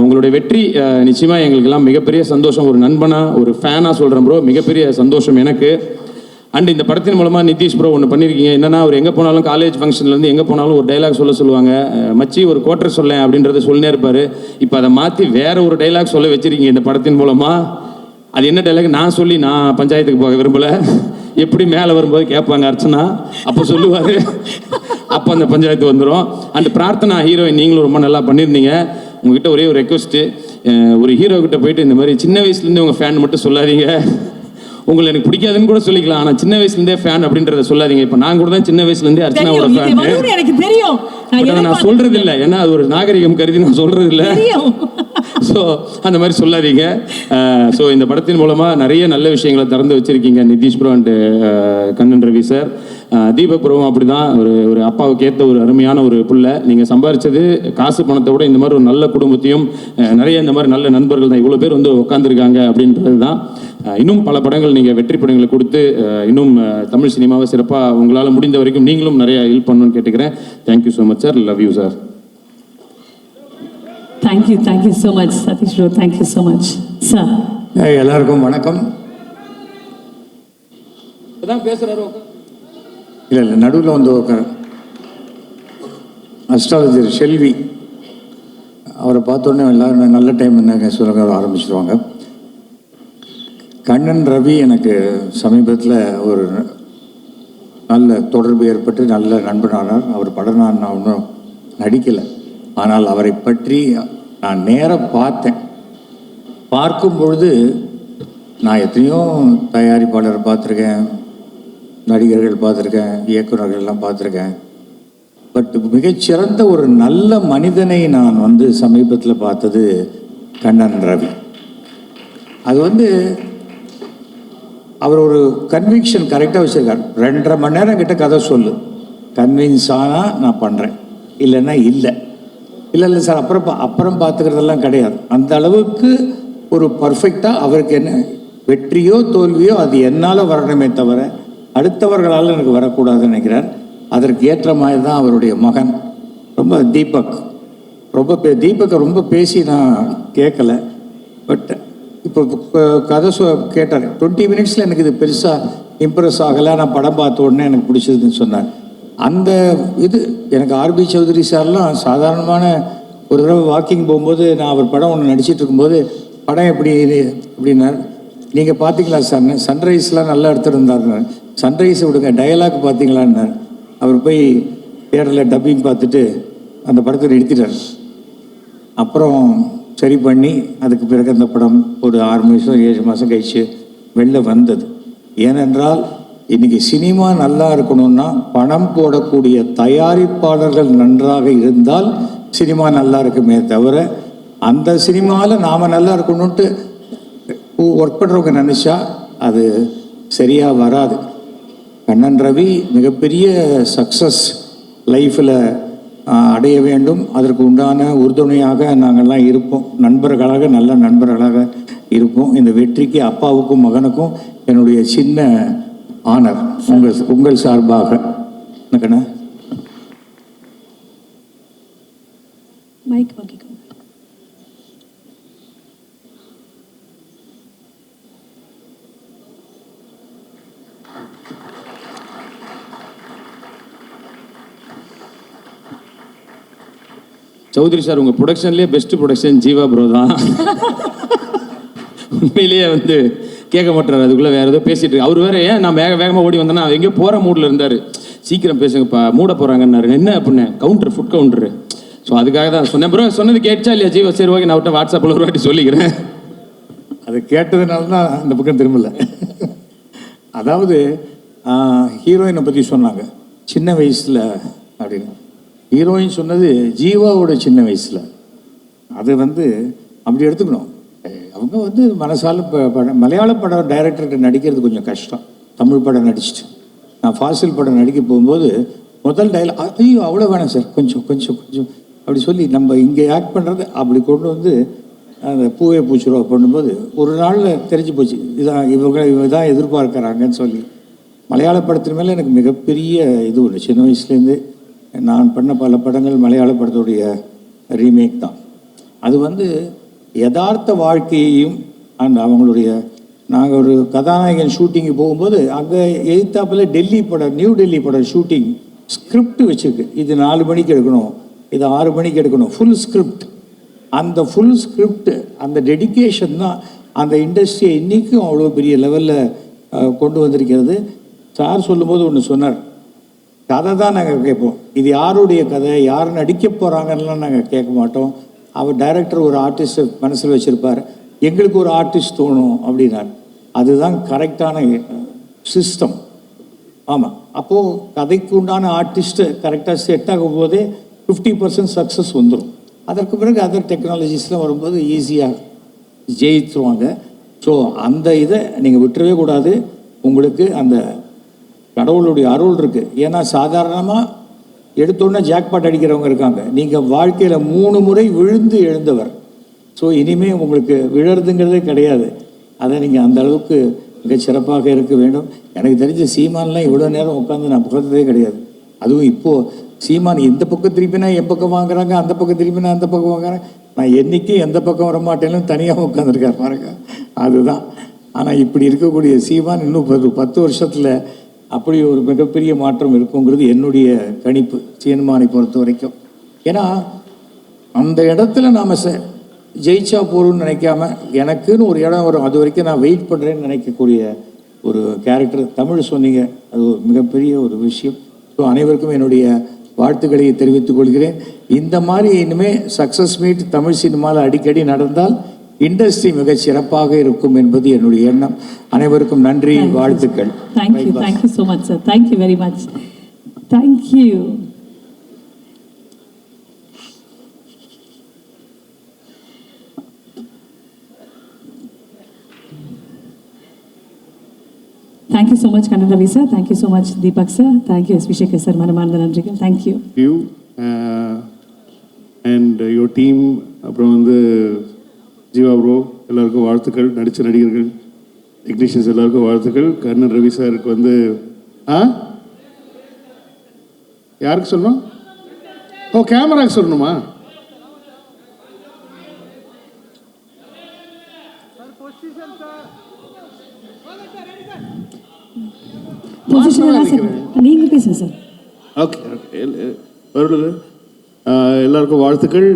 உங்களுடைய வெற்றி நிச்சயமாக எங்களுக்கெல்லாம் மிகப்பெரிய சந்தோஷம். ஒரு நண்பனாக, ஒரு ஃபேனாக சொல்கிறேன் ப்ரோ, மிகப்பெரிய சந்தோஷம் எனக்கு. அண்ட் இந்த படத்தின் மூலமாக நிதிஷ் ப்ரோ ஒன்று பண்ணியிருக்கீங்க. என்னன்னா, அவர் எங்கே போனாலும் காலேஜ் ஃபங்க்ஷன்லேருந்து எங்கே போனாலும் ஒரு டைலாக் சொல்லுவாங்க. மச்சி ஒரு குவார்டர் சொல்லேன் அப்படின்றத சொல்லினே இருப்பார். இப்போ அதை மாற்றி வேற ஒரு டைலாக் சொல்ல வச்சிருக்கீங்க இந்த படத்தின் மூலமாக. அது என்ன டைலாக் நான் சொல்லி நான் பஞ்சாயத்துக்கு போக விரும்பலை. எப்படி மேலே வரும்போது கேட்பாங்க அர்ச்சனா, அப்போ சொல்லுவார், அப்போ அந்த பஞ்சாயத்து வந்துடும். அண்ட் பிரார்த்தனா ஹீரோயின் நீங்களும் ரொம்ப நல்லா பண்ணியிருந்தீங்க. உங்ககிட்ட ஒரே ஒரு ரெக்வஸ்ட்டு, ஒரு ஹீரோ கிட்ட போயிட்டு இந்த மாதிரி சின்ன வயசுலேருந்தே உங்கள் ஃபேன் மட்டும் சொல்லாதீங்க. உங்களை எனக்கு பிடிக்காதுன்னு கூட சொல்லிக்கலாம், ஆனால் சின்ன வயசுலேருந்தே ஃபேன் அப்படின்றத சொல்லாதீங்க. இப்போ நான் கூட தான் சின்ன வயசுலேருந்தே அர்ச்சனாவோட ஃபேன். எனக்கு தெரியும், நான் சொல்றது இல்லை, ஏன்னா அது ஒரு நாகரிகம் கருதி நான் சொல்றது இல்லை. ஸோ அந்த மாதிரி சொல்லாதீங்க. ஸோ இந்த படத்தின் மூலமாக நிறைய நல்ல விஷயங்களை திறந்து வச்சிருக்கீங்க Nithish bro and Kannan Ravi sir. Deepak ப்ரோவும் அப்படி தான், ஒரு அப்பாவுக்கு ஏற்ற ஒரு அருமையான ஒரு புள்ள. நீங்கள் சம்பாரிச்சது காசு பணத்தை விட இந்த மாதிரி ஒரு நல்ல குடும்பத்தையும் நிறைய இந்த மாதிரி நல்ல நண்பர்கள் தான் இவ்வளோ பேர் வந்து உட்காந்துருக்காங்க அப்படின்றது தான். இன்னும் பல படங்கள் நீங்கள் வெற்றி படங்களை கொடுத்து இன்னும் தமிழ் சினிமாவை சிறப்பாக உங்களால் முடிந்த வரைக்கும் நீங்களும் நிறைய ஹெல்ப் பண்ணணும்னு கேட்டுக்கிறேன். Thank you so much sir. Love you sir. Thank you so much Sathish bro. Thank you so much sir. எல்லாருக்கும் வணக்கம். பேசுகிறாரு இல்லை நடுவில் வந்து அஸ்ட்ராலஜர் ஷெல்வி, அவரை பார்த்தோன்னே எல்லாரும் நல்ல டைம் என்ன சொல்ல ஆரம்பிச்சிடுவாங்க. கண்ணன் ரவி எனக்கு சமீபத்தில் ஒரு நல்ல தொடர்பு ஏற்பட்டு நல்ல நண்பனானார். அவர் படம் நான் ஒன்றும் நடிக்கலை, ஆனால் அவரை பற்றி நான் நேராக பார்த்தேன். பார்க்கும் பொழுது நான் எத்தனையோ தயாரிப்பாளரை பார்த்துருக்கேன், நடிகர்கள் பார்த்துருக்கேன், இயக்குநர்கள்லாம் பார்த்துருக்கேன். பட் மிகச்சிறந்த ஒரு நல்ல மனிதனை நான் வந்து சமீபத்தில் பார்த்தது கண்ணன் ரவி. அது வந்து அவர் ஒரு கன்விக்ஷன் கரெக்டாக வச்சுருக்கார். 2.5 மணி நேரம் கிட்ட கதை சொல்லு, கன்வின்ஸ் ஆனால் நான் பண்ணுறேன், இல்லைன்னா இல்லை சார் அப்புறம் பார்த்துக்கிறதெல்லாம் கிடையாது. அந்த அளவுக்கு ஒரு பர்ஃபெக்டாக அவருக்கு என்ன வெற்றியோ தோல்வியோ அது என்னால் வரணுமே தவிர அடுத்தவர்களால் எனக்கு வரக்கூடாதுன்னு நினைக்கிறார். அதற்கு ஏற்ற மாதிரி தான் அவருடைய மகன் ரொம்ப தீபக்கை ரொம்ப பேசி நான் கேட்கல. பட் இப்போ கதை கேட்டார். 20 மினிட்ஸில் எனக்கு இது பெருசாக இம்ப்ரெஸ் ஆகலை, நான் படம் பார்த்த உடனே எனக்கு பிடிச்சதுன்னு சொன்னார். அந்த இது எனக்கு ஆர்பி சௌத்ரி சார்லாம் சாதாரணமான ஒரு தடவை வாக்கிங் போகும்போது நான் அவர் படம் ஒன்று நடிச்சிட்டு இருக்கும்போது படம் எப்படி அப்படின்னார். நீங்கள் பார்த்தீங்களா சார்? சன்ரைஸ்லாம் நல்லா எடுத்துருந்தாருன்னு. சன்ரைஸை விடுங்க, டயலாக் பார்த்தீங்களான்னார். அவர் போய் தியேட்டரில் டப்பிங் பார்த்துட்டு அந்த படத்தை நிறுத்திட்டார். அப்புறம் சரி பண்ணி அதுக்கு பிறகு அந்த படம் ஒரு 6 மாதம் 7 மாதம் கழிச்சு வெளில வந்தது. ஏனென்றால் இன்றைக்கி சினிமா நல்லா இருக்கணும்னா பணம் போடக்கூடிய தயாரிப்பாளர்கள் நன்றாக இருந்தால் சினிமா நல்லா இருக்குமே தவிர அந்த சினிமாவில் நாம் நல்லா இருக்கணும்ட்டு ஒர்க் பண்ணுறவங்க நினச்சா அது சரியாக வராது. கண்ணன் ரவி மிகப்பெரிய சக்ஸஸ் லைஃப்பில் அடைய வேண்டும். அதற்கு உண்டான உறுதுணையாக நாங்கள்லாம் இருப்போம். நண்பர்களாக, நல்ல நண்பர்களாக இருப்போம். இந்த வெற்றிக்கு அப்பாவுக்கும் மகனுக்கும் என்னுடைய சின்ன ஆனர் உங்கள் சார்பாக. என்னக்கண்ணா மைக் வாங்கிக்கோ. சௌத்ரி சார், உங்கள் ப்ரொடக்ஷன்லேயே பெஸ்ட்டு ப்ரொடக்ஷன் ஜீவா ப்ரோ தான். உண்மையிலேயே வந்து கேட்க மாட்டார், அதுக்குள்ளே வேறு ஏதோ பேசிகிட்டு அவர் வேறு. ஏன் நான் வேகமாக ஓடி வந்தேன்னா எங்கேயோ போகிற மூடில் இருந்தார். சீக்கிரம் பேசுங்கப்பா, மூட போகிறாங்கன்னாரு. என்ன அப்படின்னு கவுண்டர், ஃபுட் கவுண்டரு. ஸோ அதுக்காக தான் சொன்னேன். ப்ரோ சொன்னது கேட்டுச்சா இல்லையா ஜீவா? சரி ஓகே, நான் விட்ட வாட்ஸ்அப்பில் ஒரு வாட்டி சொல்லிக்கிறேன். அது கேட்டதுனால தான் இந்த பக்கம் திரும்பல. அதாவது ஹீரோயினை பற்றி சொன்னாங்க சின்ன வயசில் அப்படின்னு. ஹீரோயின் சொன்னது ஜீவாவோட சின்ன வயசில். அது வந்து அப்படி எடுத்துக்கணும். அவங்க வந்து மனசால மலையாள படம் டைரக்டர்கிட்ட நடிக்கிறது கொஞ்சம் கஷ்டம். தமிழ் படம் நடிச்சிட்டு நான் ஃபாசில் படம் நடிக்க போகும்போது முதல் டைலாக், ஐயோ அவ்வளோ வேணாம் சார், கொஞ்சம் கொஞ்சம் கொஞ்சம் அப்படி சொல்லி நம்ம இங்கே ஆக்ட் பண்ணுறது அப்படி கொண்டு வந்து அந்த பூவே பூச்சிருவா பண்ணும்போது ஒரு நாளில் தெரிஞ்சு போச்சு, இவங்க தான் எதிர்பார்க்குறாங்கன்னு சொல்லி. மலையாள படத்தின் மேலே எனக்கு மிகப்பெரிய இது ஒன்று. சின்ன வயசுலேருந்து நான் பண்ண பல படங்கள் மலையாள படத்துடைய ரீமேக் தான். அது வந்து யதார்த்த வாழ்க்கையையும் அந்த அவங்களுடைய நாங்கள் ஒரு கதாநாயகன் ஷூட்டிங்கு போகும்போது அங்கே எதிர்த்தாப்பில் டெல்லி படம், நியூ டெல்லி படம் ஷூட்டிங் ஸ்கிரிப்ட் வச்சுருக்கு. இது 4 மணிக்கு எடுக்கணும், இது 6 மணிக்கு எடுக்கணும், ஃபுல் ஸ்கிரிப்ட். அந்த ஃபுல் ஸ்கிரிப்ட், அந்த டெடிக்கேஷன் தான் அந்த இண்டஸ்ட்ரியை இன்றைக்கும் அவ்வளோ பெரிய லெவலில் கொண்டு வந்திருக்கிறது. சார் சொல்லும்போது ஒன்று சொன்னார், கதை தான் நாங்கள் கேட்போம், இது யாருடைய கதை, யார் நடிக்க போகிறாங்கலாம் நாங்கள் கேட்க மாட்டோம். அவர் டைரக்டர் ஒரு ஆர்டிஸ்ட்டை மனசில் வச்சுருப்பார், எங்களுக்கு ஒரு ஆர்டிஸ்ட் தோணும் அப்படின்னார். அதுதான் கரெக்டான சிஸ்டம். ஆமாம், அப்போது கதைக்கு உண்டான ஆர்டிஸ்ட்டு கரெக்டாக செட் ஆகும் போதே 50% சக்ஸஸ் வந்துடும். அதற்கு பிறகு அதர் டெக்னாலஜிஸ்லாம் வரும்போது ஈஸியாக ஜெயித்துருவாங்க. ஸோ அந்த இதை நீங்கள் விட்டுறவே கூடாது. உங்களுக்கு அந்த கடவுளுடைய அருள் இருக்குது. ஏன்னா சாதாரணமாக எடுத்தோன்னே ஜாக்பாட் அடிக்கிறவங்க இருக்காங்க. நீங்கள் வாழ்க்கையில் 3 முறை விழுந்து எழுந்தவர். ஸோ இனிமேல் உங்களுக்கு விழறதுங்கிறதே கிடையாது. அதை நீங்கள் அந்த அளவுக்கு மிக சிறப்பாக இருக்க வேண்டும். எனக்கு தெரிஞ்ச சீமான்லாம் இவ்வளோ நேரம் உட்காந்து நான் பார்த்ததே கிடையாது. அதுவும் இப்போது சீமான் இந்த பக்கம் திருப்பினா என் பக்கம் வாங்குறாங்க, அந்த பக்கம் திருப்பினா அந்த பக்கம் வாங்குறாங்க. நான் என்றைக்கும் எந்த பக்கம் வர மாட்டேன்னு தனியாக உட்காந்துருக்கார் பாருங்க, அதுதான். ஆனால் இப்படி இருக்கக்கூடிய சீமான் இன்னும் 10 வருஷத்தில் அப்படி ஒரு மிகப்பெரிய மாற்றம் இருக்குங்கிறது என்னுடைய கணிப்பு, சீமானை பொறுத்த வரைக்கும். ஏன்னா அந்த இடத்துல நாம் ஜெயிச்சா போகிறோம்னு நினைக்காம எனக்குன்னு ஒரு இடம் வரும், அது வரைக்கும் நான் வெயிட் பண்ணுறேன்னு நினைக்கக்கூடிய ஒரு கேரக்டர். தமிழ் சொன்னீங்க, அது ஒரு மிகப்பெரிய ஒரு விஷயம். ஸோ அனைவருக்கும் என்னுடைய வாழ்த்துக்களை தெரிவித்துக் கொள்கிறேன். இந்த மாதிரி இனிமேல் சக்ஸஸ் மீட் தமிழ் சினிமாவில் அடிக்கடி நடந்தால் இண்டஸ்ட்ரி மிக சிறப்பாக இருக்கும் என்பது என்னுடைய எண்ணம். அனைவருக்கும் நன்றி, வாழ்த்துக்கள். Thank you so much sir. Thank you very much. Thank you. Thank you so much, Kannan Ravi sir. Thank you so much, Deepak sir. Thank you, S. V. Shekhar sir. மனமார்ந்த நன்றிகள். Thank you. You and your team, அப்புறம் வந்து Jeeva bro எல்லாருக்கும் வாழ்த்துக்கள். நடித்த நடிகர்கள், technicians எல்லாருக்கும் வாழ்த்துக்கள். கண்ணன் ரவி சாருக்கு வந்து யாருக்கு சொல்லணும்? ஓ, கேமராக்கு சொல்லணுமா? நீங்க பேசுங்க சார். ஓகே ஓகே, வருது. எல்லாருக்கும் வாழ்த்துக்கள்.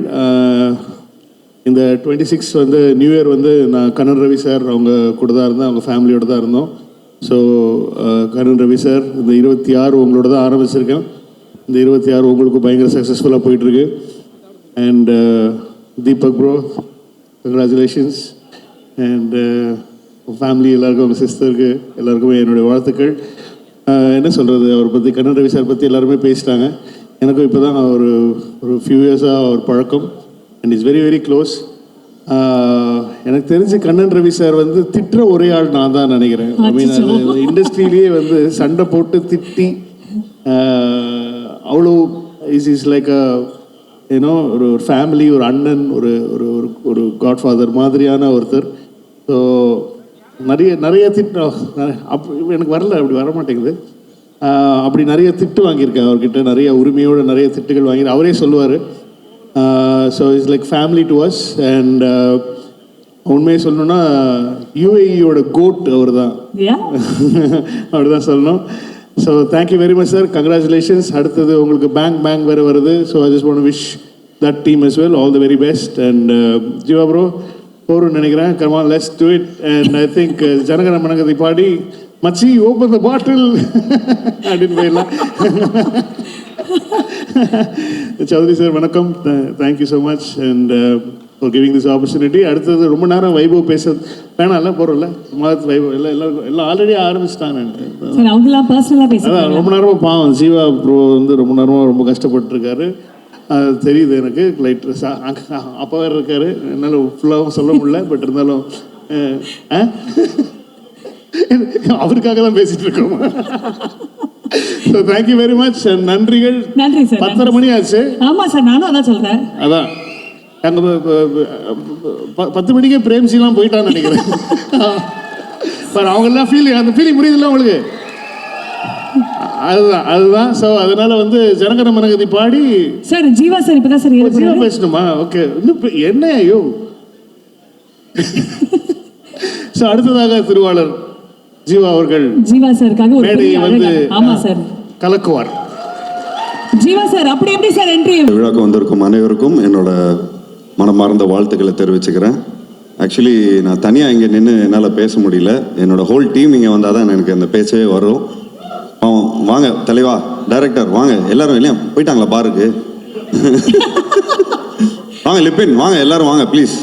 இந்த 26 வந்து நியூ இயர் வந்து நான் கண்ணன் ரவி சார் அவங்க கூட தான் இருந்தேன், அவங்க ஃபேமிலியோடு தான் இருந்தோம். ஸோ கண்ணன் ரவி சார், இந்த 26 உங்களோட தான் ஆரம்பிச்சிருக்கேன். இந்த 26 உங்களுக்கு பயங்கர சக்ஸஸ்ஃபுல்லாக போயிட்டுருக்கு. And Deepak bro, congratulations. And family எல்லாருக்கும், அவங்க சிஸ்டருக்கு எல்லாருக்குமே என்னுடைய வாழ்த்துக்கள். என்ன சொல்கிறது, அவரை பற்றி, கண்ணன் ரவி சார் பற்றி எல்லாருமே பேசிட்டாங்க. எனக்கும் இப்போ தான் ஒரு ஃபியூ இயர்ஸாக அவர் பழக்கம். And is very very close. எனக்கு தெரிஞ்சு கண்ணன் ரவி சார் வந்து திட்டுற ஒரே ஆள் நான் தான் நினைக்கிறேன். ஐ மீன், அது இண்டஸ்ட்ரியிலேயே வந்து சண்டை போட்டு திட்டி அவ்வளோ இஸ் லைக் ஏன்னோ ஒரு ஃபேமிலி, ஒரு அண்ணன், ஒரு ஒரு ஒரு காட்ஃபாதர் மாதிரியான ஒருத்தர். ஸோ நிறைய திட்டு எனக்கு வரல, அப்படி வர மாட்டேங்குது. அப்படி நிறைய திட்டு வாங்கியிருக்கேன் அவர்கிட்ட, நிறைய உரிமையோடு நிறைய திட்டுகள் வாங்கி அவரே சொல்லுவார். So it's like family to us. And உண்மையை சொல்லணும்னா யூஏஇயோட கோட் அவர் தான், அப்படி தான் சொல்லணும். So thank you very much sir, congratulations. அடுத்தது உங்களுக்கு பேங்க் வேறு வருது. So I just want to wish that team as well all the very best. And Jiiva bro போருன்னு நினைக்கிறேன். come on, let's do it. And I think ஜனகன மனகதி பாடி மச்சி open the பாட்டில் அப்படின்னு போயிடலாம். Chowdhury sir வணக்கம், thank you so much and for giving this opportunity. அடுத்தது ரொம்ப நேரம் வைபவ் பேச வேணாம்ல, போகிறோம்ல வைபவ் எல்லாம் ஆல்ரெடி ஆரம்பிச்சிட்டாங்க. அதான் ரொம்ப நேரமாக பாவம் ஜீவா ப்ரோ வந்து ரொம்ப நேரமாக ரொம்ப கஷ்டப்பட்டுருக்காரு. தெரியுது எனக்கு லைட் அப்பா வேறு இருக்கார், என்னால் ஃபுல்லாகவும் சொல்ல முடியல. பட் இருந்தாலும் அவருக்காக தான் பேசிகிட்டு இருக்கோம். So thank you very much. நன்றிகள். நன்றி சார். 10:30 மணி ஆச்சு. ஆமாம் சார், நானும் அதான் சொல்கிறேன். அதான் அங்கே 10 மணிக்கே பிரேம்சிலாம் போயிட்டான்னு நினைக்கிறேன். சார் அவங்கெல்லாம் அந்த ஃபீலிங் புரியுதுல்ல உங்களுக்கு? அதுதான். ஸோ அதனால வந்து ஜனகன மனகதி பாடி சார் ஜீவா சார் இப்பதான் சார் ஜீவா பேசணுமா? ஓகே, இன்னும் என்ன ஐயோ. ஸோ அடுத்ததாக திருவாளர் ஜீவா அவர்கள் ஜீவா சாருக்காக ஒரு மேடையை வந்து ஆமா சார் கலக்குவார். ஜீவா சார் அப்படி எப்படி சார் என்ட்ரி? விழாக்கு வந்திருக்கும் அனைவருக்கும் என்னோட மனமார்ந்த வாழ்த்துக்களை தெரிவிச்சுக்கிறேன். ஆக்சுவலி நான் தனியாக இங்கே நின்று என்னால் பேச முடியல. என்னோட ஹோல் டீம் இங்கே வந்தால் தான் எனக்கு அந்த பேச்சவே வரும். வாங்க தலைவா, டைரக்டர் வாங்க, எல்லாரும் இல்லையா போயிட்டாங்களா பாருக்கு? வாங்க லிப்பின் வாங்க, எல்லாரும் வாங்க ப்ளீஸ்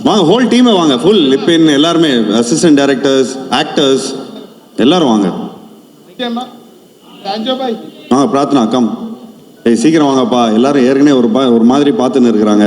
வாங்க, ஹோல் டீமே வாங்க, ஃபுல் லிப்பின் எல்லாருமே, அசிஸ்டன்ட் டைரக்டர்ஸ், ஆக்டர்ஸ் எல்லாரும் வாங்க. வாங்க பிரார்த்தனா கம். ஏய் சீக்கிரம் வாங்கப்பா, எல்லாரும் ஏற்கனவே ஒரு மாதிரி பார்த்துன்னு இருக்கிறாங்க.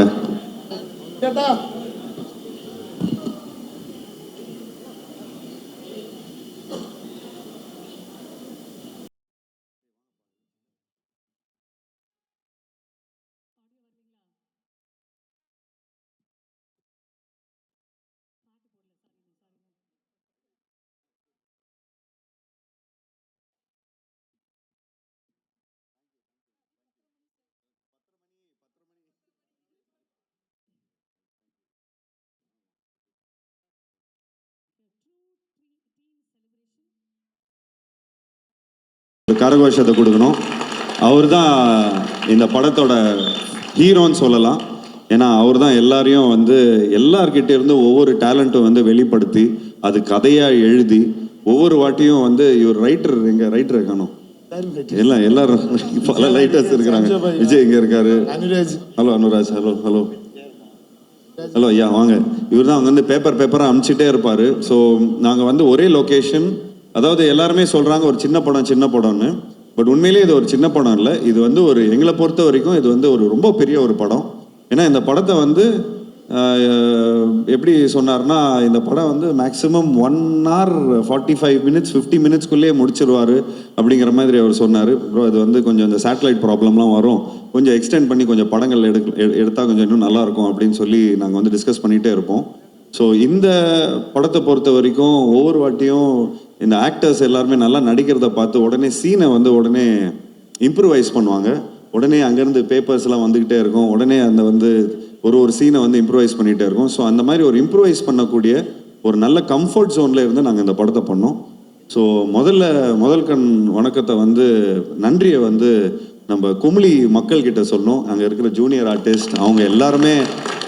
கரகோஷத்தை கொடுக்கணும். அவர் தான் இந்த படத்தோட ஹீரோன்னு சொல்லலாம். ஏன்னா அவர் தான் எல்லாரையும் வந்து எல்லார்கிட்ட இருந்து ஒவ்வொரு டேலண்ட்டும் வந்து வெளிப்படுத்தி அது கதையாக எழுதி ஒவ்வொரு வாட்டியும் வந்து இவர் ரைட்டர், எங்கள் ரைட்டர் காணும் எல்லாரும் பல ரைட்டர்ஸ் இருக்கிறாங்க. விஜய் இங்கே இருக்காரு. ஹலோ அனுராஜ். ஹலோ ஐயா வாங்க. இவர் தான் அவங்க வந்து பேப்பராக அனுப்பிச்சிட்டே இருப்பார். ஸோ நாங்கள் வந்து ஒரே லொக்கேஷன், அதாவது எல்லாருமே சொல்கிறாங்க ஒரு சின்ன படம்னு. பட் உண்மையிலேயே இது ஒரு சின்ன படம் இல்லை. இது வந்து ஒரு எங்களை பொறுத்த வரைக்கும் இது வந்து ஒரு ரொம்ப பெரிய ஒரு படம். ஏன்னா இந்த படத்தை வந்து எப்படி சொன்னார்னா, இந்த படம் வந்து மேக்ஸிமம் 1 hour 45 minutes 50 minutesக்குள்ளேயே முடிச்சிருவார் அப்படிங்கிற மாதிரி அவர் சொன்னார். அப்புறம் இது வந்து கொஞ்சம் இந்த சேட்டலைட் ப்ராப்ளம்லாம் வரும், கொஞ்சம் எக்ஸ்டெண்ட் பண்ணி கொஞ்சம் படங்கள் எடுத்தால் கொஞ்சம் இன்னும் நல்லாயிருக்கும் அப்படின்னு சொல்லி நாங்கள் வந்து டிஸ்கஸ் பண்ணிகிட்டே இருப்போம். ஸோ இந்த படத்தை பொறுத்த வரைக்கும் ஒவ்வொரு வாட்டியும் இந்த ஆக்டர்ஸ் எல்லாருமே நல்லா நடிக்கிறத பார்த்து உடனே சீனை வந்து உடனே இம்ப்ரூவைஸ் பண்ணுவாங்க. உடனே அங்கேருந்து பேப்பர்ஸ்லாம் வந்துக்கிட்டே இருக்கும். உடனே அந்த வந்து ஒரு சீனை வந்து இம்ப்ரூவைஸ் பண்ணிகிட்டே இருக்கும். ஸோ அந்த மாதிரி ஒரு இம்ப்ரூவைஸ் பண்ணக்கூடிய ஒரு நல்ல கம்ஃபர்ட் ஜோனில் இருந்து நாங்கள் இந்த படத்தை பண்ணோம். ஸோ முதல் கண் வணக்கத்தை வந்து நன்றியை வந்து நம்ம குமுளி மக்கள்கிட்ட சொல்லணும். அங்கே இருக்கிற ஜூனியர் ஆர்டிஸ்ட் அவங்க எல்லாருமே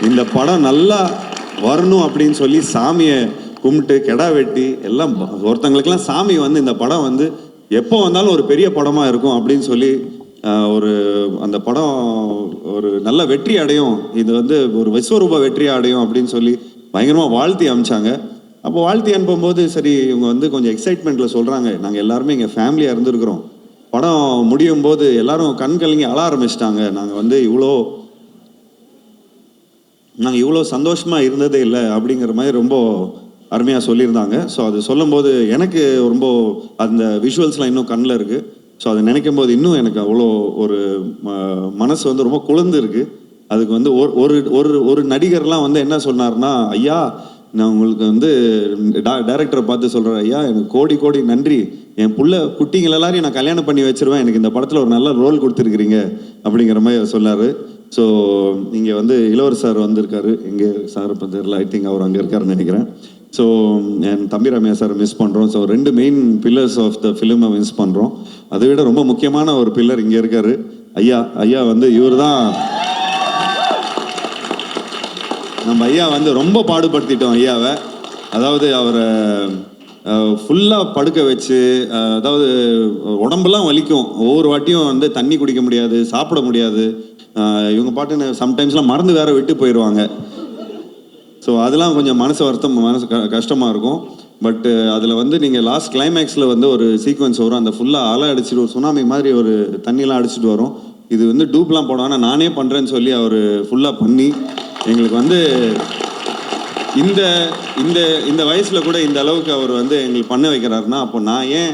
இந்த படம் நல்லா வரணும் அப்படின்னு சொல்லி சாமியை கும்பிட்டு கெடா வெட்டி எல்லாம், ஒருத்தங்களுக்கெல்லாம் சாமி வந்து இந்த படம் வந்து எப்போ வந்தாலும் ஒரு பெரிய படமாக இருக்கும் அப்படின்னு சொல்லி அந்த படம் ஒரு நல்ல வெற்றி அடையும், இது வந்து ஒரு விஸ்வரூப வெற்றி அடையும் அப்படின்னு சொல்லி பயங்கரமாக வாழ்த்தி அனுப்பிச்சாங்க. அப்போ வாழ்த்தி அனுப்பும்போது சரி இவங்க வந்து கொஞ்சம் எக்ஸைட்மெண்ட்டில் சொல்கிறாங்க, நாங்கள் எல்லாருமே இங்கே ஃபேமிலியாக இருந்துருக்குறோம், படம் முடியும் போது எல்லாரும் கண் கலங்கி அழ ஆரம்பிச்சிட்டாங்க, நாங்கள் வந்து இவ்வளோ சந்தோஷமாக இருந்ததே இல்லை அப்படிங்கிற மாதிரி ரொம்ப அருமையாக சொல்லியிருந்தாங்க. ஸோ அது சொல்லும்போது எனக்கு ரொம்ப அந்த விஷுவல்ஸ்லாம் இன்னும் கண்ணில் இருக்குது. ஸோ அதை நினைக்கும் போது இன்னும் எனக்கு அவ்வளோ ஒரு மனசு வந்து ரொம்ப குளிர்ந்து இருக்குது. அதுக்கு வந்து ஒரு நடிகர்லாம் வந்து என்ன சொன்னார்னா, ஐயா நான் உங்களுக்கு வந்து டைரக்டரை பார்த்து சொல்கிறேன், ஐயா எனக்கு கோடி நன்றி, என் குட்டிங்கள் எல்லாரையும் நான் கல்யாணம் பண்ணி வச்சிருவேன், எனக்கு இந்த படத்தில் ஒரு நல்ல ரோல் கொடுத்துருக்குறீங்க அப்படிங்கிற மாதிரி சொன்னார். ஸோ இங்கே வந்து இளவரசர் சார் வந்திருக்காரு, எங்கே சார் இப்போ தெரியல, ஐ திங்க் அவர் அங்கே இருக்காருன்னு நினைக்கிறேன். ஸோ என் தம்பி ரம்யா சார் மிஸ் பண்ணுறோம். So 2 main pillars of the ஃபிலிமை மிஸ் பண்ணுறோம். அதை விட ரொம்ப முக்கியமான ஒரு பில்லர் இங்கே இருக்காரு ஐயா வந்து இவர் தான் நம்ம ஐயா வந்து ரொம்ப பாடுபடுத்திட்டோம் ஐயாவை. அதாவது அவரை ஃபுல்லாக படுக்க வச்சு, அதாவது உடம்பெல்லாம் வலிக்கும், ஒவ்வொரு வாட்டியும் வந்து தண்ணி குடிக்க முடியாது, சாப்பிட முடியாது, இவங்க பாட்டுன்னு சம்டைம்ஸ்லாம் மறந்து வேற விட்டு போயிடுவாங்க. ஸோ அதெல்லாம் கொஞ்சம் மனசு கஷ்டமாக இருக்கும். பட் அதில் வந்து நீங்கள் லாஸ்ட் கிளைமேக்ஸில் வந்து ஒரு சீக்வன்ஸ் வரும், அந்த ஃபுல்லாக அலை அடிச்சுட்டு ஒரு சுனாமி மாதிரி ஒரு தண்ணியெலாம் அடிச்சுட்டு வரும். இது வந்து டூப்லாம் போட வேணாம், நானே பண்ணுறேன்னு சொல்லி அவர் ஃபுல்லாக பண்ணி எங்களுக்கு வந்து இந்த இந்த இந்த வயசில் கூட இந்த அளவுக்கு அவர் வந்து எங்களுக்கு பண்ண வைக்கிறாருன்னா, அப்போ நான் ஏன்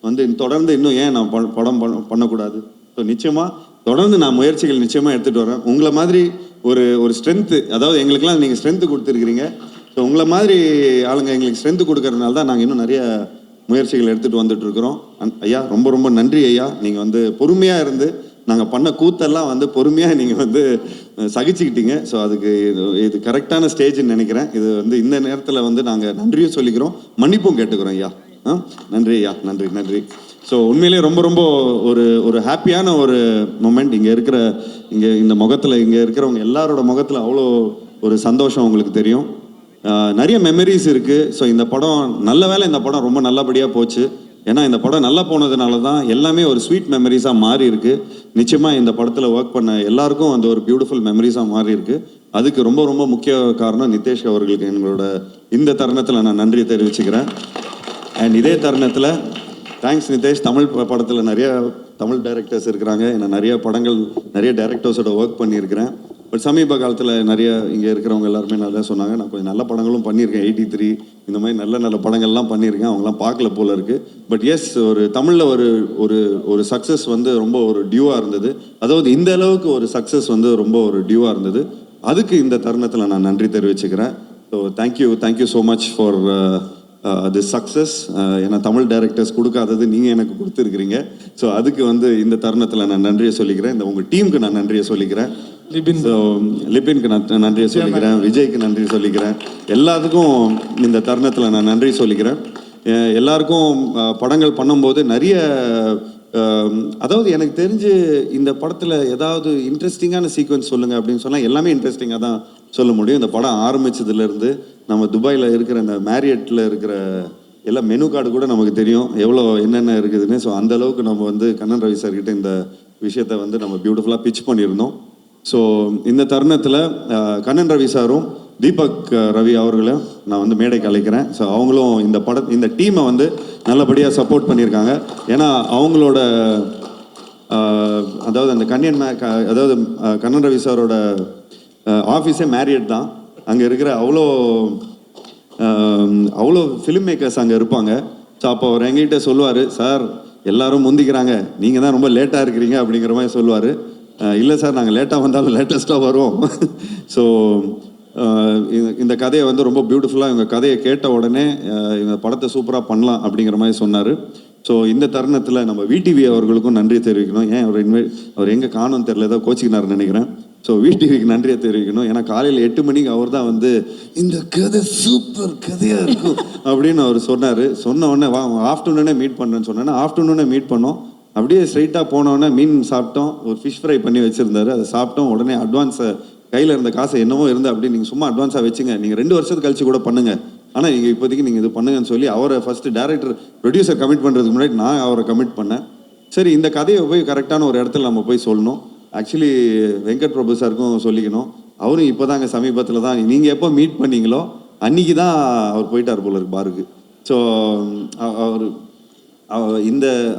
வந்து தொடர்ந்து இன்னும் ஏன் நான் படம் பண்ணக்கூடாது? ஸோ நிச்சயமாக தொடர்ந்து நான் முயற்சிகள் நிச்சயமாக எடுத்துகிட்டு வரேன். உங்களை மாதிரி ஒரு ஸ்ட்ரென்த்து, அதாவது எங்களுக்கெல்லாம் நீங்கள் ஸ்ட்ரென்த்து கொடுத்துருக்கிறீங்க. ஸோ உங்களை மாதிரி ஆளுங்க எங்களுக்கு ஸ்ட்ரென்த்து கொடுக்கறதுனால தான் நாங்கள் இன்னும் நிறைய முயற்சிகள் எடுத்துகிட்டு வந்துட்டுருக்குறோம். ஐயா ரொம்ப ரொம்ப நன்றி ஐயா. நீங்கள் வந்து பொறுமையாக இருந்து நாங்கள் பண்ண கூத்தெல்லாம் வந்து பொறுமையாக நீங்கள் வந்து சகிச்சுக்கிட்டீங்க. ஸோ அதுக்கு இது கரெக்டான ஸ்டேஜ்னு நினைக்கிறேன். இது வந்து இந்த நேரத்தில் வந்து நாங்கள் நன்றியும் சொல்லிக்கிறோம், மன்னிப்பும் கேட்டுக்கிறோம் ஐயா. நன்றி ஐயா, நன்றி நன்றி. ஸோ உண்மையிலே ரொம்ப ரொம்ப ஒரு ஹாப்பியான ஒரு மொமெண்ட். இங்கே இந்த முகத்தில் இங்கே இருக்கிறவங்க எல்லாரோட முகத்தில் அவ்வளோ ஒரு சந்தோஷம் உங்களுக்கு தெரியும். நிறைய மெமரிஸ் இருக்குது. ஸோ இந்த படம் நல்ல வேளை இந்த படம் ரொம்ப நல்லபடியாக போச்சு. ஏன்னா இந்த படம் நல்லா போனதுனால தான் எல்லாமே ஒரு ஸ்வீட் மெமரிஸாக மாறி இருக்கு. நிச்சயமாக இந்த படத்தில் ஒர்க் பண்ண எல்லாருக்கும் அந்த ஒரு பியூட்டிஃபுல் மெமரிஸாக மாறி இருக்கு. அதுக்கு ரொம்ப ரொம்ப முக்கிய காரணம் நிதேஷ் அவர்களுக்கு எங்களோட இந்த தருணத்தில் நான் நன்றி தெரிவிச்சுக்கிறேன். அண்ட் இதே தருணத்தில் தேங்க்ஸ் நிதேஷ். தமிழ் படத்தில் நிறைய தமிழ் டைரக்டர்ஸ் இருக்கிறாங்க. நான் நிறைய படங்கள் நிறைய டைரக்டர்ஸோட ஒர்க் பண்ணியிருக்கிறேன். பட் சமீப காலத்தில் நிறைய இங்கே இருக்கிறவங்க எல்லாருமே நல்லா சொன்னாங்க. நான் கொஞ்சம் நல்ல படங்களும் பண்ணியிருக்கேன். 83 இந்த மாதிரி நல்ல நல்ல படங்கள்லாம் பண்ணியிருக்கேன். அவங்களாம் பார்க்கல போல இருக்குது. பட் எஸ், ஒரு தமிழில் ஒரு சக்ஸஸ் வந்து ரொம்ப ஒரு டியூவாக இருந்தது. அதாவது இந்த அளவுக்கு ஒரு சக்ஸஸ் வந்து ரொம்ப ஒரு டியூவாக இருந்தது. அதுக்கு இந்த தருணத்தில் நான் நன்றி தெரிவிச்சுக்கிறேன். So thank you so much for the success. ஏன்னா தமிழ் டைரக்டர்ஸ் கொடுக்காதது நீங்கள் எனக்கு கொடுத்துருக்கிறீங்க. ஸோ அதுக்கு வந்து இந்த தருணத்தில் நான் நன்றியை சொல்லிக்கிறேன். இந்த உங்கள் டீமுக்கு நான் நன்றியை சொல்லிக்கிறேன். லிபின்க்கு நான் நன்றியை சொல்லிக்கிறேன். விஜய்க்கு நன்றி சொல்லிக்கிறேன். எல்லாத்துக்கும் இந்த தருணத்தில் நான் நன்றி சொல்லிக்கிறேன். எல்லாருக்கும் படங்கள் பண்ணும்போது நிறைய அதாவது எனக்கு தெரிஞ்சு இந்த படத்தில் ஏதாவது இன்ட்ரெஸ்டிங்கான சீக்வன்ஸ் சொல்லுங்கள் அப்படின்னு சொன்னால் எல்லாமே இன்ட்ரெஸ்டிங்காக தான் சொல்ல முடியும். இந்த படம் ஆரம்பித்ததுலேருந்து நம்ம துபாயில் இருக்கிற இந்த மேரியட்டில் இருக்கிற எல்லா மெனு கார்டு கூட நமக்கு தெரியும் எவ்வளோ என்னென்ன இருக்குதுன்னு. ஸோ அந்தளவுக்கு நம்ம வந்து கண்ணன் ரவி சார்கிட்ட இந்த விஷயத்தை வந்து நம்ம பியூட்டிஃபுல்லாக பிச் பண்ணியிருந்தோம். ஸோ இந்த தருணத்தில் கண்ணன் ரவி சாரும் தீபக் ரவி அவர்களையும் நான் வந்து மேடைக்கு அழைக்கிறேன். ஸோ அவங்களும் இந்த டீமை வந்து நல்லபடியாக சப்போர்ட் பண்ணியிருக்காங்க. ஏன்னா அவங்களோட அதாவது அந்த அதாவது கண்ணன் ரவி சாரோட ஆஃபீஸே மேரியட் தான். அங்கே இருக்கிற அவ்வளோ ஃபிலிம் மேக்கர்ஸ் அங்கே இருப்பாங்க. ஸோ அப்போ அவர் எங்ககிட்ட சொல்லுவார், சார் எல்லாரும் முந்திக்கிறாங்க, நீங்கள் தான் ரொம்ப லேட்டாக இருக்கிறீங்க அப்படிங்கிற மாதிரி சொல்லுவார். இல்லை சார், நாங்கள் லேட்டாக வந்தாலும் லேட்டஸ்ட்டாக வருவோம். ஸோ இந்த கதையை வந்து ரொம்ப பியூட்டிஃபுல்லாக இவங்க கதையை கேட்ட உடனே இந்த படத்தை சூப்பராக பண்ணலாம் அப்படிங்கிற மாதிரி சொன்னார். ஸோ இந்த தருணத்தில் நம்ம விடிவி அவர்களுக்கும் நன்றி தெரிவிக்கணும். ஏன் அவர் எங்கே காணும் தெரியல, ஏதோ கோச்சிக்கினார்னு நினைக்கிறேன். ஸோ விடிவிக்கு நன்றியை தெரிவிக்கணும். ஏன்னா காலையில் 8 மணிக்கு அவர் தான் வந்து இந்த கதை சூப்பர் கதையாக இருக்கும் அப்படின்னு அவர் சொன்னார். சொன்ன உடனே ஆஃப்டர்நூனே மீட் பண்ணுறேன்னு சொன்னேன்னா ஆஃப்டர்நூனே மீட் பண்ணோம். அப்படியே ஸ்ட்ரைட்டாக போனோடனே மீன் சாப்பிட்டோம். ஒரு ஃபிஷ் ஃப்ரை பண்ணி வச்சுருந்தாரு, அதை சாப்பிட்டோம். உடனே அட்வான்ஸை கையில் இருந்த காசை என்னவோ இருந்து அப்படி நீங்கள் சும்மா அட்வான்ஸாக வச்சுங்க, நீங்கள் 2 வருஷத்துக்கு கழிச்சு கூட பண்ணுங்கள், ஆனால் நீங்கள் இப்போதைக்கு நீங்கள் இது பண்ணுங்கன்னு சொல்லி அவரை ஃபஸ்ட்டு டேரக்டர் ப்ரொடியூசர் கமிட் பண்ணுறதுக்கு முன்னாடி நான் அவரை கமிட் பண்ணேன். சரி, இந்த கதையை போய் கரெக்டான ஒரு இடத்துல நம்ம போய் சொல்லணும். ஆக்சுவலி வெங்கட் பிரபு சாருக்கும் சொல்லிக்கணும். அவரும் இப்போ தாங்க சமீபத்தில் தான் நீங்கள் எப்போ மீட் பண்ணீங்களோ அன்றைக்கி தான் அவர் போயிட்டார் போல இருக்கு பாருக்கு. ஸோ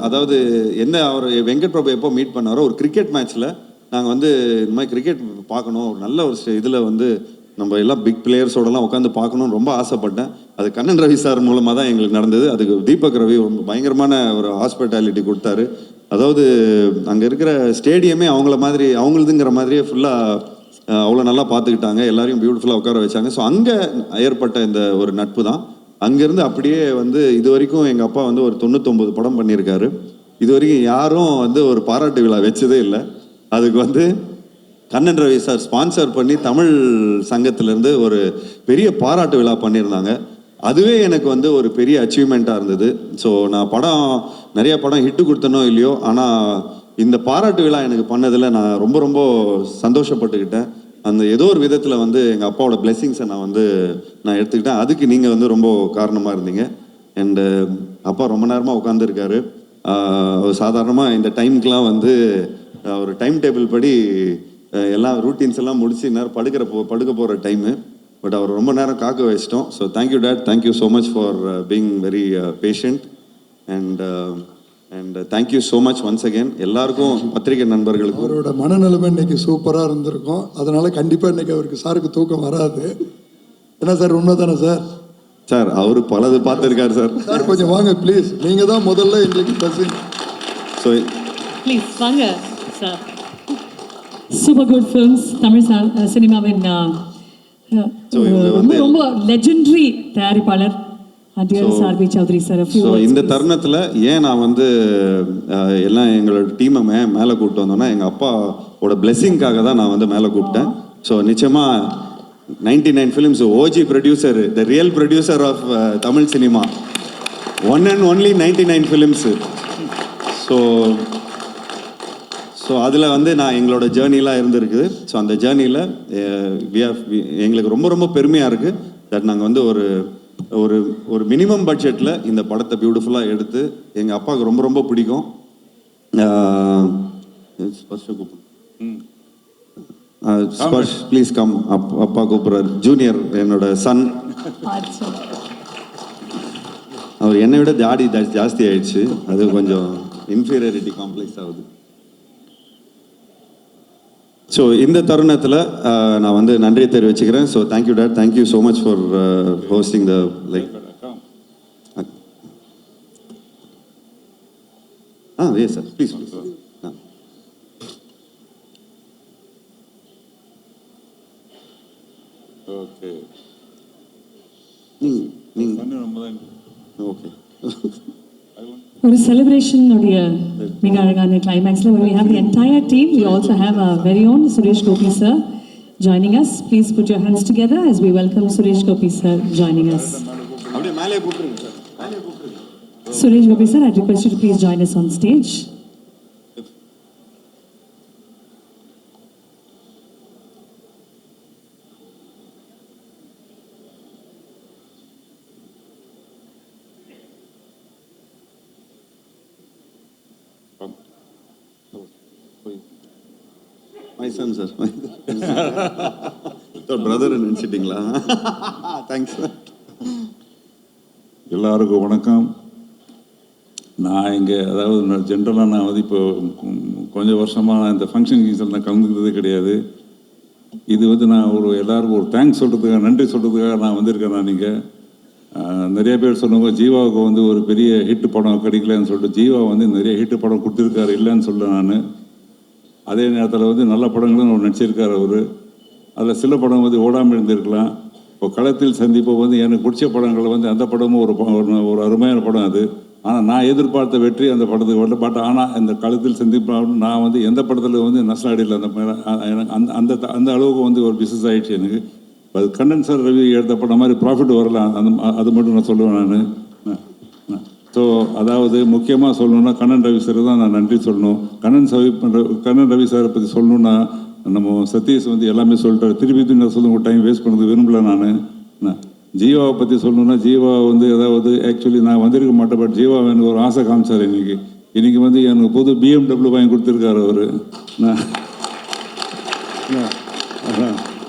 அதாவது என்ன, அவர் வெங்கட் பிரபு எப்போ மீட் பண்ணாரோ ஒரு கிரிக்கெட் மேட்ச்சில் நாங்கள் வந்து இந்த மாதிரி கிரிக்கெட் பார்க்கணும், ஒரு நல்ல ஒரு இதில் வந்து நம்ம எல்லாம் பிக் பிளேயர்ஸோடலாம் உட்காந்து பார்க்கணுன்னு ரொம்ப ஆசைப்பட்டேன். அது கண்ணன் ரவி சார் மூலமாக தான் எங்களுக்கு நடந்தது. அதுக்கு தீபக் ரவி ரொம்ப பயங்கரமான ஒரு ஹாஸ்பிட்டாலிட்டி கொடுத்தாரு. அதாவது அங்கே இருக்கிற ஸ்டேடியமே அவங்களதுங்கிற மாதிரியே ஃபுல்லாக அவ்வளோ நல்லா பார்த்துக்கிட்டாங்க. எல்லாரையும் பியூட்டிஃபுல்லாக உட்கார வச்சாங்க. ஸோ அங்கே ஏற்பட்ட இந்த ஒரு நட்பு தான். அங்கேருந்து அப்படியே வந்து இது வரைக்கும் எங்கள் அப்பா வந்து ஒரு 99 படம் பண்ணியிருக்காரு. இது வரைக்கும் யாரும் வந்து ஒரு பாராட்டு விழா வச்சதே இல்லை. அதுக்கு வந்து கண்ணன் ரவி சார் ஸ்பான்சர் பண்ணி தமிழ் சங்கத்திலேருந்து ஒரு பெரிய பாராட்டு விழா பண்ணியிருந்தாங்க. அதுவே எனக்கு வந்து ஒரு பெரிய அச்சீவ்மெண்ட்டாக இருந்தது. ஸோ நான் நிறைய படம் ஹிட்டு கொடுத்தனோ இல்லையோ, ஆனால் இந்த பாராட்டு விழா எனக்கு பண்ணதில் நான் ரொம்ப ரொம்ப சந்தோஷப்பட்டுக்கிட்டேன். அந்த ஏதோ ஒரு விதத்தில் வந்து எங்கள் அப்பாவோட பிளெஸிங்ஸை நான் எடுத்துக்கிட்டேன். அதுக்கு நீங்கள் வந்து ரொம்ப காரணமாக இருந்தீங்க. அண்டு அப்பா ரொம்ப நேரமாக உட்காந்துருக்காரு. சாதாரணமாக இந்த டைமுக்கெலாம் வந்து ஒரு டைம் டேபிள் படி எல்லாம் ரூட்டீன்ஸ் எல்லாம் முடிச்சு நேரம் படுக்க போகிற டைமு. பட் அவர் ரொம்ப நேரம் காக்க வச்சிட்டோம். So thank you date, thank you so much for being very patient. And and thank you so much once again எல்லாருக்கும், பத்திரிகை நண்பர்களுக்கும். அவரோட மனநிலைமை இன்னைக்கு சூப்பராக இருந்திருக்கும். அதனால கண்டிப்பாக இன்னைக்கு அவருக்கு சாருக்கு தூக்கம் வராது. என்ன சார், உண்மை தானே சார்? சார் அவரு பலது பார்த்துருக்காரு சார். சார் கொஞ்சம் வாங்க ப்ளீஸ், நீங்கள் தான் முதல்ல எங்களுக்கு பஸ்ஸிங். ஸோ ப்ளீஸ் வாங்க sir. Super good films Tamil சினிமாவின் ரொம்ப ரொம்ப லெஜெண்டரி தயாரிப்பாளர் சார்பி சௌத்ரி சார். ஸோ இந்த தருணத்தில் ஏன் நான் வந்து எல்லாம் எங்களோட டீமை மேலே கூப்பிட்டு வந்தோன்னா, எங்கள் அப்பாவோட பிளெஸிங்காக தான் நான் வந்து மேலே கூப்பிட்டேன். ஸோ நிச்சயமாக 99 films OG producer, the real producer of Tamil cinema, one and only 99 films. So அதில் வந்து நான் எங்களோட ஜேர்னிலாம் இருந்திருக்குது. ஸோ அந்த ஜேர்னியில் எங்களுக்கு ரொம்ப ரொம்ப பெருமையாக இருக்குது தட் நாங்கள் வந்து ஒரு ஒரு மினிமம் பட்ஜெட்டில் இந்த படத்தை பியூட்டிஃபுல்லாக எடுத்து எங்கள் அப்பாவுக்கு ரொம்ப ரொம்ப பிடிக்கும். Sparsh please come. அப்பா கூப்பிட்றாரு. ஜூனியர் என்னோட சன். அவர் என்னை விட தாடி ஜாஸ்தி ஆயிடுச்சு, அது கொஞ்சம் இன்ஃபீரியாரிட்டி காம்ப்ளெக்ஸ் ஆகுது. ஸோ இந்த தருணத்தில் நான் வந்து நன்றியை தெரிவிச்சுக்கிறேன். So thank you dot, thank you so much for hosting the like. Yes sir, please please. Okay okay. ஒரு செலிப்ரேஷன் உடைய மிக அழகான கிளைமேக்ஸில் we have the entire team. We also have our very own Suresh Gopi sir joining us. Please put your hands together as we welcome Suresh Gopi sir joining us. அப்படியே மேலே கூப்பிடுங்க sir, மேலே கூப்பிடுங்க. Suresh Gopi sir, I request you to please join us on stage. My son sir, brother நினச்சிட்டிங்களா? Thanks sir. எல்லாருக்கும் வணக்கம். நான் இங்கே அதாவது ஜென்ரலாக நான் வந்து இப்போ கொஞ்சம் வருஷமாக நான் இந்த ஃபங்க்ஷன் கீஸில் நான் கலந்துக்கிறதே கிடையாது. இது வந்து நான் எல்லாருக்கும் ஒரு தேங்க்ஸ் சொல்கிறதுக்காக, நன்றி சொல்கிறதுக்காக நான் வந்திருக்கேன். நான் நீங்கள் நிறைய பேர் சொன்னவங்க ஜீவாவுக்கு வந்து ஒரு பெரிய ஹிட்டு படம் கிடைக்கலன்னு சொல்லிட்டு, ஜீவா வந்து நிறைய ஹிட்டு படம் கொடுத்துருக்காரு, இல்லைன்னு சொல்ல நான். அதே நேரத்தில் வந்து நல்ல படங்களும் அவர் நடிச்சிருக்கார் அவர். அதில் சில படம் வந்து ஓடாமல் இருந்திருக்கலாம். இப்போ களத்தில் சந்திப்போ வந்து எனக்கு பிடிச்ச படங்கள் வந்து அந்த படமும் ஒரு அருமையான படம் அது. ஆனால் நான் எதிர்பார்த்த வெற்றி அந்த படத்துக்கு வரல. பட் ஆனால் இந்த களத்தில் சந்திப்பு நான் வந்து எந்த படத்தில் வந்து நஷ்டாடியில் எனக்கு அந்த அந்த அளவுக்கு வந்து ஒரு பிஸ்னஸ் ஆகிடுச்சு எனக்கு. அது கண்ணன் சார் ரவி எடுத்த படம் மாதிரி ப்ராஃபிட் வரலாம், அது மட்டும் நான் சொல்லுவேன் நான். ஸோ அதாவது முக்கியமாக சொல்லணுன்னா கண்ணன் ரவி சார் தான் நான் நன்றி சொல்லணும். கண்ணன் ரவி சாரை பற்றி சொல்லணுன்னா நம்ம சதீஷ் வந்து எல்லாமே சொல்லிட்டாரு. திருப்பி நான் சொல்லுங்க, டைம் வேஸ்ட் பண்ணது விரும்பல நான். ஜீவாவை பற்றி சொல்லணுன்னா, ஜீவா வந்து அதாவது ஆக்சுவலி நான் வந்திருக்க மாட்டேன், பட் ஜீவா எனக்கு ஒரு ஆசை காமிச்சார். இன்னைக்கு வந்து எனக்கு புது BMW வாங்கி கொடுத்துருக்காரு அவர்.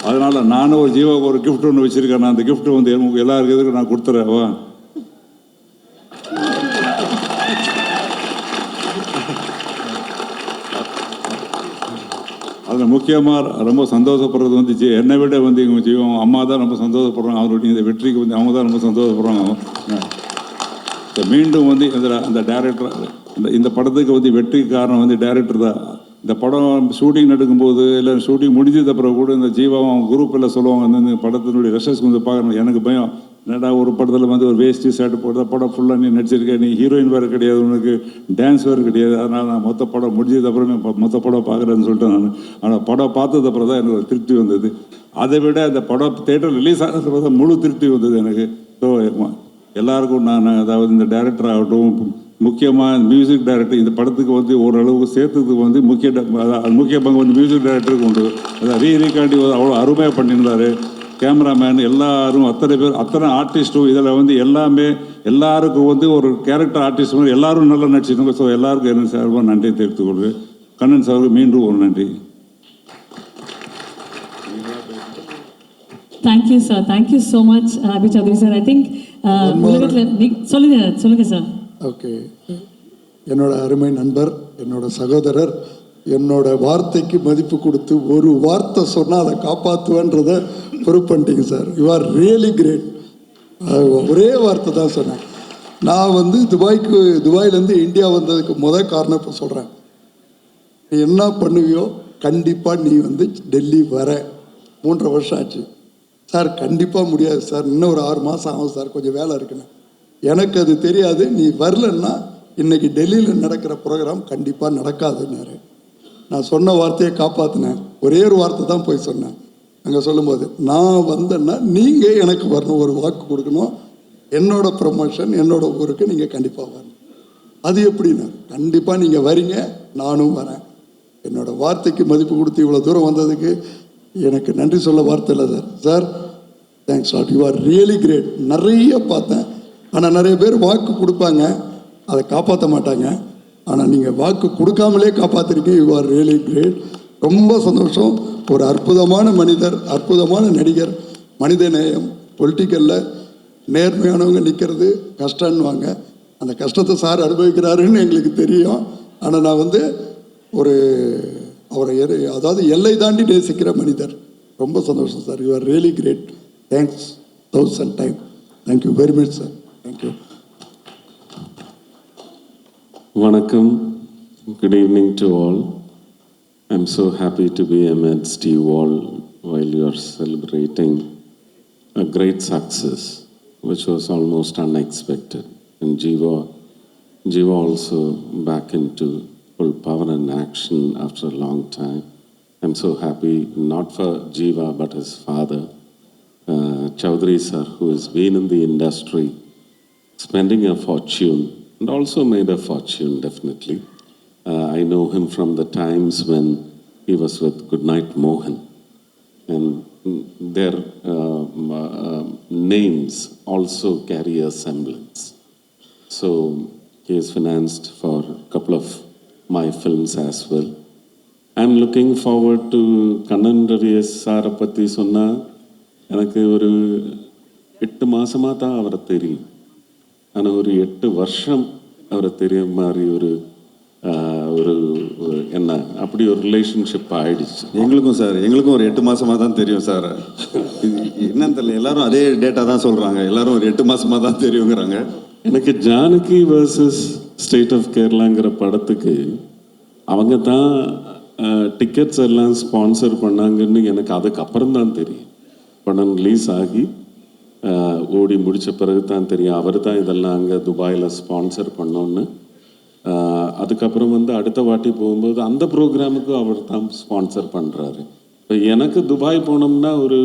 அதனால் நானும் ஒரு ஜீவாவுக்கு ஒரு கிஃப்ட் ஒன்று வச்சுருக்கேன். நான் அந்த கிஃப்ட் வந்து எல்லாருக்கும் எதுக்கு நான் கொடுத்துறேவா. அதில் முக்கியமாக ரொம்ப சந்தோஷப்படுறது வந்து என்னை விட வந்து இவங்க ஜீவம் அம்மா தான் ரொம்ப சந்தோஷப்படுறாங்க. அவருடைய இந்த வெற்றிக்கு வந்து அவங்க தான் ரொம்ப சந்தோஷப்படுறாங்க. மீண்டும் வந்து அந்த டைரக்டர் இந்த படத்துக்கு வந்து வெற்றிக்கு காரணம் வந்து டைரக்டர் தான். இந்த படம் ஷூட்டிங் நடக்கும்போது இல்லை ஷூட்டிங் முடிஞ்சது அப்புறம் கூட இந்த ஜீவாவும் அவங்க குரூப் எல்லாம் சொல்லுவாங்க, வந்து இந்த படத்தினுடைய ரெஷஸ் வந்து பார்க்கணும். எனக்கு பயம், என்னடா ஒரு படத்தில் வந்து ஒரு வேஸ்டி ஷர்ட் போடுற படம் ஃபுல்லாக நீ நடிச்சிருக்கேன், நீ ஹீரோயின் வேறு கிடையாது, உனக்கு டான்ஸ் வேறு கிடையாது, அதனால் நான் மொத்த படம் முடிஞ்சது அப்புறம் மொத்த படம் பார்க்குறேன்னு சொல்லிட்டு நான். ஆனால் படம் பார்த்தது அப்புறம் தான் எனக்கு ஒரு திருப்தி வந்தது. அதை விட அந்த படம் தேட்டர் ரிலீஸ் ஆனதுக்கு தான் முழு திருப்தி வந்தது எனக்கு. ஸோ எல்லாருக்கும் நான் அதாவது இந்த டைரக்டர் ஆகட்டும், முக்கியமாக மியூசிக் டைரக்டர் இந்த படத்துக்கு வந்து ஓரளவுக்கு சேர்த்ததுக்கு வந்து முக்கிய பங்கு வந்து மியூசிக் டைரக்டருக்கு உண்டு. அதான் ரீகாண்டி அவ்வளோ அருமையாக பண்ணியிருந்தார். கேமராமேன் எல்லாரும் அத்தனை பேர், அத்தனை ஆர்டிஸ்ட்டும் இதில் வந்து எல்லாருக்கும் வந்து ஒரு கேரக்டர் ஆர்டிஸ்ட் மாதிரி எல்லாரும் நல்லா நடிச்சிருக்காங்க. ஸோ எல்லாருக்கும் என்ன சார்பாக நன்றியை தெரிவித்துக் கொள்வேன். கண்ணன் சாருக்கு மீண்டும் ஒரு நன்றி. Thank you sir, thank you so much Abhi Chowdhury sir. I think சொல்லுங்க சார். ஓகே, என்னோட அருமை நண்பர், என்னோட சகோதரர், என்னோட வார்த்தைக்கு மதிப்பு கொடுத்து ஒரு வார்த்தை சொன்னால் அதை காப்பாற்றுவேன்றதை ப்ரூவ் பண்ணிட்டீங்க சார். You are really great. ஒரே வார்த்தை தான் சொன்னேன். நான் வந்து துபாயிலேருந்து இந்தியா வந்ததுக்கு காரணம் இப்போ சொல்கிறேன். நீ என்ன பண்ணுவியோ கண்டிப்பாக நீ வந்து டெல்லி வர. 3.5 வருஷம் ஆச்சு சார். கண்டிப்பாக முடியாது சார், இன்னும் ஒரு 6 மாதம் ஆகும் சார், கொஞ்சம் வேலை இருக்குன்னு. எனக்கு அது தெரியாது. நீ வரலன்னா இன்னைக்கு டெல்லியில் நடக்கிற ப்ரோக்ராம் கண்டிப்பாக நடக்காதுன்னாரு. நான் சொன்ன வார்த்தையை காப்பாற்றினேன். ஒரே ஒரு வார்த்தை தான் போய் சொன்னேன். அங்கே சொல்லும்போது நான் வந்தேன்னா நீங்கள் எனக்கு வரணும், ஒரு வாக்கு கொடுக்கணும். என்னோட ப்ரமோஷன் என்னோட ஊருக்கு நீங்கள் கண்டிப்பாக வரணும். அது எப்படின்னா கண்டிப்பாக நீங்கள் வரீங்க, நானும் வரேன். என்னோட வார்த்தைக்கு மதிப்பு கொடுத்து இவ்வளோ தூரம் வந்ததுக்கு எனக்கு நன்றி சொல்ல வார்த்தை இல்லை சார். Sir thanks lot, you are really great. நிறைய பார்த்தேன், ஆனால் நிறைய பேர் வாக்கு கொடுப்பாங்க, அதை காப்பாற்ற மாட்டாங்க. ஆனால் நீங்கள் வாக்கு கொடுக்காமலே காப்பாற்றிருக்கீங்க. You are really great. ரொம்ப சந்தோஷம். ஒரு அற்புதமான மனிதர், அற்புதமான நடிகர், மனித நேயம். பொலிட்டிக்கலில் நேர்மையானவங்க நிற்கிறது கஷ்டம்னுவாங்க. அந்த கஷ்டத்தை சார் அனுபவிக்கிறாருன்னு எங்களுக்கு தெரியும். ஆனால் நான் வந்து அவரை அதாவது எல்லை தாண்டி நேசிக்கிற மனிதர். ரொம்ப சந்தோஷம் sir. You are really great. Thanks 1000 time. Thank you very much sir. Thank you. Vanakkam. Good evening to all. I'm so happy to be amidst you all while you are celebrating a great success, which was almost unexpected. And Jiva also back into full power and action after a long time. I'm so happy, not for Jiva, but his father, Chaudhary sir, who has been in the industry, spending a fortune, and also made a fortune, definitely. I know him from the times when he was with Goodnight Mohan. And their names also carry a semblance. So he is financed for a couple of my films as well. I'm looking forward to Kannan Ravi's சாரை பற்றி சொன்னால் எனக்கு ஒரு 8 மாதமாக தான் அவரை தெரியும். ஆனால் ஒரு 8 வருஷம் அவரை தெரிய மாதிரி ஒரு என்ன அப்படி ஒரு ரிலேஷன்ஷிப் ஆயிடுச்சு. எங்களுக்கும் சார், எங்களுக்கும் ஒரு 8 மாசமாக தான் தெரியும் சார். என்னன்னு தெரியல, எல்லாரும் அதே டேட்டா தான் சொல்கிறாங்க. எல்லாரும் ஒரு 8 மாசமாக தான் தெரியுங்கிறாங்க. எனக்கு ஜானகி வர்சஸ் ஸ்டேட் ஆஃப் கேரளாங்கிற படத்துக்கு அவங்க தான் டிக்கெட்ஸ் எல்லாம் ஸ்பான்சர் பண்ணாங்கன்னு எனக்கு அதுக்கப்புறம் தான் தெரியும். படம் ரிலீஸ் ஆகி ஓடி முடித்த பிறகு தான் தெரியும் அவர் தான் இதெல்லாம் அங்கே துபாயில் ஸ்பான்சர் பண்ணோன்னு. அதுக்கப்புறம் வந்து அடுத்த வாட்டி போகும்போது அந்த ப்ரோக்ராமுக்கு அவர் தான் ஸ்பான்சர் பண்ணுறாரு. இப்போ எனக்கு துபாய் போனோம்னா ஒரு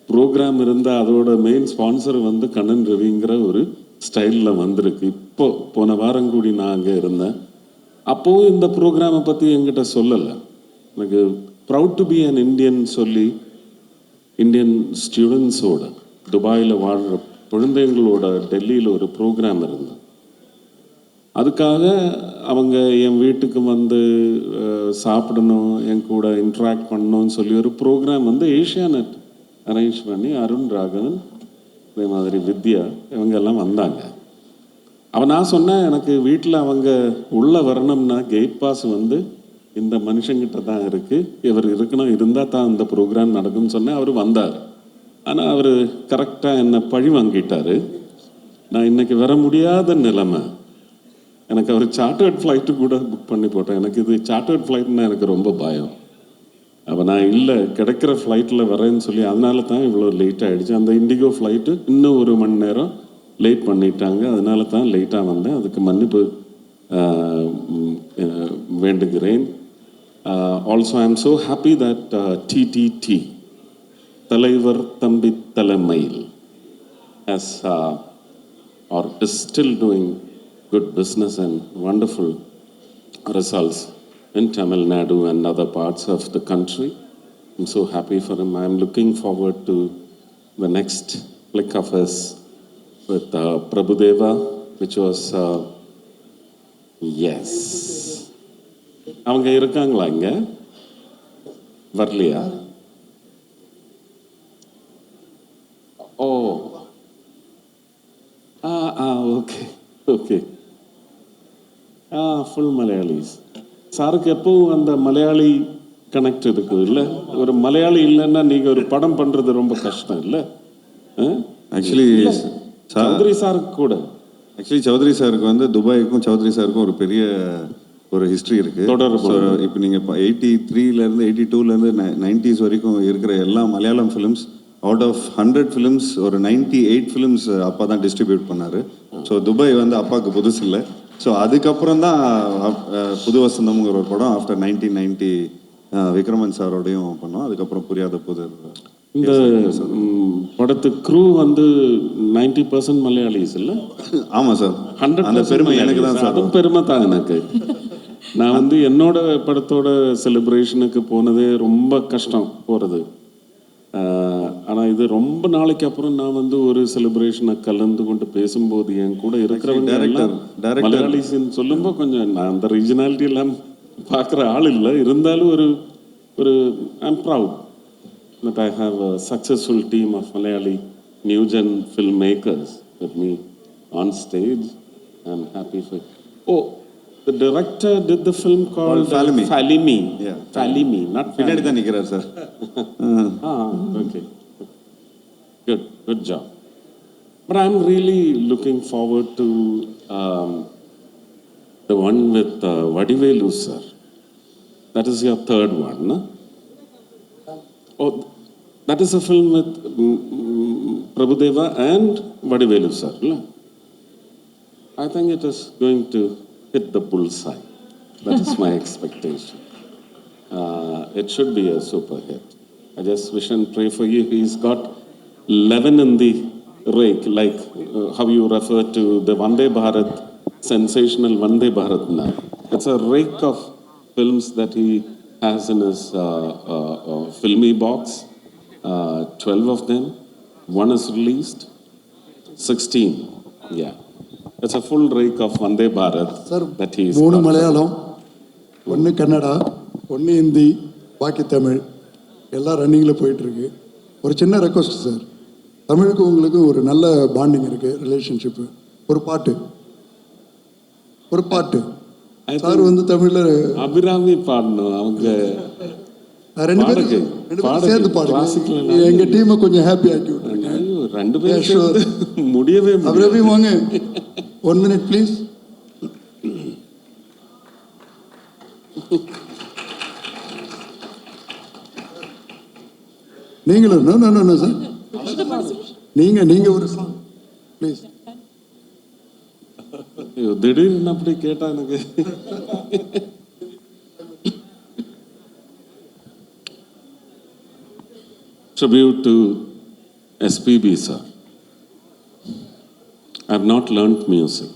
ப்ரோக்ராம் இருந்தால் அதோட மெயின் ஸ்பான்சர் வந்து கண்ணன் ரவிங்கிற ஒரு ஸ்டைலில் வந்திருக்கு. போன வாரம் கூடி நான் அங்கே இருந்தேன். அப்போது இந்த ப்ரோக்ராமை பற்றி என்கிட்ட சொல்லலை. எனக்கு proud to be an Indian சொல்லி இந்தியன் ஸ்டூடெண்ட்ஸோட துபாயில் வாழ்கிற குழந்தைங்களோட டெல்லியில் ஒரு ப்ரோக்ராம் இருந்தது. அதுக்காக அவங்க என் வீட்டுக்கு வந்து சாப்பிடணும், என் கூட இன்ட்ராக்ட் பண்ணணும்னு சொல்லி ஒரு ப்ரோக்ராம் வந்து ஏஷியாநெட் அரேஞ்ச் பண்ணி அருண் ராகவன், அதே மாதிரி வித்யா இவங்கெல்லாம் வந்தாங்க. நான் சொன்னேன் எனக்கு வீட்டில் அவங்க உள்ளே வரணும்னா கேட் பாஸ் வந்து இந்த மனுஷங்கிட்ட தான் இருக்குது, இவர் இருக்கணும், இருந்தால் தான் இந்த ப்ரோக்ராம் நடக்கும்னு சொன்னேன். அவர் வந்தார். ஆனால் அவர் கரெக்டாக என்னை பழி வாங்கிட்டார். நான் இன்றைக்கி வர முடியாத நிலைமை. எனக்கு அவர் சார்ட்டர்ட் ஃப்ளைட்டு கூட புக் பண்ணி போட்டேன். எனக்கு இது சார்ட்டர்ட் ஃப்ளைட்னா எனக்கு ரொம்ப பயம். நான் இல்லை கிடைக்கிற ஃப்ளைட்டில் வரேன்னு சொல்லி அதனால தான் இவ்வளோ லேட் ஆகிடுச்சு. அந்த இண்டிகோ ஃப்ளைட்டு இன்னும் 1 மணி நேரம் லேட் பண்ணிட்டாங்க. அதனால தான் லேட்டாக வந்தேன். அதுக்கு மன்னிப்பு வேண்டுகிறேன். Also I am so happy that TTT தலைவர் தம்பி தலைமையில் as or is still doing good business and wonderful results in Tamil Nadu and other parts of the country. I'm so happy for him. I'm looking forward to the next flick of his with Prabhudeva, which was yes. அவங்க இருக்காங்களா இங்க? வரலையா? ஓ okay okay. Full Malayalis. சாருக்கு எப்பவும் அந்த Malayali connect இருக்குது இல்லை? ஒரு மலையாளி இல்லைன்னா நீங்கள் ஒரு படம் பண்ணுறது ரொம்ப கஷ்டம் இல்லை? ஆக்சுவலி சௌத்ரி சாருக்கு கூட சௌத்ரி சாருக்கு வந்து துபாய்க்கும் சௌத்ரி சாருக்கும் ஒரு பெரிய ஒரு ஹிஸ்ட்ரி இருக்கு. இப்போ நீங்கள் 83லேருந்து 82லேருந்து 90s வரைக்கும் இருக்கிற எல்லா Malayalam films out of 100 films ஒரு 98 ஃபிலிம்ஸ் அப்பா தான் டிஸ்ட்ரிபியூட் பண்ணார். ஸோ துபாய் வந்து அப்பாவுக்கு புதுசு இல்லை. ஸோ அதுக்கப்புறம் தான் புது வசந்தம்ங்கிற ஒரு படம் ஆஃப்டர் 1990 விக்ரமன் சாரோடையும் பண்ணோம். அதுக்கப்புறம் புரியாத புது இந்த படத்து க்ரூ வந்து 90% மலையாளிஸ் இல்லை? ஆமாம் சார். 100 அந்த பெருமை எனக்கு தான் சார். அதுவும் பெருமை தான் எனக்கு. நான் வந்து என்னோட படத்தோட செலிப்ரேஷனுக்கு போனதே ரொம்ப கஷ்டம் போகிறது. ஆனால் இது ரொம்ப நாளைக்கு அப்புறம் நான் வந்து ஒரு செலிப்ரேஷனை கலந்து கொண்டு பேசும்போது என் கூட இருக்கிறவங்க மலையாளிஸ்ன்னு சொல்லும்போது கொஞ்சம் நான் அந்த ரீஜனாலிட்டி எல்லாம் பார்க்குற ஆள் இல்லை. இருந்தாலும் ஒரு I'm proud that I have a successful team of Malayali new gen filmmakers with me on stage. I'm happy for. Oh, the director did the film called Falimi. Yeah, Falimi, not பின்னாடி தான் நிற்கிறார் sir. Okay. Good job. But I'm really looking forward to the one with Vadivelu sir. That is your third one, no? Oh, that is a film with Prabhudeva and Vadivelu sir. I think it is going to hit the bullseye. That is my expectation. It should be a super hit. I just wish and pray for you. He's got 11 in the rake, like how you refer to the Vande Bharat, sensational Vande Bharat now. It's a rake of films that he has in his filmy box. 12 of them. One is released. 16. Yeah. It's a full rake of Vande Bharat that he is. 3 Malayalam, 1 Kannada, 1 Hindi, பாக்கி தமிழ் எல்லாம் ரன்னிங்கில் போயிட்டுருக்கு. ஒரு சின்ன request sir, தமிழுக்கும் உங்களுக்கு ஒரு நல்ல பாண்டிங் இருக்குது, ரிலேஷன்ஷிப்பு. ஒரு பாட்டு சார் வந்து தமிழ்ல அபிராமி பாடணும். அவங்க 2 பேரும் சேர்ந்து பாடுங்க. எங்க டீமை கொஞ்சம் ஹாப்பி ஆக்கி விட்டுருங்க. 2 பேரும் முடியவே அபிராமி வாங்க. 1 minute ப்ளீஸ். நீங்களும் நோ சார், நீங்க ஒரு சாங் ப்ளீஸ். திடீர்னு அப்படி கேட்டா எனக்கு tribute to SPB sir. I have not learnt music,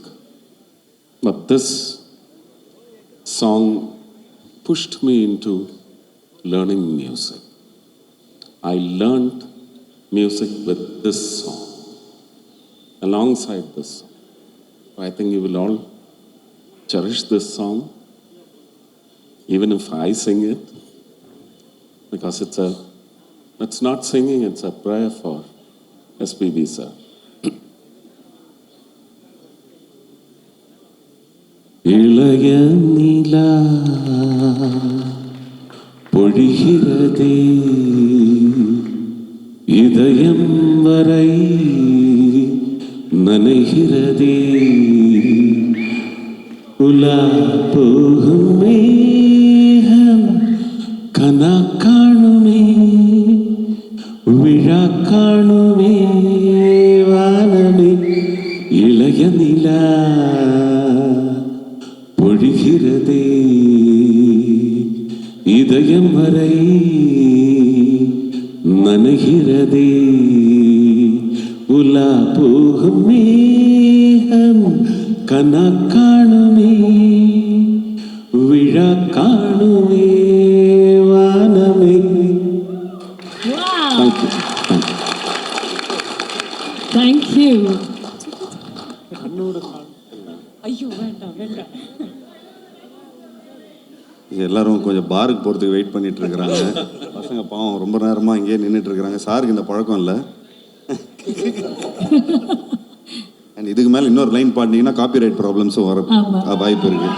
but this song pushed me into learning music. I learnt music with this song, alongside this song. I think you will all cherish this song, even if I sing it, because it's not singing, it's a prayer for SPB sir. இளைய நிலா பொழிகிறதே இதயம் வரை நனைகிறதே உலா போகும் மேகம் கனா காணுமே விழா காணுமே வானமே இளைய நிலா பொழிகிறதே இதயம் வரை நனைகிறதே உலா போகும் மேகம் கனா காணுமே விழா காணுமே வானமே. Thank you. ஐயோ வேண்டாம் வேண்டாம். எல்லாரும் கொஞ்சம் பாருக்கு போகிறதுக்கு வெயிட் பண்ணிட்டு இருக்கிறாங்க. பசங்க பாவம் ரொம்ப நேரமாக இங்கேயே நின்றுட்டு இருக்கிறாங்க. சாருக்கு இந்த பழக்கம் இல்லை. அண்ட் இதுக்கு மேலே இன்னொரு லைன் பாடினீங்கன்னா காப்பிரைட் ப்ராப்ளம்ஸும் வர வாய்ப்பு இருக்கு.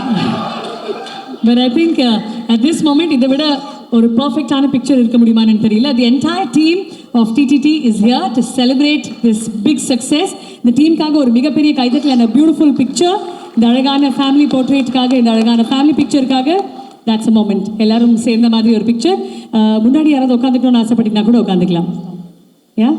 But I think at this moment இதை விட ஒரு பர்ஃபெக்டான பிக்சர் இருக்க முடியுமான்னு தெரியல. The entire team of TTT is here to celebrate this big success. இந்த டீமுக்காக ஒரு மிகப்பெரிய கைதட்டல் and a beautiful picture. இந்த அழகான ஃபேமிலி போர்ட்ரேட்டுக்காக, இந்த அழகான ஃபேமிலி பிக்சருக்காக that's a moment. எல்லாரும் சேர்ந்த மாதிரி ஒரு பிக்சர். முன்னாடி யாராவது உட்காந்துக்கணும்னு ஆசைப்பட்டீங்கன்னா கூட உட்காந்துக்கலாம். Yeah?